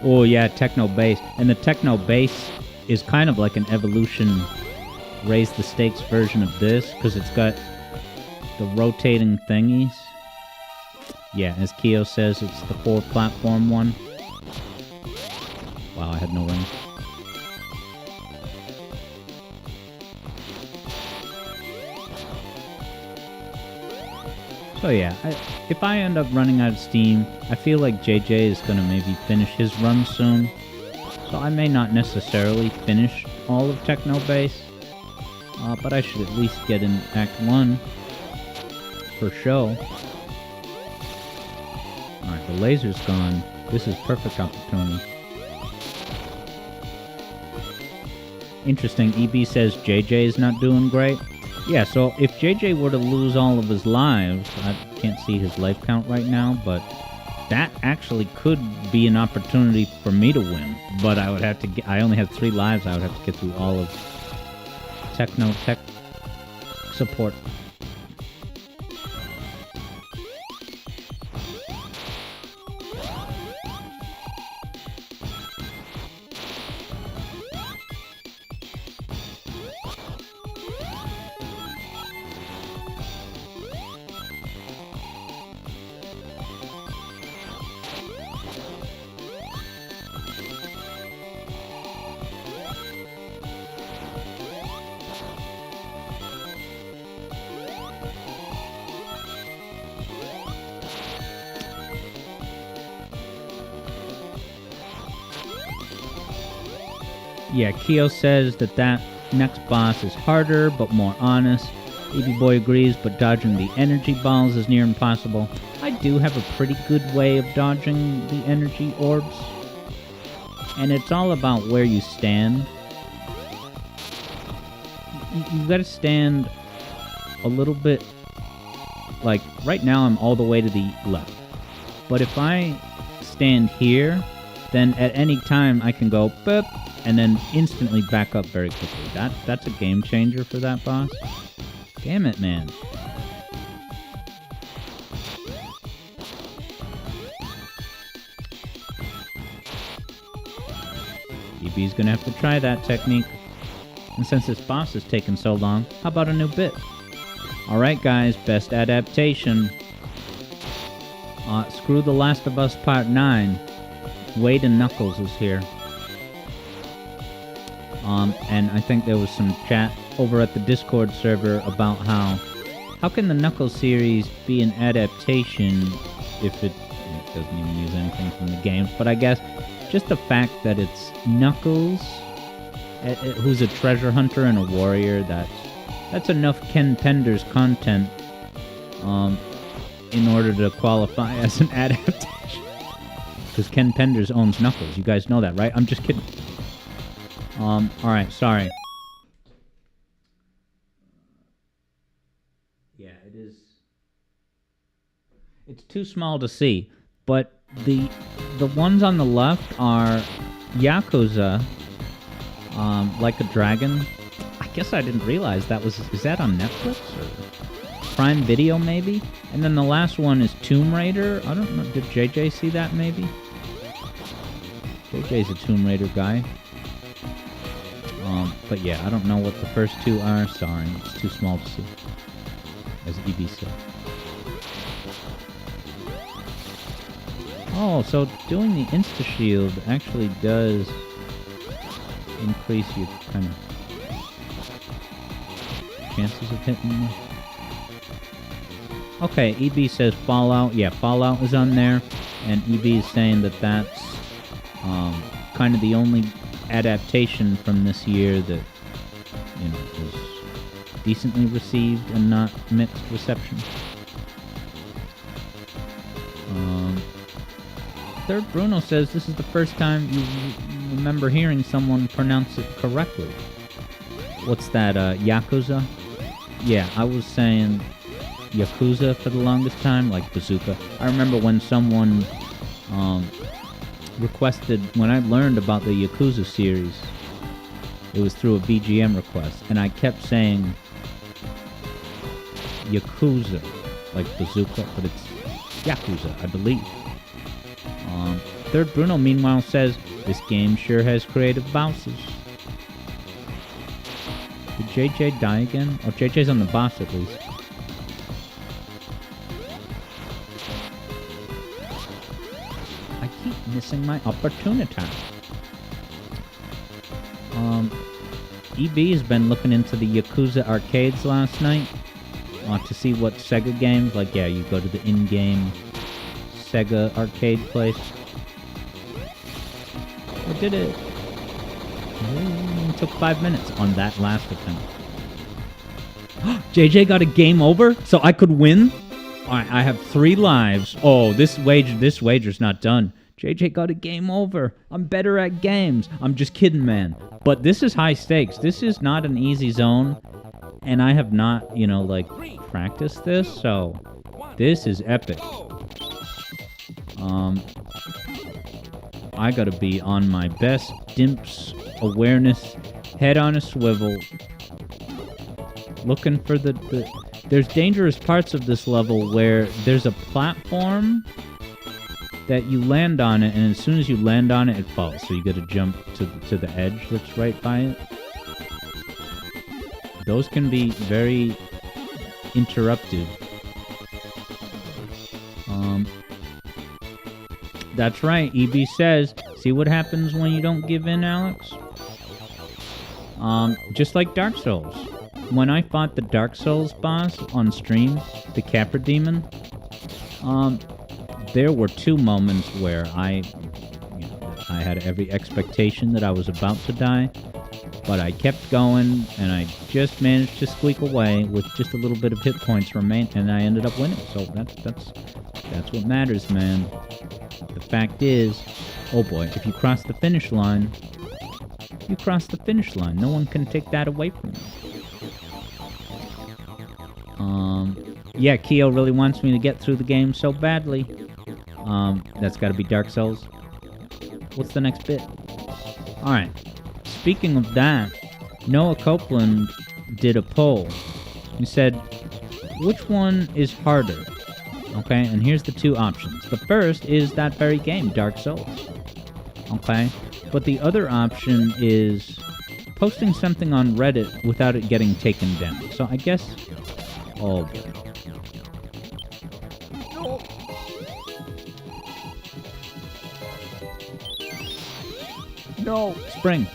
Oh yeah, Techno Bass. And the Techno Bass is kind of like an evolution, raise the stakes version of this, because it's got the rotating thingies. Yeah, as Keo says, it's the 4-platform one. Wow, I had no ring. So yeah, if I end up running out of steam, I feel like JJ is going to maybe finish his run soon. So I may not necessarily finish all of Techno Bass, but I should at least get in Act 1 for show. Alright, the laser's gone. This is perfect opportunity. Interesting, EB says JJ is not doing great. Yeah, so if JJ were to lose all of his lives, I can't see his life count right now, but that actually could be an opportunity for me to win. But I would have to I only have 3 lives, I would have to get through all of Tech support. Yeah, Keo says that next boss is harder, but more honest. EB Boy agrees, but dodging the energy balls is near impossible. I do have a pretty good way of dodging the energy orbs. And it's all about where you stand. You gotta stand a little bit, like, right now I'm all the way to the left. But if I stand here, then at any time I can go, boop, and then instantly back up very quickly. That's a game changer for that boss. Damn it, man. EB's gonna have to try that technique. And since this boss has taken so long, how about a new bit? Alright guys, best adaptation. Screw The Last of Us Part 9. Wade and Knuckles is here. And I think there was some chat over at the Discord server about how can the Knuckles series be an adaptation if it doesn't even use anything from the games. But I guess just the fact that it's Knuckles, who's a treasure hunter and a warrior, that's enough Ken Penders content in order to qualify as an adaptation. Because Ken Penders owns Knuckles. You guys know that, right? I'm just kidding. Alright, sorry. Yeah, it is. It's too small to see. But the ones on the left are Yakuza, Like a Dragon. I guess I didn't realize that was... Is that on Netflix? Or Prime Video, maybe? And then the last one is Tomb Raider. I don't know. Did JJ see that, maybe? JJ's a Tomb Raider guy. But yeah, I don't know what the first two are. Sorry, it's too small to see. As EB said. Oh, so doing the Insta-Shield actually does increase your kind of chances of hitting me. Okay, EB says Fallout. Yeah, Fallout is on there. And EB is saying that that's kind of the only adaptation from this year that, you know, was decently received and not mixed reception. Third Bruno says this is the first time you remember hearing someone pronounce it correctly. What's that, Yakuza? Yeah, I was saying Yakuza for the longest time, like bazooka. I remember when someone requested, when I learned about the Yakuza series, it was through a BGM request, and I kept saying Yakuza, like bazooka, but it's Yakuza, I believe. Third Bruno, meanwhile, says, this game sure has creative bosses. Did JJ die again? Oh, JJ's on the boss at least. I keep missing my opportunity. EB has been looking into the Yakuza arcades last night to see what Sega games, like, yeah, you go to the in-game Sega arcade place. I did it. It took 5 minutes on that last attempt. JJ got a game over, so I could win? Alright, I have 3 lives. Oh, this wager's not done. JJ got a game over. I'm better at games. I'm just kidding, man. But this is high stakes. This is not an easy zone. And I have not, you know, like, practiced this, so this is epic. I gotta be on my best dimps awareness, head on a swivel, looking for the... There's dangerous parts of this level where there's a platform that you land on it, and as soon as you land on it, it falls. So you gotta jump to the edge that's right by it. Those can be very interruptive. That's right, EB says, see what happens when you don't give in, Alex? Just like Dark Souls. When I fought the Dark Souls boss on stream, the Capra Demon, there were 2 moments where I had every expectation that I was about to die, but I kept going, and I just managed to squeak away with just a little bit of hit points remain, and I ended up winning. So that's what matters, man. The fact is, oh boy, if you cross the finish line, you cross the finish line. No one can take that away from you. Yeah, Keo really wants me to get through the game so badly. That's gotta be Dark Souls. What's the next bit? Alright. Speaking of that, Noah Copeland did a poll. He said, which one is harder? Okay, and here's the 2 options. The first is that very game, Dark Souls. Okay? But the other option is posting something on Reddit without it getting taken down. So I guess... Oh, boy. No! Spring.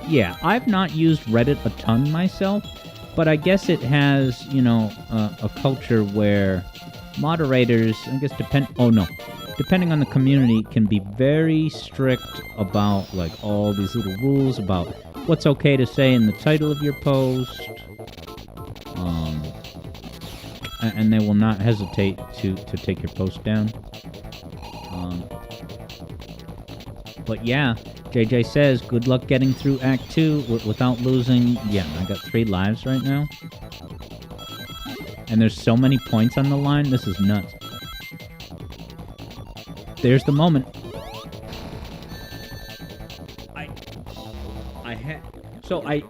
Yeah, I've not used Reddit a ton myself, but I guess it has, a culture where moderators, I guess, depending on the community, can be very strict about, like, all these little rules about what's okay to say in the title of your post, and they will not hesitate to take your post down. But yeah, JJ says, good luck getting through Act 2 without losing. Yeah, I got 3 lives right now. And there's so many points on the line, this is nuts. There's the moment. I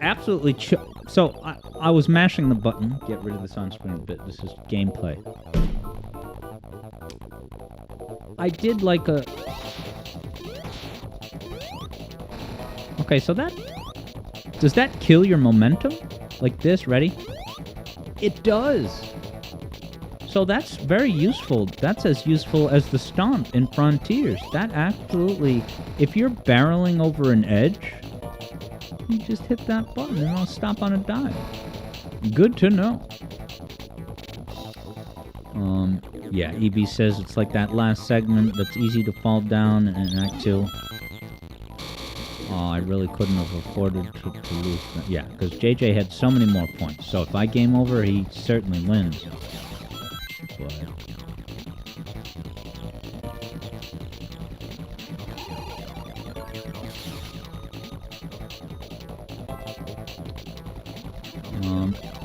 absolutely... I was mashing the button. Get rid of this on screen bit. This is gameplay. I did like a... Okay, so that... Does that kill your momentum? Like this, ready? It does! So that's very useful. That's as useful as the stomp in Frontiers. That absolutely... If you're barreling over an edge, you just hit that button and it'll stop on a dime. Good to know. Yeah, EB says it's like that last segment that's easy to fall down in Act 2. Oh, I really couldn't have afforded to lose that. Yeah, because JJ had so many more points. So if I game over, he certainly wins. But...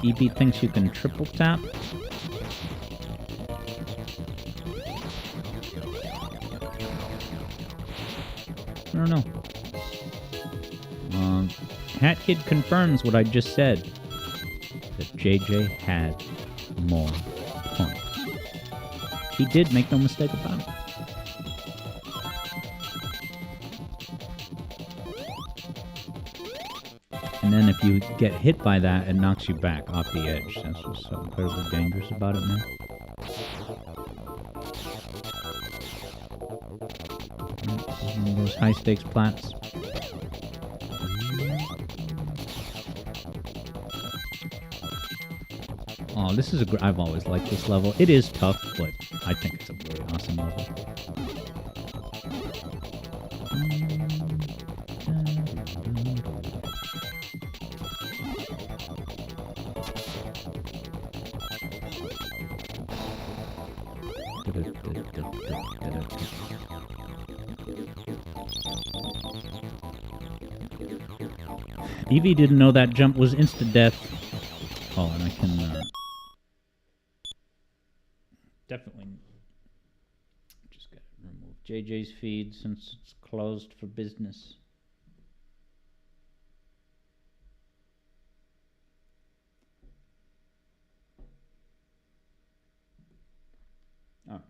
EB thinks you can triple tap. I don't know. Hat Kid confirms what I just said. That JJ had more points. He did, make no mistake about it. And then if you get hit by that, it knocks you back off the edge. That's what's so incredibly dangerous about it, man. One of those high-stakes plats. Oh, this is I've always liked this level. It is tough, but I think it's a really awesome level. Evie didn't know that jump was insta-death. Oh, and I can definitely just gotta remove JJ's feed since it's closed for business. Oh.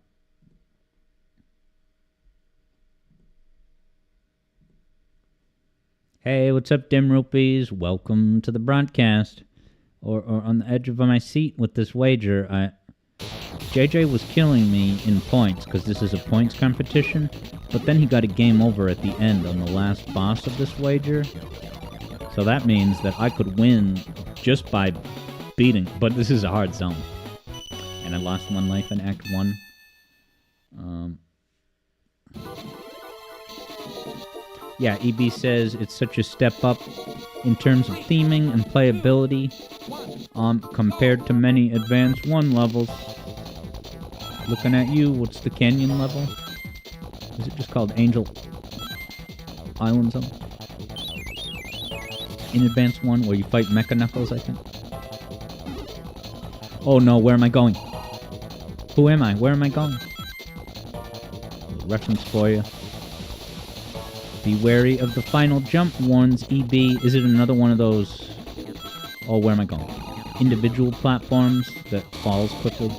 Hey, what's up, Dim Rupees? Welcome to the broadcast. Or on the edge of my seat with this wager. JJ was killing me in points, because this is a points competition, but then he got a game over at the end on the last boss of this wager. So that means that I could win just by beating, but this is a hard zone. And I lost 1 life in Act 1. Yeah, EB says it's such a step up in terms of theming and playability compared to many Advanced 1 levels. Looking at you, what's the Canyon level? Is it just called Angel Island Zone? In Advanced 1, where you fight Mecha Knuckles, I think. Oh no, where am I going? Who am I? Where am I going? Reference for you. Be wary of the final jump, warns EB. Is it another one of those... Oh, where am I going? Individual platforms that falls quickly?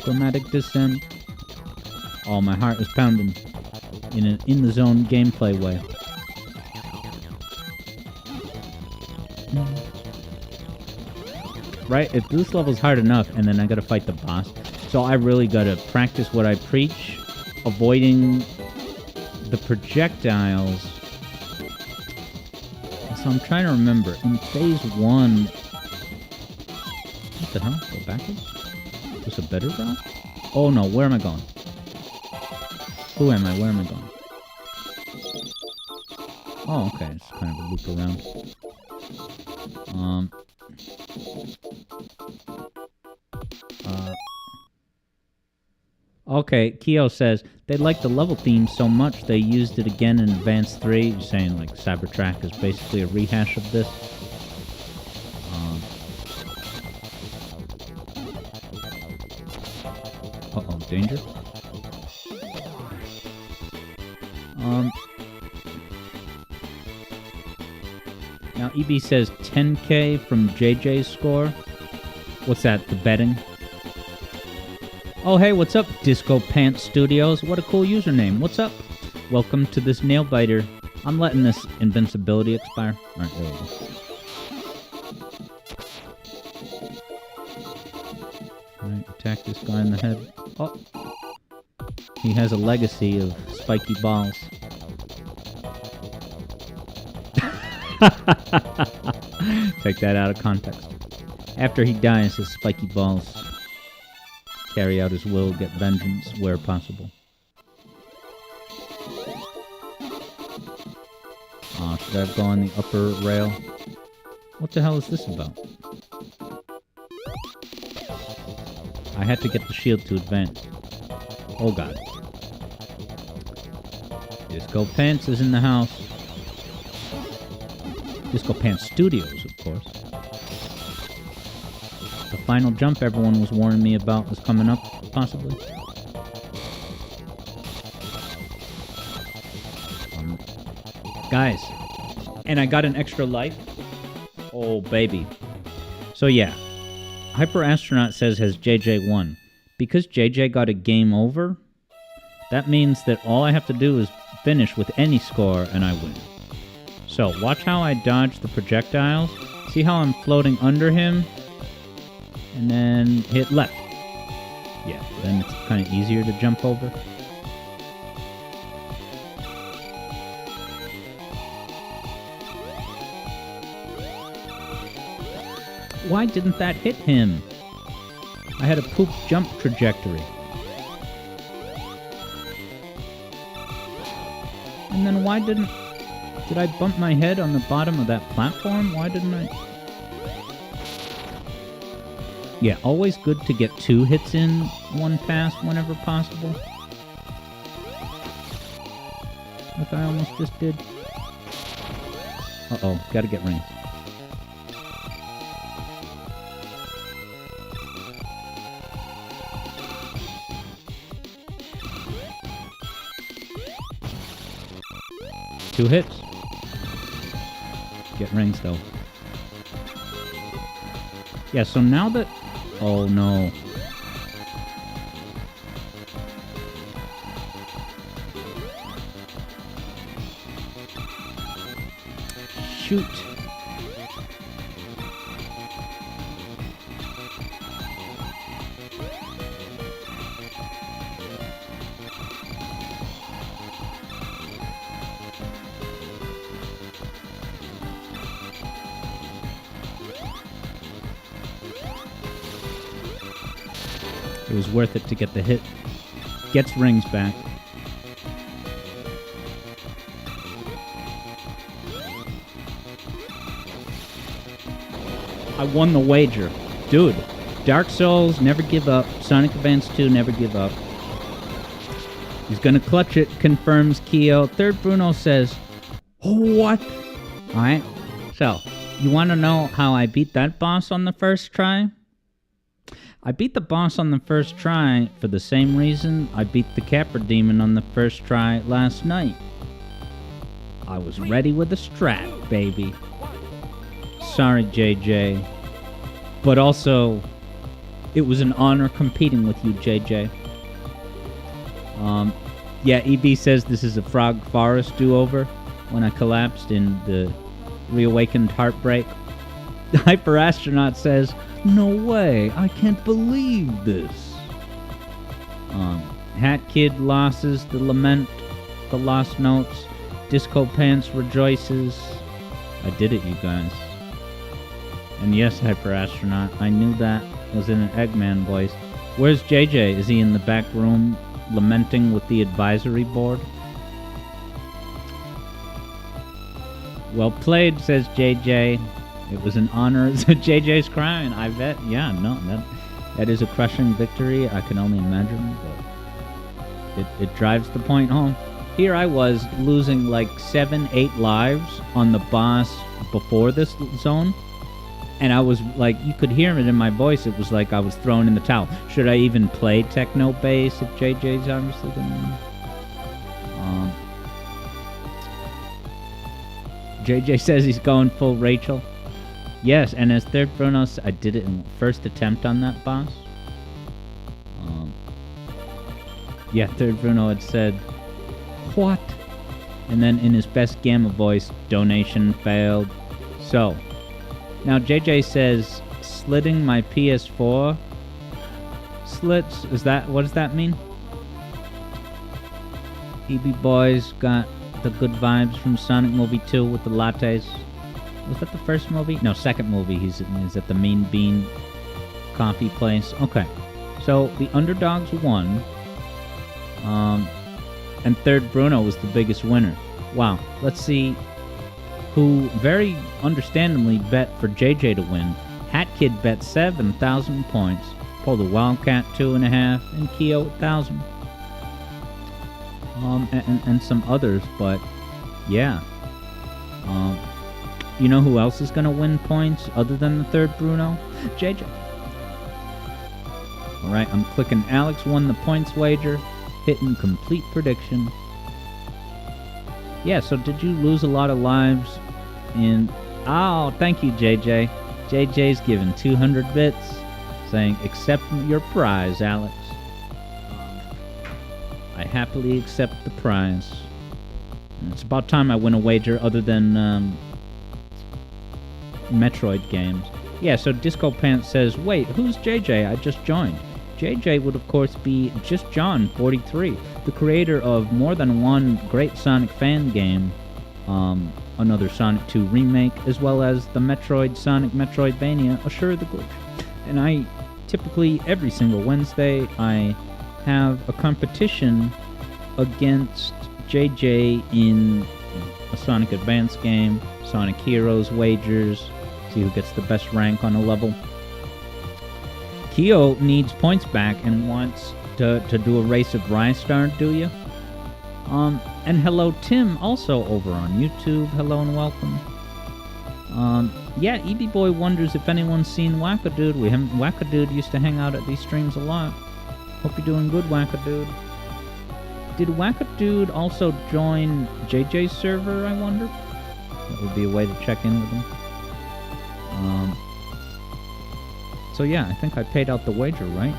Chromatic descent. Oh, my heart is pounding in an in-the-zone gameplay way. Right? If this level's hard enough, and then I gotta fight the boss, so I really gotta practice what I preach, avoiding the projectiles. So I'm trying to remember. In phase 1... What the hell? Go backwards? Is this a better route? Oh no, where am I going? Who am I? Where am I going? Oh, okay. It's kind of a loop around. Okay, Kyo says they like the level theme so much they used it again in Advance 3. You're saying like Cybertrack is basically a rehash of this. Uh-oh, danger. Now EB says 10K from JJ's score. What's that, the betting? Oh, hey, what's up, Disco Pants Studios? What a cool username. What's up? Welcome to this nail biter. I'm letting this invincibility expire. Alright, there we go. Alright, attack this guy in the head. Oh. He has a legacy of spiky balls. Take that out of context. After he dies, his spiky balls carry out his will, get vengeance where possible. Should I go on the upper rail? What the hell is this about? I had to get the shield to advance. Oh god. Disco Pants is in the house. Disco Pants Studios, of course. The final jump everyone was warning me about was coming up, possibly. Guys, and I got an extra life. Oh, baby. So yeah, Hyper Astronaut says, has JJ won? Because JJ got a game over, that means that all I have to do is finish with any score and I win. So, watch how I dodge the projectiles. See how I'm floating under him? And then hit left. Yeah, then it's kind of easier to jump over. Why didn't that hit him? I had a poop jump trajectory. And then why didn't... Did I bump my head on the bottom of that platform? Why didn't I... Yeah, always good to get 2 hits in one pass whenever possible. Like I almost just did. Uh-oh, gotta get rings. Two hits. Get rings, though. Yeah, so now that... Oh, no. Shoot. It was worth it to get the hit. Gets rings back. I won the wager. Dude, Dark Souls, never give up. Sonic Advance 2, never give up. He's gonna clutch it, confirms Keo. Third Bruno says, what? Alright, so, you wanna know how I beat that boss on the first try? I beat the boss on the first try for the same reason I beat the Capra Demon on the first try last night. I was ready with a strat, baby. Sorry, JJ. But also, it was an honor competing with you, JJ. Yeah, EB says this is a Frog Forest do-over when I collapsed in the Reawakened Heartbreak. Hyper Astronaut says, "No way, I can't believe this." Hat Kid losses the lament, the lost notes. Disco Pants rejoices. I did it, you guys. And yes, Hyper Astronaut, I knew that was in an Eggman voice. Where's JJ? Is he in the back room lamenting with the advisory board? Well played, says JJ. It was an honor. JJ's crying. I bet. Yeah, no, that is a crushing victory. I can only imagine, but it drives the point home. Here I was losing like 7-8 lives on the boss before this zone. And I was like, you could hear it in my voice. It was like I was thrown in the towel. Should I even play techno bass if JJ's obviously going to? JJ says he's going full Rachel. Yes, and as Third Bruno, I did it in first attempt on that boss. Yeah, Third Bruno had said, "What?" And then in his best Gamma voice, donation failed. So, now JJ says, slitting my PS4 slits, what does that mean? EB Boys got the good vibes from Sonic Movie 2 with the lattes. Was that the first movie? No, second movie. He's at the Mean Bean coffee place. Okay, so the underdogs won. And Third Bruno was the biggest winner. Wow. Let's see who very understandably bet for JJ to win. Hat Kid bet 7,000 points. Pulled a Wildcat 2.5 and Keo 1,000. And some others, but yeah. You know who else is gonna win points other than the Third Bruno? JJ. Alright, I'm clicking Alex won the points wager. Hitting complete prediction. Yeah, so did you lose a lot of lives in... Oh, thank you, JJ. JJ's giving 200 bits, saying, accept your prize, Alex. I happily accept the prize. It's about time I win a wager other than Metroid games. Yeah, so Disco Pants says, wait, who's JJ? I just joined. JJ would, of course, be Just John 43, the creator of more than one great Sonic fan game, another Sonic 2 remake, as well as the Metroid Sonic Metroidvania Assure the Glitch. And I typically, every single Wednesday, I have a competition against JJ in a Sonic Advance game, Sonic Heroes wagers, see who gets the best rank on a level. Keo needs points back and wants to do a race of Rystar, do you? And hello Tim, also over on YouTube. Hello and welcome. Yeah, EB Boy wonders if anyone's seen Wackadude. Wackadude used to hang out at these streams a lot. Hope you're doing good, Wackadude. Did Wackadude also join JJ's server, I wonder? That would be a way to check in with him. So yeah, I think I paid out the wager, right?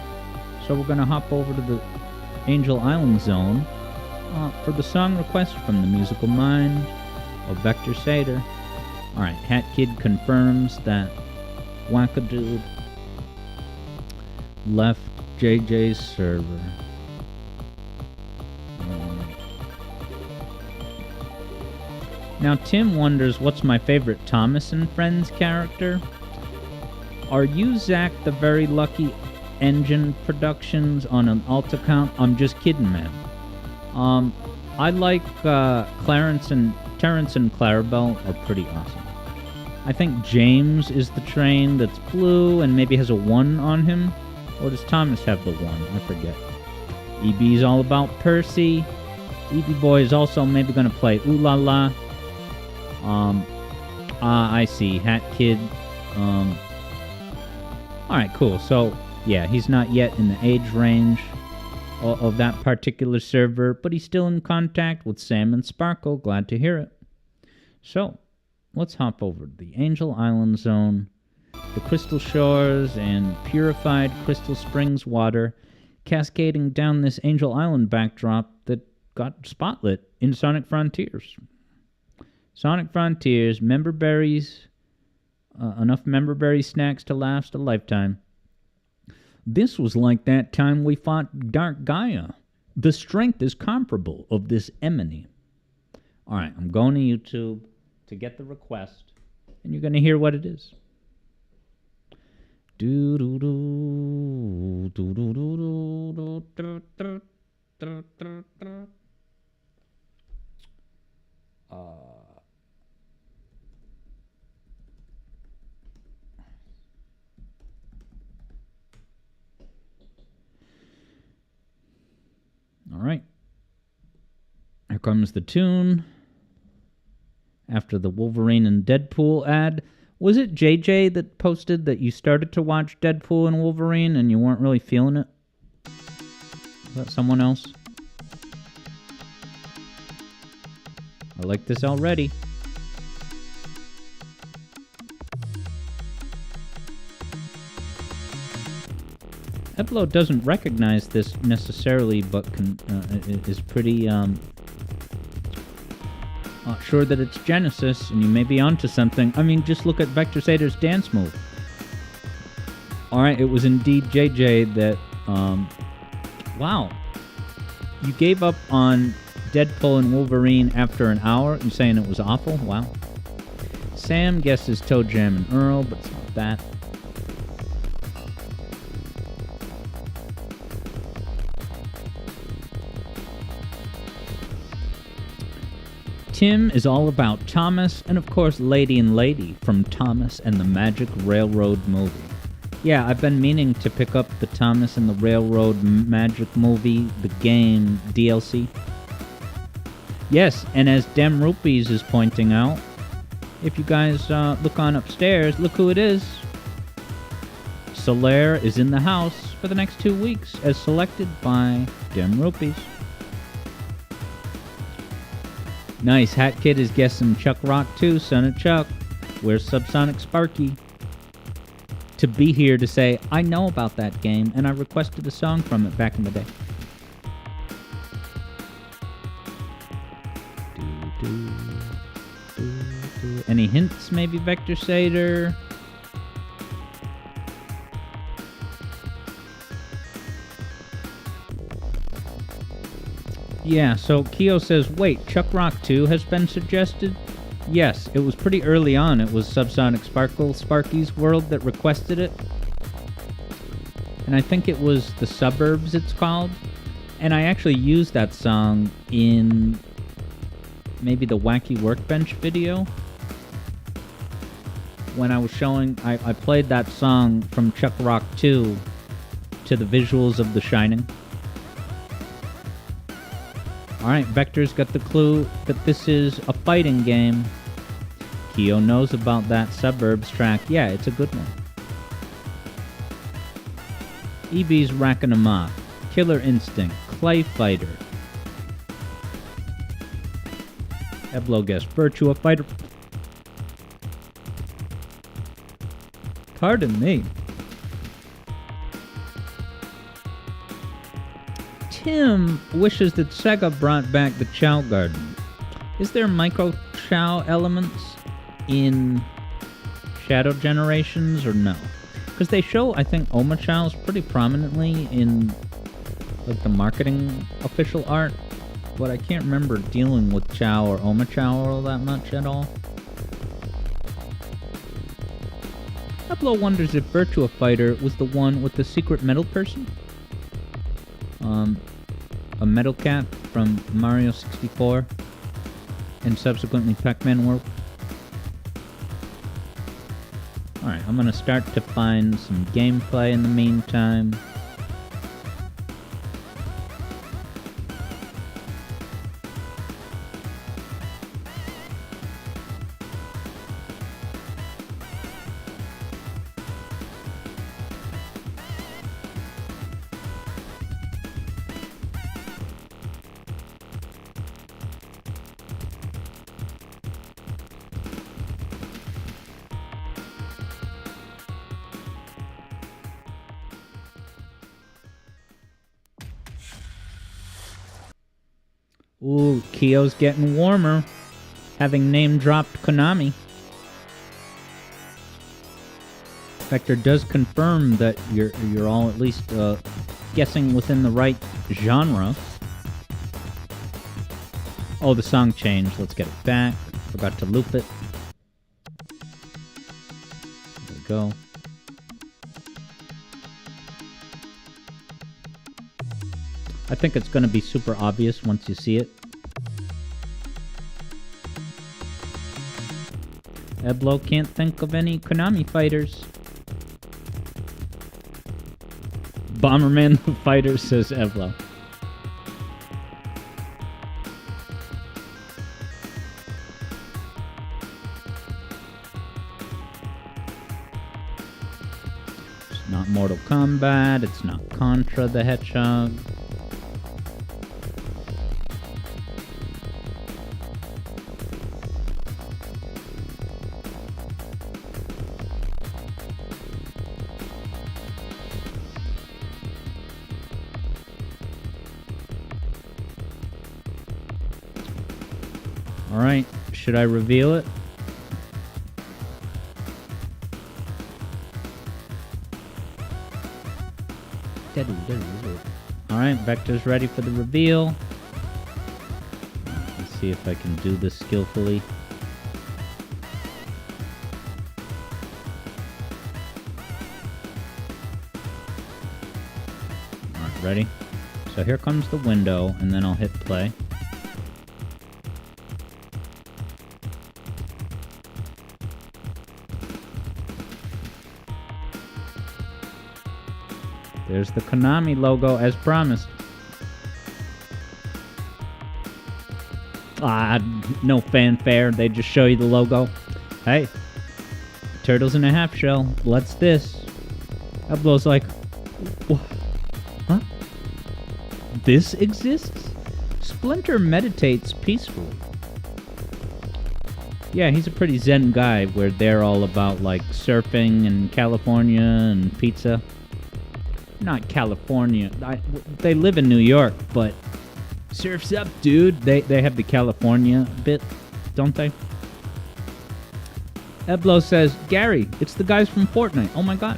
So we're gonna hop over to the Angel Island zone for the song request from the musical mind of Vector Sater. Alright, Hat Kid confirms that Wackadude left JJ's server. Now Tim wonders what's my favorite Thomas and Friends character. Are you Zach the Very Lucky Engine Productions on an alt account? I'm just kidding, man. I like Terrence and Clarabelle are pretty awesome. I think James is the train that's blue and maybe has a 1 on him. Or does Thomas have the 1? I forget. EB's all about Percy. EB Boy is also maybe going to play Ooh La La. I see. Hat Kid. Alright, cool. So, yeah, he's not yet in the age range of that particular server, but he's still in contact with Sam and Sparkle. Glad to hear it. So, let's hop over to the Angel Island Zone. The crystal shores and purified Crystal Springs water cascading down this Angel Island backdrop that got spotlit in Sonic Frontiers. Sonic Frontiers, member berries Enough memberberry snacks to last a lifetime. This was like that time we fought Dark Gaia. The strength is comparable of this enemy. All right, I'm going to YouTube to get the request, and you're going to hear what it is. Do do do do do do do do do do do. All right. Here comes the tune. After the Wolverine and Deadpool ad. Was it JJ that posted that you started to watch Deadpool and Wolverine and you weren't really feeling it? Is that someone else? I like this already. Eblo doesn't recognize this necessarily, but is pretty sure that it's Genesis, and you may be onto something. I mean, just look at Vector Sader's dance move. Alright, it was indeed JJ that, wow. You gave up on Deadpool and Wolverine after an hour? You're saying it was awful? Wow. Sam guesses Toe Jam and Earl, but it's not that. Tim is all about Thomas, and of course Lady and Lady from Thomas and the Magic Railroad movie. Yeah, I've been meaning to pick up the Thomas and the Railroad Magic movie, the game, DLC. Yes, and as Dem Rupees is pointing out, if you guys look on upstairs, look who it is. Solaire is in the house for the next 2 weeks, as selected by Dem Rupees. Nice, Hat Kid is guessing Chuck Rock 2, Son of Chuck. Where's Subsonic Sparky? To be here to say, I know about that game, and I requested a song from it back in the day. Any hints, maybe, Vector Sader? Yeah, so Keo says, wait, Chuck Rock 2 has been suggested? Yes, it was pretty early on. It was Subsonic Sparky's World that requested it. And I think it was The Suburbs it's called. And I actually used that song in maybe the Wacky Workbench video. When I was showing, I played that song from Chuck Rock 2 to the visuals of The Shining. Alright, Vector's got the clue that this is a fighting game. Keo knows about that Suburbs track. Yeah, it's a good one. EB's racking them off. Killer Instinct, Clay Fighter. Eblo guessed Virtua Fighter. Pardon me. Tim wishes that Sega brought back the Chow Garden. Is there micro Chow elements in Shadow Generations or no? Because they show, I think, Oma Chow's pretty prominently in like the marketing official art, but I can't remember dealing with Chow or Oma Chow all that much at all. Pablo wonders if Virtua Fighter was the one with the secret metal person. A metal cat from Mario 64 and subsequently Pac-Man World. Alright, I'm gonna start to find some gameplay in the meantime. Ooh, Keo's getting warmer, having name-dropped Konami. Vector does confirm that you're all at least guessing within the right genre. Oh, the song changed. Let's get it back. Forgot to loop it. There we go. I think it's going to be super obvious once you see it. Eblo can't think of any Konami fighters. Bomberman the Fighter, says Eblo. It's not Mortal Kombat. It's not Contra the Hedgehog. Alright, should I reveal it? Alright, Vector's ready for the reveal. Let's see if I can do this skillfully. Alright, ready? So here comes the window, and then I'll hit play. There's the Konami logo as promised. No fanfare. They just show you the logo. Hey, turtles in a half shell. What's this? Eblo's like, what? Huh? This exists? Splinter meditates peacefully. Yeah, he's a pretty zen guy where they're all about like surfing and California and pizza. Not California. They live in New York, but surf's up, dude. They have the California bit, don't they? Eblo says, Gary, it's the guys from Fortnite. Oh my god.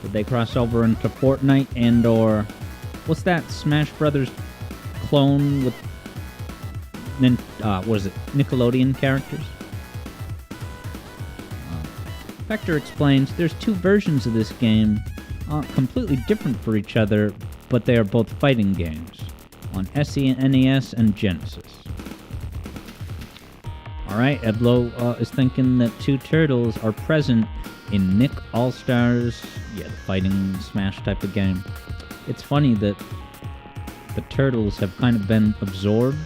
Did they cross over into Fortnite and or what's that Smash Brothers clone with what is it? Nickelodeon characters? Vector explains there's two versions of this game, completely different for each other, but they are both fighting games, on SNES and Genesis. Alright, Eblo is thinking that two turtles are present in Nick All-Stars, the fighting Smash type of game. It's funny that the turtles have kind of been absorbed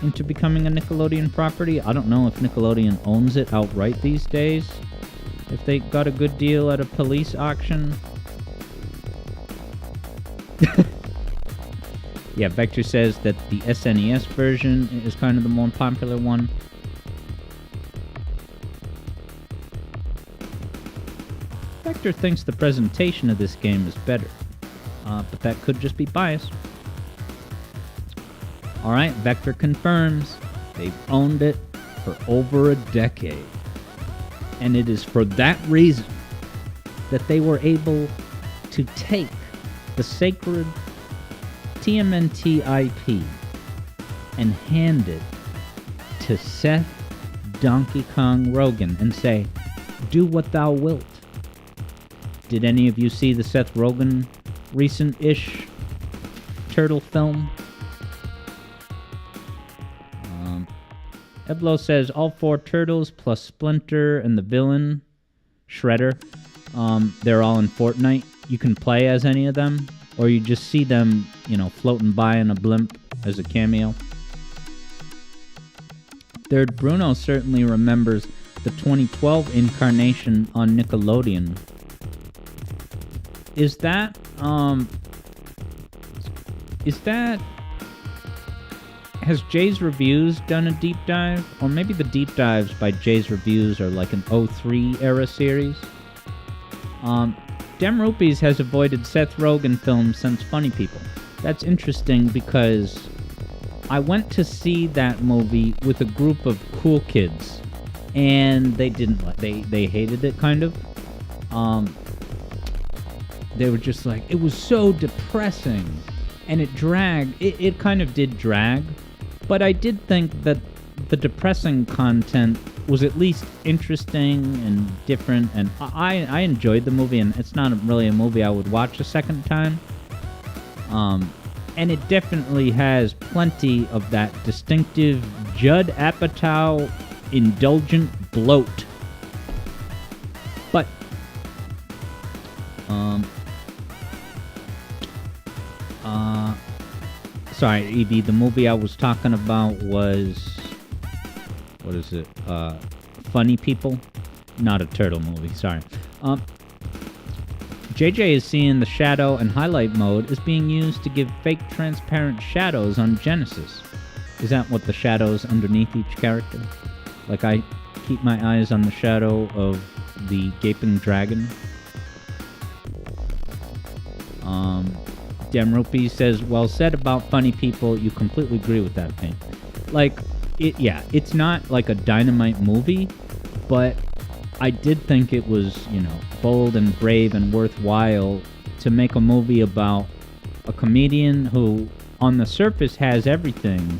into becoming a Nickelodeon property. I don't know if Nickelodeon owns it outright these days. If they got a good deal at a police auction. Yeah, Vector says that the SNES version is kind of the more popular one. Vector thinks the presentation of this game is better, but that could just be bias. Alright, Vector confirms they've owned it for over a decade. And it is for that reason that they were able to take the sacred TMNT IP and hand it to Seth Donkey Kong Rogen and say, do what thou wilt. Did any of you see the Seth Rogen recent-ish turtle film? Eblo says all four turtles plus Splinter and the villain, Shredder, they're all in Fortnite. You can play as any of them, or you just see them, floating by in a blimp as a cameo. Third, Bruno certainly remembers the 2012 incarnation on Nickelodeon. Is that has Jay's Reviews done a deep dive? Or maybe the deep dives by Jay's Reviews are like an 03 era series? Dem Rupees has avoided Seth Rogen films since Funny People. That's interesting because I went to see that movie with a group of cool kids and they didn't like. They hated it kind of. They were just like, it was so depressing, and it dragged. It kind of did drag, but I did think that the depressing content was at least interesting and different, and I enjoyed the movie, and it's not really a movie I would watch a second time. And it definitely has plenty of that distinctive Judd Apatow indulgent bloat. But sorry, EB, the movie I was talking about was, what is it? Funny People? Not a turtle movie, sorry. JJ is seeing the shadow and highlight mode is being used to give fake transparent shadows on Genesis. Is that what the shadows underneath each character? Like I keep my eyes on the shadow of the gaping dragon. Demrupi says, well said about Funny People. You completely agree with that, Pink. Like, it's not like a Dynamite movie, but I did think it was, bold and brave and worthwhile to make a movie about a comedian who, on the surface, has everything,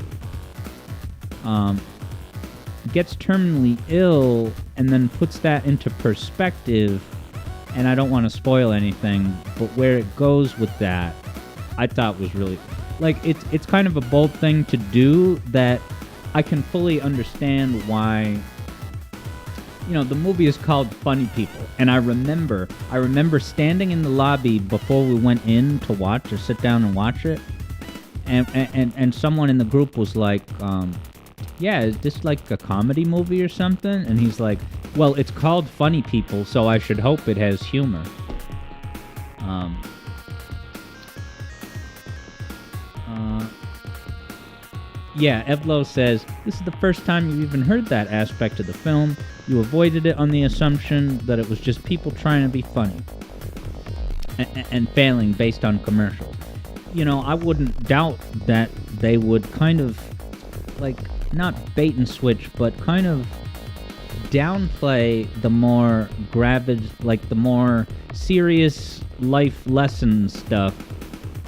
gets terminally ill, and then puts that into perspective. And I don't want to spoil anything, but where it goes with that, I thought was really, like, it's kind of a bold thing to do that I can fully understand why. The movie is called Funny People, and I remember standing in the lobby before we went in to watch or sit down and watch it, and someone in the group was like, yeah, is this like a comedy movie or something? And he's like, well, it's called Funny People, so I should hope it has humor. Yeah, Evlo says, this is the first time you've even heard that aspect of the film. You avoided it on the assumption that it was just people trying to be funny and failing based on commercials. I wouldn't doubt that they would kind of, like, not bait and switch, but kind of downplay the more the more serious life lesson stuff,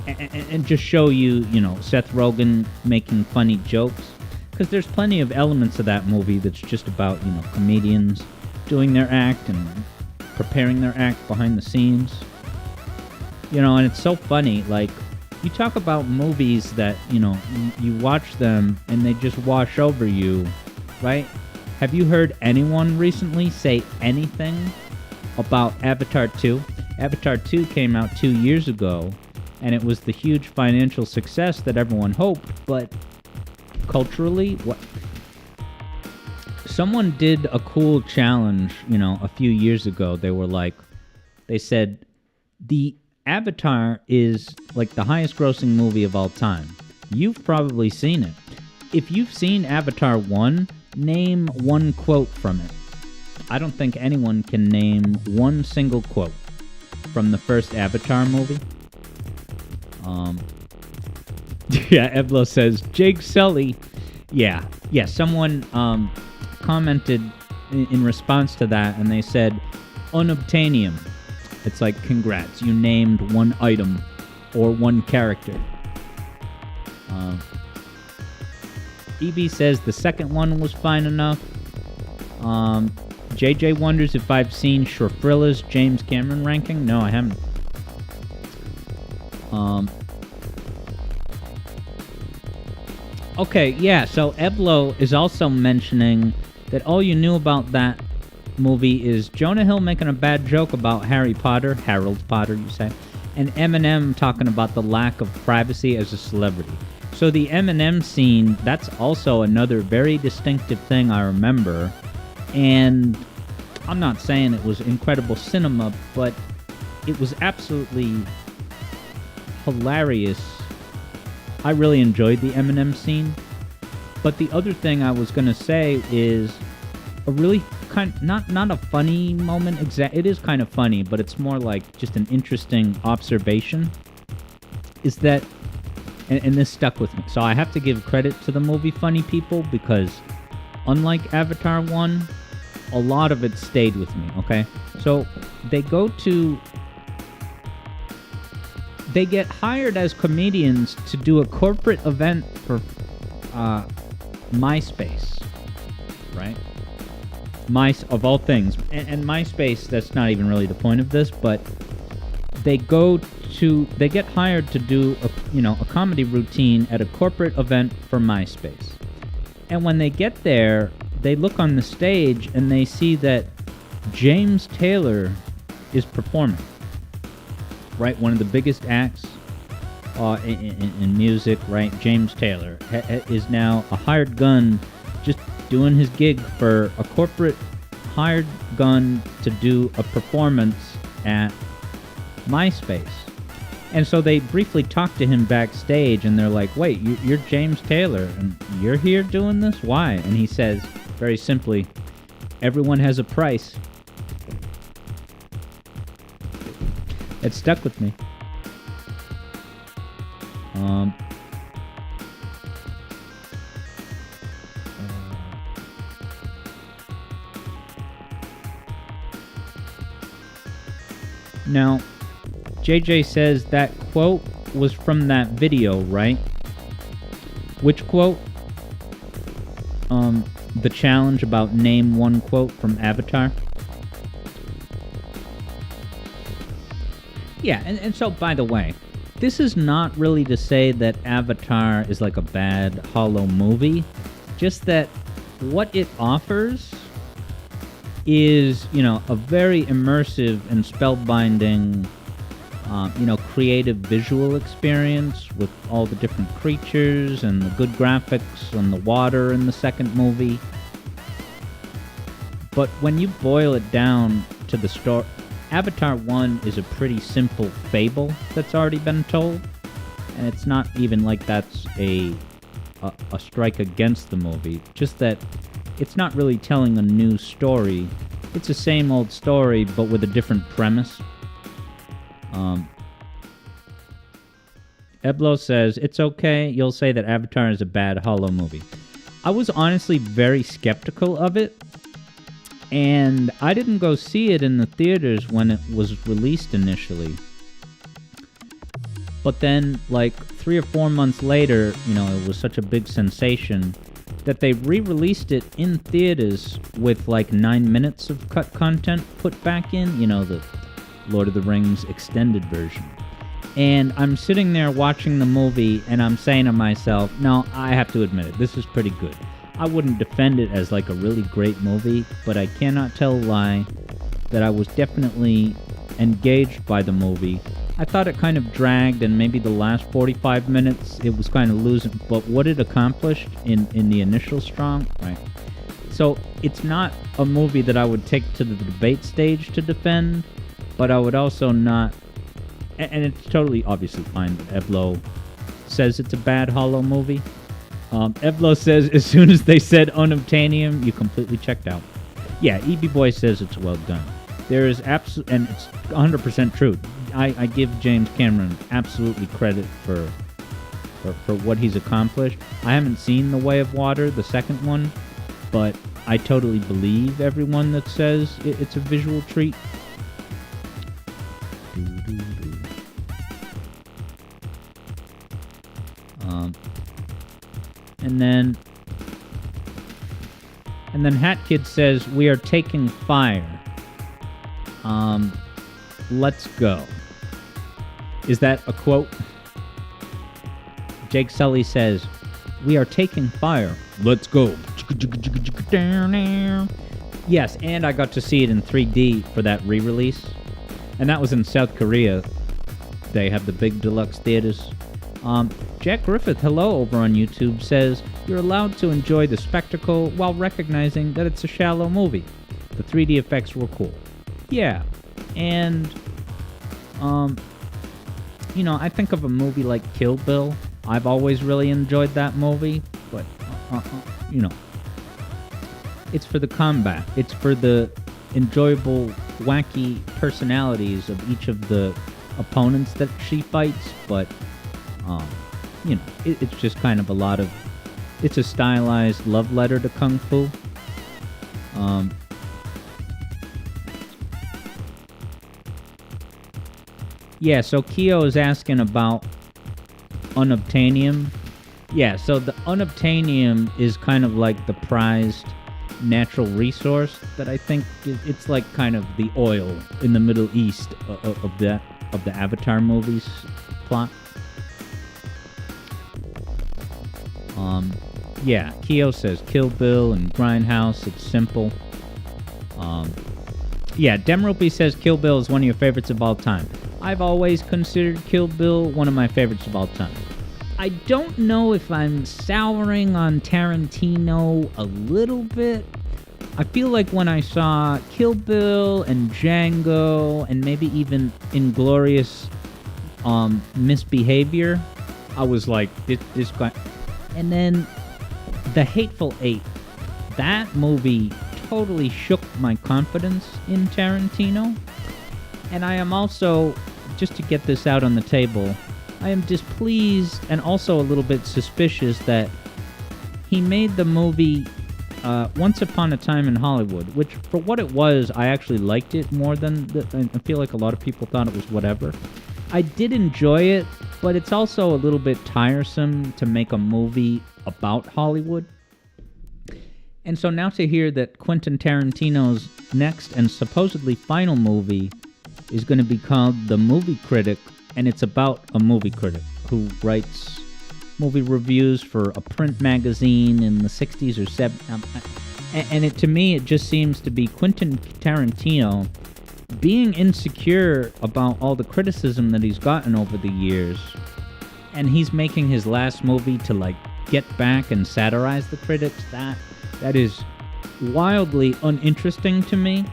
and just show you, Seth Rogen making funny jokes. Because there's plenty of elements of that movie that's just about, comedians doing their act and preparing their act behind the scenes. And it's so funny. Like, you talk about movies that, you watch them and they just wash over you, right? Have you heard anyone recently say anything about Avatar 2? Avatar 2 came out 2 years ago, and it was the huge financial success that everyone hoped, but culturally, what? Someone did a cool challenge, a few years ago. They said, the Avatar is like the highest grossing movie of all time. You've probably seen it. If you've seen Avatar 1, name one quote from it. I don't think anyone can name one single quote from the first Avatar movie. Yeah, Evlo says, Jake Sully. Yeah, someone commented in response to that, and they said, unobtainium. It's like, congrats, you named one item or one character. EB says the second one was fine enough. JJ wonders if I've seen Shrilla's James Cameron ranking. No, I haven't. Okay, yeah, so Evlo is also mentioning that all you knew about that movie is Jonah Hill making a bad joke about Harold Potter, you say, and Eminem talking about the lack of privacy as a celebrity. So the Eminem scene, that's also another very distinctive thing I remember, and I'm not saying it was incredible cinema, but it was absolutely hilarious. I really enjoyed the Eminem scene. But the other thing I was going to say is a really not a funny moment. It is kind of funny, but it's more like just an interesting observation. Is that, and this stuck with me. So I have to give credit to the movie Funny People, because unlike Avatar 1, a lot of it stayed with me, okay? So they get hired as comedians to do a corporate event for MySpace, right? Of all things. And MySpace, that's not even really the point of this, but they get hired to do a comedy routine at a corporate event for MySpace. And when they get there, they look on the stage and they see that James Taylor is performing. Right, one of the biggest acts in music, right? James Taylor is now a hired gun, just doing his gig for a corporate hired gun to do a performance at MySpace. And so they briefly talk to him backstage, and they're like, "Wait, you're James Taylor, and you're here doing this? Why?" And he says, very simply, "Everyone has a price." It stuck with me. Now, JJ says that quote was from that video, right? Which quote? The challenge about name one quote from Avatar. Yeah, and so, by the way, this is not really to say that Avatar is like a bad, hollow movie. Just that what it offers is, a very immersive and spellbinding, creative visual experience with all the different creatures and the good graphics and the water in the second movie. But when you boil it down to the story, Avatar 1 is a pretty simple fable that's already been told, and it's not even like that's a strike against the movie, just that it's not really telling a new story. It's the same old story, but with a different premise. Eblo says, "It's okay, you'll say that Avatar is a bad, hollow movie." I was honestly very skeptical of it, and I didn't go see it in the theaters when it was released initially. But then, like 3 or 4 months later, it was such a big sensation that they re-released it in theaters with like 9 minutes of cut content put back in, the Lord of the Rings extended version. And I'm sitting there watching the movie, and I'm saying to myself, no, I have to admit it, this is pretty good. I wouldn't defend it as like a really great movie, but I cannot tell a lie that I was definitely engaged by the movie. I thought it kind of dragged, and maybe the last 45 minutes it was kind of losing, but what it accomplished in the initial strong, right? So it's not a movie that I would take to the debate stage to defend, but I would also not, and it's totally obviously fine that Evlo says it's a bad, hollow movie. Evlo says, as soon as they said unobtainium, you completely checked out. Yeah, EB Boy says it's well done. There is and it's 100% true. I give James Cameron absolutely credit for what he's accomplished. I haven't seen The Way of Water, the second one, but I totally believe everyone that says it's a visual treat. And then Hat Kid says, "We are taking fire. Let's go." Is that a quote? Jake Sully says, "We are taking fire. Let's go." Yes, and I got to see it in 3D for that re-release. And that was in South Korea. They have the big deluxe theaters. Jack Griffith, hello, over on YouTube, says, "You're allowed to enjoy the spectacle while recognizing that it's a shallow movie. The 3D effects were cool." Yeah, and, I think of a movie like Kill Bill. I've always really enjoyed that movie, but, it's for the combat. It's for the enjoyable, wacky personalities of each of the opponents that she fights, but, it's just kind of it's a stylized love letter to Kung Fu. Yeah, so Keo is asking about unobtainium. Yeah, so the unobtainium is kind of like the prized natural resource that I think it's like kind of the oil in the Middle East of the Avatar movies plot. Yeah, Keo says Kill Bill and Grindhouse. It's simple. Yeah, Demropy says Kill Bill is one of your favorites of all time. I've always considered Kill Bill one of my favorites of all time. I don't know if I'm souring on Tarantino a little bit. I feel like when I saw Kill Bill and Django and maybe even Inglourious Misbehavior, I was like, this guy. And then The Hateful Eight, that movie totally shook my confidence in Tarantino. And I am also, just to get this out on the table, I am displeased and also a little bit suspicious that he made the movie Once Upon a Time in Hollywood, which for what it was, I actually liked it more than, I feel like a lot of people thought it was whatever. I did enjoy it, but it's also a little bit tiresome to make a movie about Hollywood. And so now to hear that Quentin Tarantino's next and supposedly final movie is going to be called The Movie Critic, and it's about a movie critic who writes movie reviews for a print magazine in the 60s or 70s. And to me, it just seems to be Quentin Tarantino being insecure about all the criticism that he's gotten over the years. And he's making his last movie to, like, get back and satirize the critics. That is wildly uninteresting to me.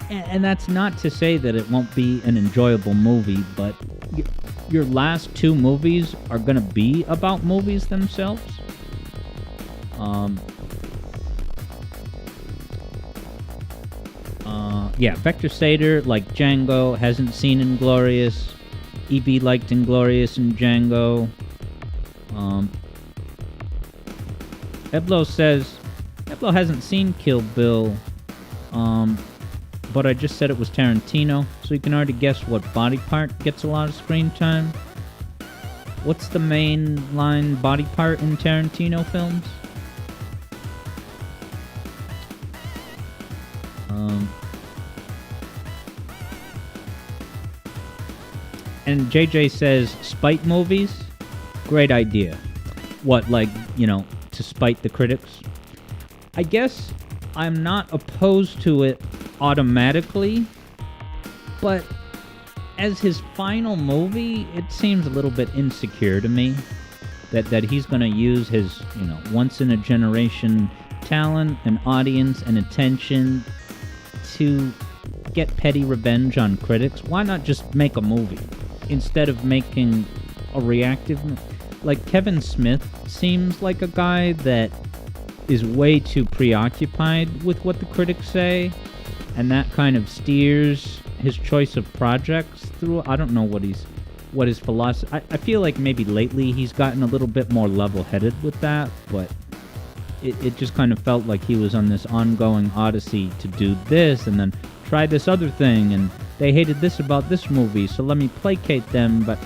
And that's not to say that it won't be an enjoyable movie, but your last two movies are going to be about movies themselves. Yeah, Vector Sater, like Django, hasn't seen Inglourious. EB liked Inglourious and Django. Eblo says, Eblo hasn't seen Kill Bill, but I just said it was Tarantino, so you can already guess what body part gets a lot of screen time. What's the main line body part in Tarantino films? And JJ says, spite movies? Great idea. What, like, to spite the critics? I guess I'm not opposed to it automatically, but as his final movie, it seems a little bit insecure to me that he's going to use his, once-in-a-generation talent and audience and attention to get petty revenge on critics. Why not just make a movie instead of making a reactive? Like, Kevin Smith seems like a guy that is way too preoccupied with what the critics say, and that kind of steers his choice of projects through. I don't know what his philosophy. I feel like maybe lately he's gotten a little bit more level-headed with that, but it just kind of felt like he was on this ongoing odyssey to do this and then try this other thing, and they hated this about this movie, so let me placate them. But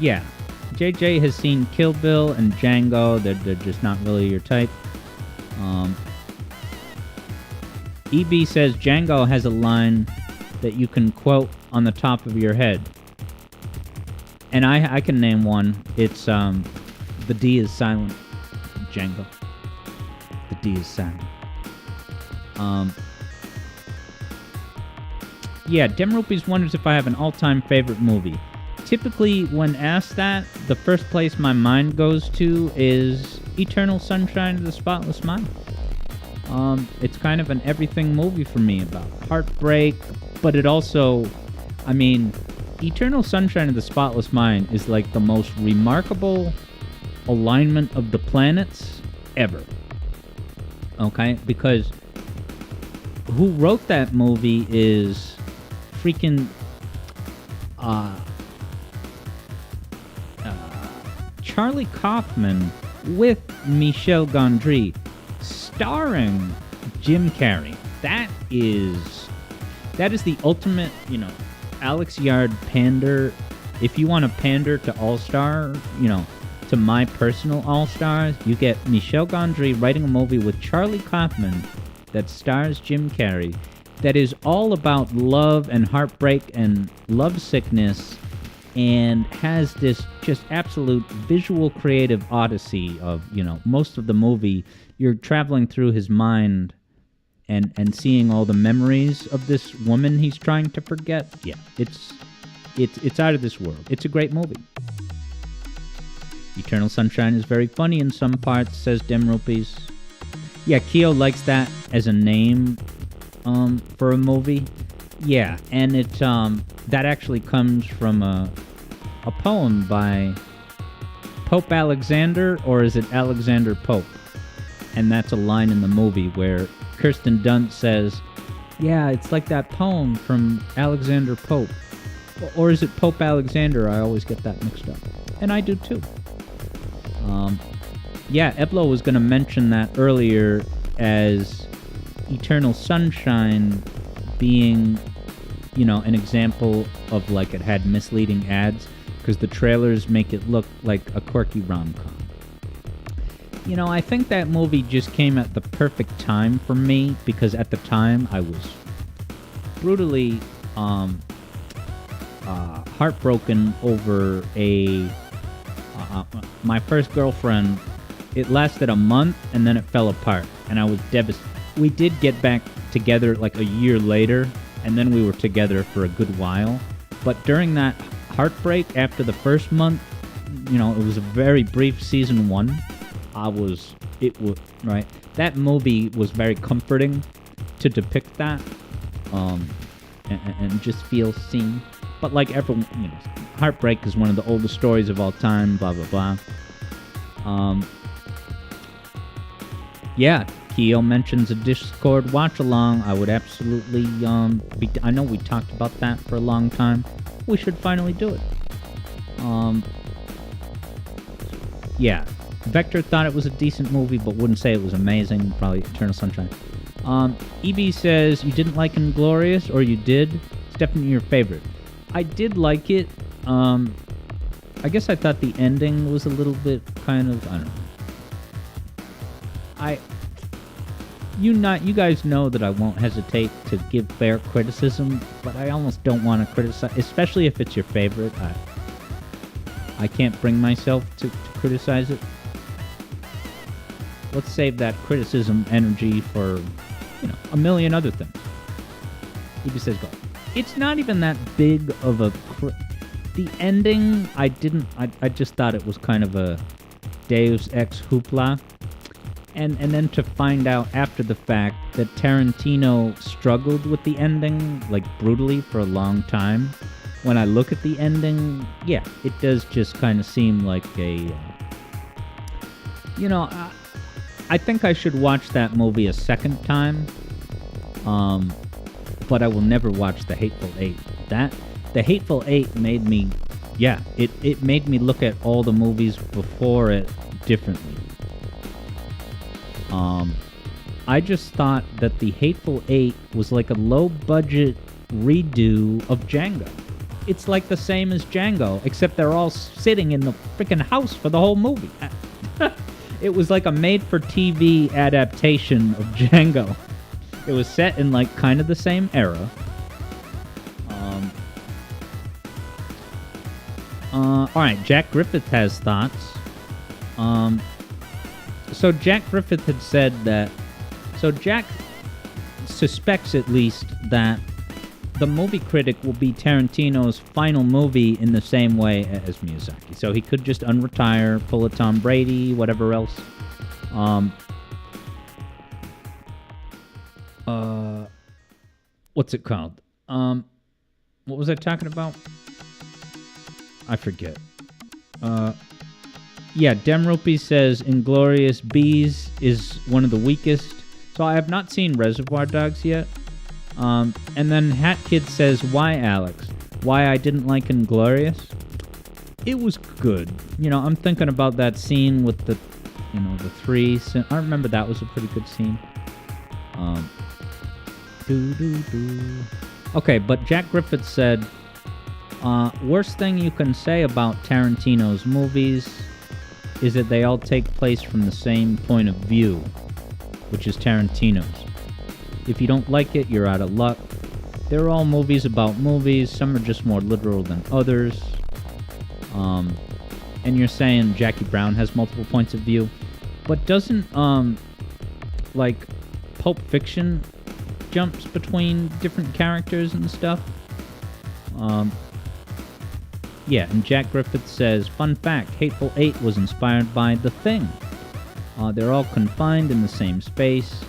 yeah, JJ has seen Kill Bill and Django. They're just not really your type. EB says Django has a line that you can quote on the top of your head. And I can name one. It's, the D is silent. Django. The D is silent. Yeah, Demrupees wonders if I have an all-time favorite movie. Typically, when asked that, the first place my mind goes to is Eternal Sunshine of the Spotless Mind. It's kind of an everything movie for me, about heartbreak, but it also, Eternal Sunshine of the Spotless Mind is like the most remarkable alignment of the planets ever. Okay? Because who wrote that movie is freaking Charlie Kaufman with Michel Gondry, starring Jim Carrey. That is That is the ultimate, Alex Yard pander. If you want to pander to All-Star, to my personal All-Stars, you get Michel Gondry writing a movie with Charlie Kaufman that stars Jim Carrey that is all about love and heartbreak and lovesickness and has this just absolute visual creative odyssey of, most of the movie, you're traveling through his mind and seeing all the memories of this woman he's trying to forget. Yeah, it's out of this world. It's a great movie. Eternal Sunshine is very funny in some parts, says Dem Rupees. Yeah, Keo likes that as a name for a movie. Yeah, and it that actually comes from a poem by Pope Alexander, or is it Alexander Pope? And that's a line in the movie where Kirsten Dunst says, yeah, it's like that poem from Alexander Pope. Or is it Pope Alexander? I always get that mixed up. And I do too. Yeah, Eblo was going to mention that earlier as Eternal Sunshine being, an example of like it had misleading ads because the trailers make it look like a quirky rom-com. I think that movie just came at the perfect time for me because at the time I was brutally heartbroken over my first girlfriend. It lasted a month and then it fell apart and I was devastated. We did get back together like a year later and then we were together for a good while. But during that heartbreak after the first month, it was a very brief season 1. Right. That movie was very comforting to depict that, and just feel seen. But like everyone, heartbreak is one of the oldest stories of all time. Blah blah blah. Yeah, Keo mentions a Discord watch along. I would absolutely I know we talked about that for a long time. We should finally do it. Yeah. Vector thought it was a decent movie, but wouldn't say it was amazing. Probably Eternal Sunshine. Evie says, you didn't like Inglourious, or you did? It's definitely your favorite. I did like it. I guess I thought the ending was a little bit kind of, I don't know. You guys know that I won't hesitate to give fair criticism, but I almost don't want to criticize, especially if it's your favorite. I can't bring myself to criticize it. Let's save that criticism energy for, a million other things. Evie says, go. It's not even that big of a... The ending, I just thought it was kind of a Deus Ex hoopla. And then to find out after the fact that Tarantino struggled with the ending, like, brutally for a long time. When I look at the ending, yeah, it does just kind of seem like a... I think I should watch that movie a second time, but I will never watch The Hateful Eight. The Hateful Eight made me, it made me look at all the movies before it differently. I just thought that The Hateful Eight was like a low-budget redo of Django. It's like the same as Django, except they're all sitting in the freaking house for the whole movie. It was like a made-for-TV adaptation of Django. It was set in like kind of the same era. All right, Jack Griffith has thoughts. So Jack Griffith had said that... So Jack suspects at least that the movie critic will be Tarantino's final movie in the same way as Miyazaki. So he could just unretire, pull a Tom Brady, whatever else. What's it called? What was I talking about? I forget. Yeah, Demrupi says Inglourious Bees is one of the weakest. So I have not seen Reservoir Dogs yet. And then Hat Kid says, why, Alex? Why I didn't like Inglourious? It was good. I'm thinking about that scene with the, the three. I remember that was a pretty good scene. Okay, but Jack Griffith said, worst thing you can say about Tarantino's movies is that they all take place from the same point of view, which is Tarantino's. If you don't like it, you're out of luck. They're all movies about movies. Some are just more literal than others. And you're saying Jackie Brown has multiple points of view, but doesn't, like, Pulp Fiction jumps between different characters and stuff? Yeah, and Jack Griffith says, fun fact, Hateful Eight was inspired by The Thing. They're all confined in the same space,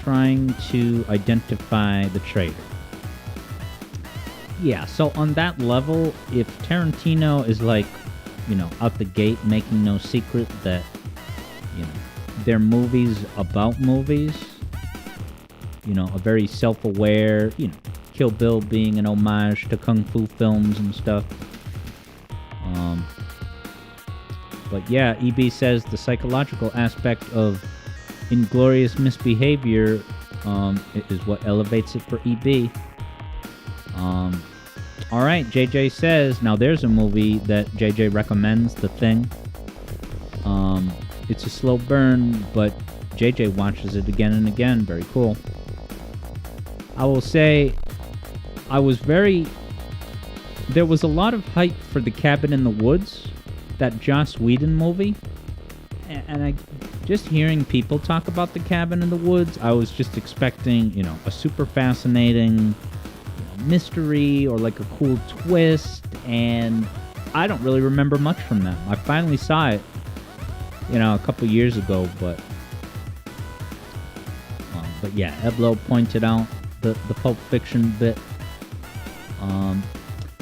trying to identify the traitor. Yeah, so on that level, if Tarantino is like, out the gate making no secret that, they're movies about movies, a very self-aware, Kill Bill being an homage to Kung Fu films and stuff. But yeah, EB says the psychological aspect of Inglorious Misbehavior is what elevates it for EB. Alright, JJ says, now there's a movie that JJ recommends, The Thing. It's a slow burn, but JJ watches it again and again. Very cool. I will say, there was a lot of hype for The Cabin in the Woods, that Joss Whedon movie, and I just hearing people talk about The Cabin in the Woods, I was just expecting, a super fascinating mystery or like a cool twist, and I don't really remember much from that. I finally saw it, a couple years ago, but yeah, Eblo pointed out the Pulp Fiction bit.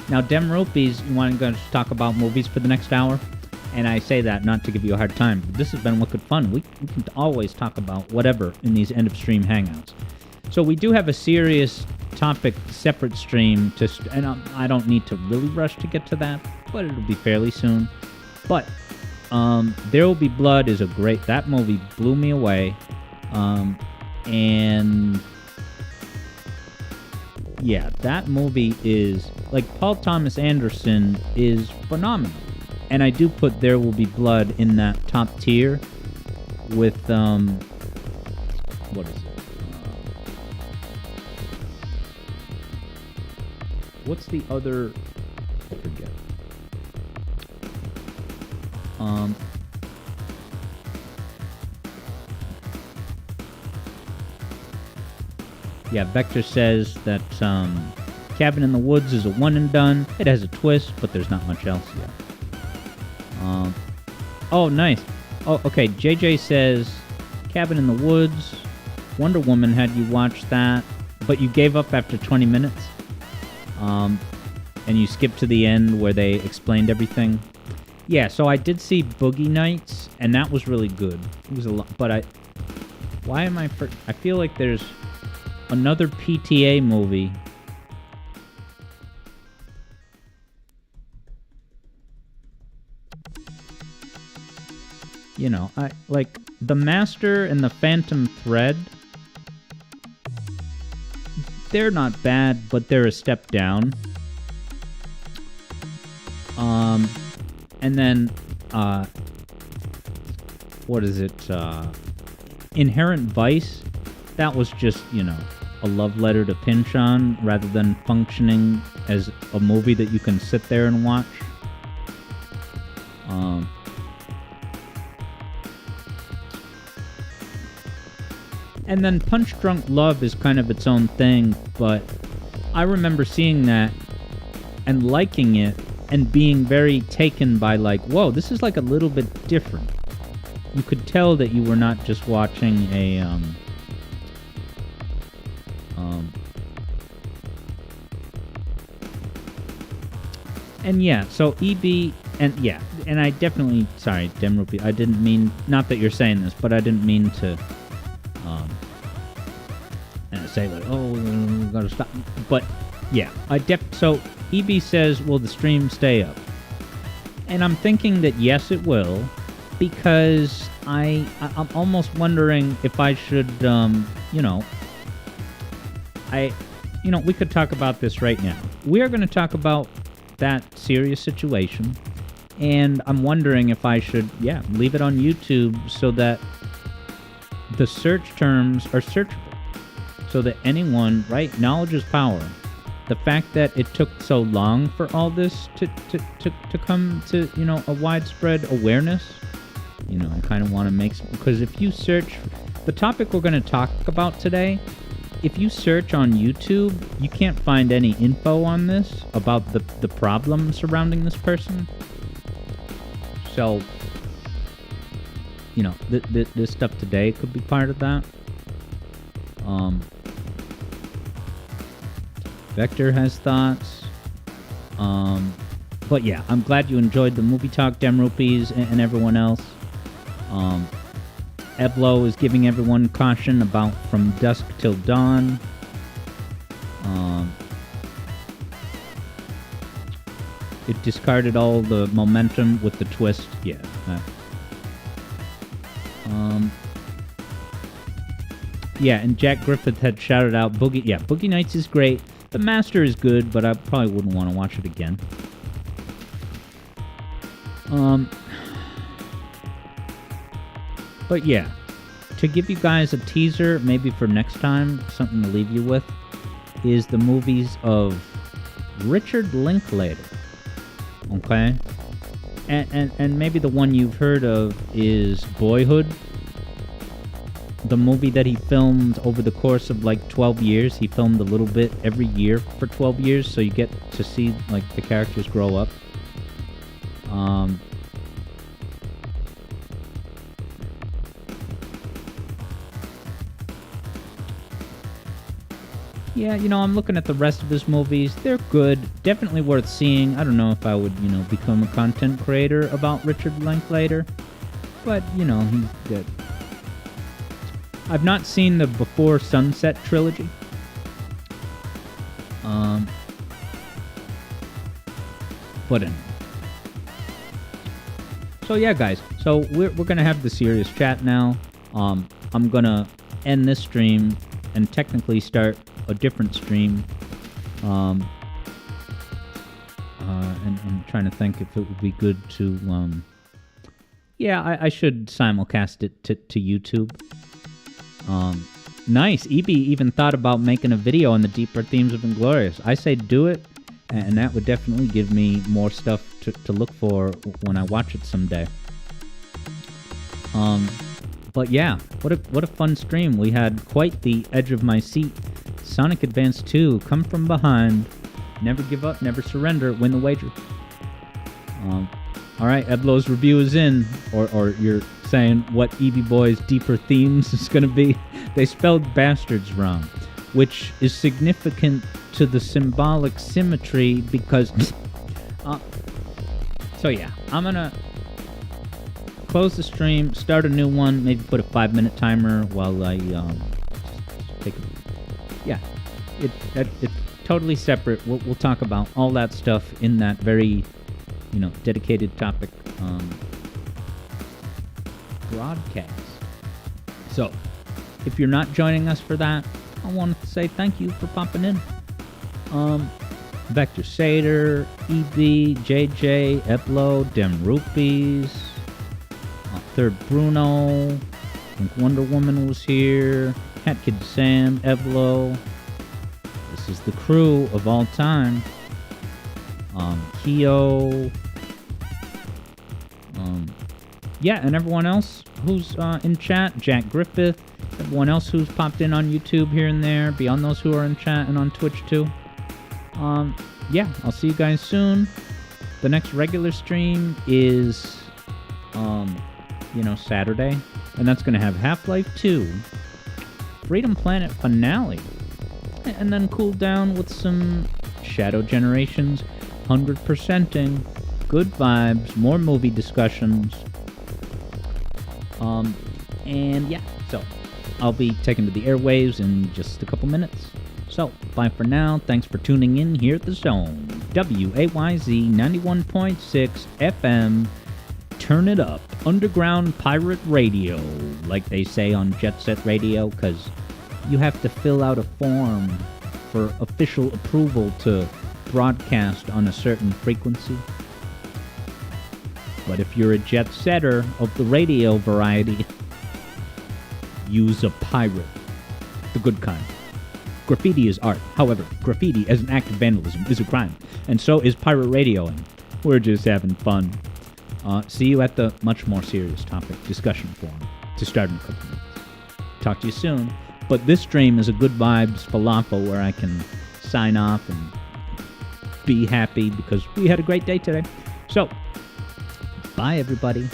Now, Dem Rupees, you want to talk about movies for the next hour? And I say that not to give you a hard time. This has been wicked fun. We can always talk about whatever in these end-of-stream hangouts. So we do have a serious topic, separate stream, and I don't need to really rush to get to that, but it'll be fairly soon. But There Will Be Blood is that movie blew me away. And yeah, that movie is, like, Paul Thomas Anderson is phenomenal. And I do put There Will Be Blood in that top tier with, what is it? What's the other? I forget. Yeah, Vector says that Cabin in the Woods is a one and done. It has a twist, but there's not much else yet. Oh, nice. Oh, okay. JJ says Cabin in the Woods. Wonder Woman had you watch that, but you gave up after 20 minutes. And you skipped to the end where they explained everything. Yeah, so I did see Boogie Nights, and that was really good. It was a lot, but I feel like there's another PTA movie. I like The Master and the Phantom Thread. They're not bad, but they're a step down. And then, what is it? Inherent Vice. That was just, a love letter to Pynchon rather than functioning as a movie that you can sit there and watch. And then Punch Drunk Love is kind of its own thing, but I remember seeing that and liking it and being very taken by, like, whoa, this is like a little bit different. You could tell that you were not just watching a and yeah, so EB, and yeah, and I definitely, sorry, Demrupi, I didn't mean, not that you're saying this, but I didn't mean to say like, oh, we gotta stop. But yeah, so EB says, will the stream stay up? And I'm thinking that yes, it will, because I'm almost wondering if I should, we could talk about this right now. We are going to talk about that serious situation, and I'm wondering if I should, leave it on YouTube so that the search terms are searchable, so that anyone, right? Knowledge is power. The fact that it took so long for all this to come to, a widespread awareness, I kind of want to make some, because if you search the topic we're going to talk about today, if you search on YouTube, you can't find any info on this about the problem surrounding this person. So, this stuff today could be part of that. Vector has thoughts. But yeah, I'm glad you enjoyed the movie talk, Dem Rupees, and everyone else. Eblo is giving everyone caution about From Dusk Till Dawn. It discarded all the momentum with the twist. Yeah. Yeah, and Jack Griffith had shouted out Boogie. Yeah, Boogie Nights is great. The Master is good, but I probably wouldn't want to watch it again. But yeah, to give you guys a teaser, maybe for next time, something to leave you with, is the movies of Richard Linklater. Okay? And maybe the one you've heard of is Boyhood. The movie that he filmed over the course of like 12 years. He filmed a little bit every year for 12 years, so you get to see like the characters grow up. Yeah, I'm looking at the rest of his movies. They're good. Definitely worth seeing. I don't know if I would, become a content creator about Richard Linklater. But, he's good. I've not seen the Before Sunset trilogy. But anyway. So yeah, guys. So we're gonna have the serious chat now. I'm gonna end this stream and technically start a different stream. And I'm trying to think if it would be good to I should simulcast it to YouTube. Nice. EB even thought about making a video on the deeper themes of Inglourious. I say do it, and that would definitely give me more stuff to look for when I watch it someday. But yeah, what a fun stream. We had quite the edge of my seat. Sonic Advance 2, come from behind. Never give up, never surrender, win the wager. Alright, Eblo's review is in. Or you're saying what EB Boy's deeper themes is gonna be. They spelled bastards wrong, which is significant to the symbolic symmetry because... so yeah, I'm gonna close the stream, start a new one, maybe put a 5-minute timer while I just take a... Yeah, it's totally separate. We'll talk about all that stuff in that very, dedicated topic broadcast. So, if you're not joining us for that, I wanted to say thank you for popping in. Vector Sater, EB, JJ, Eplo, Dem Rupees, Third Bruno, I think Wonder Woman was here, Cat Kid Sam, Eblo. This is the crew of all time. Keo. And everyone else who's in chat. Jack Griffith. Everyone else who's popped in on YouTube here and there. Beyond those who are in chat and on Twitch too. I'll see you guys soon. The next regular stream is, Saturday. And that's going to have Half-Life 2. Freedom Planet finale. And then cool down with some Shadow Generations, 100%ing, good vibes, more movie discussions. So I'll be taken to the airwaves in just a couple minutes. So, bye for now. Thanks for tuning in here at The Zone. WAYZ 91.6 FM. Turn it up. Underground pirate radio, like they say on Jet Set Radio, because you have to fill out a form for official approval to broadcast on a certain frequency. But if you're a jet setter of the radio variety, use a pirate. The good kind. Graffiti is art. However, graffiti as an act of vandalism is a crime. And so is pirate radioing. We're just having fun. See you at the much more serious topic discussion forum to start in a couple minutes. Talk to you soon. But this stream is a good vibes falafel where I can sign off and be happy because we had a great day today. So, bye everybody.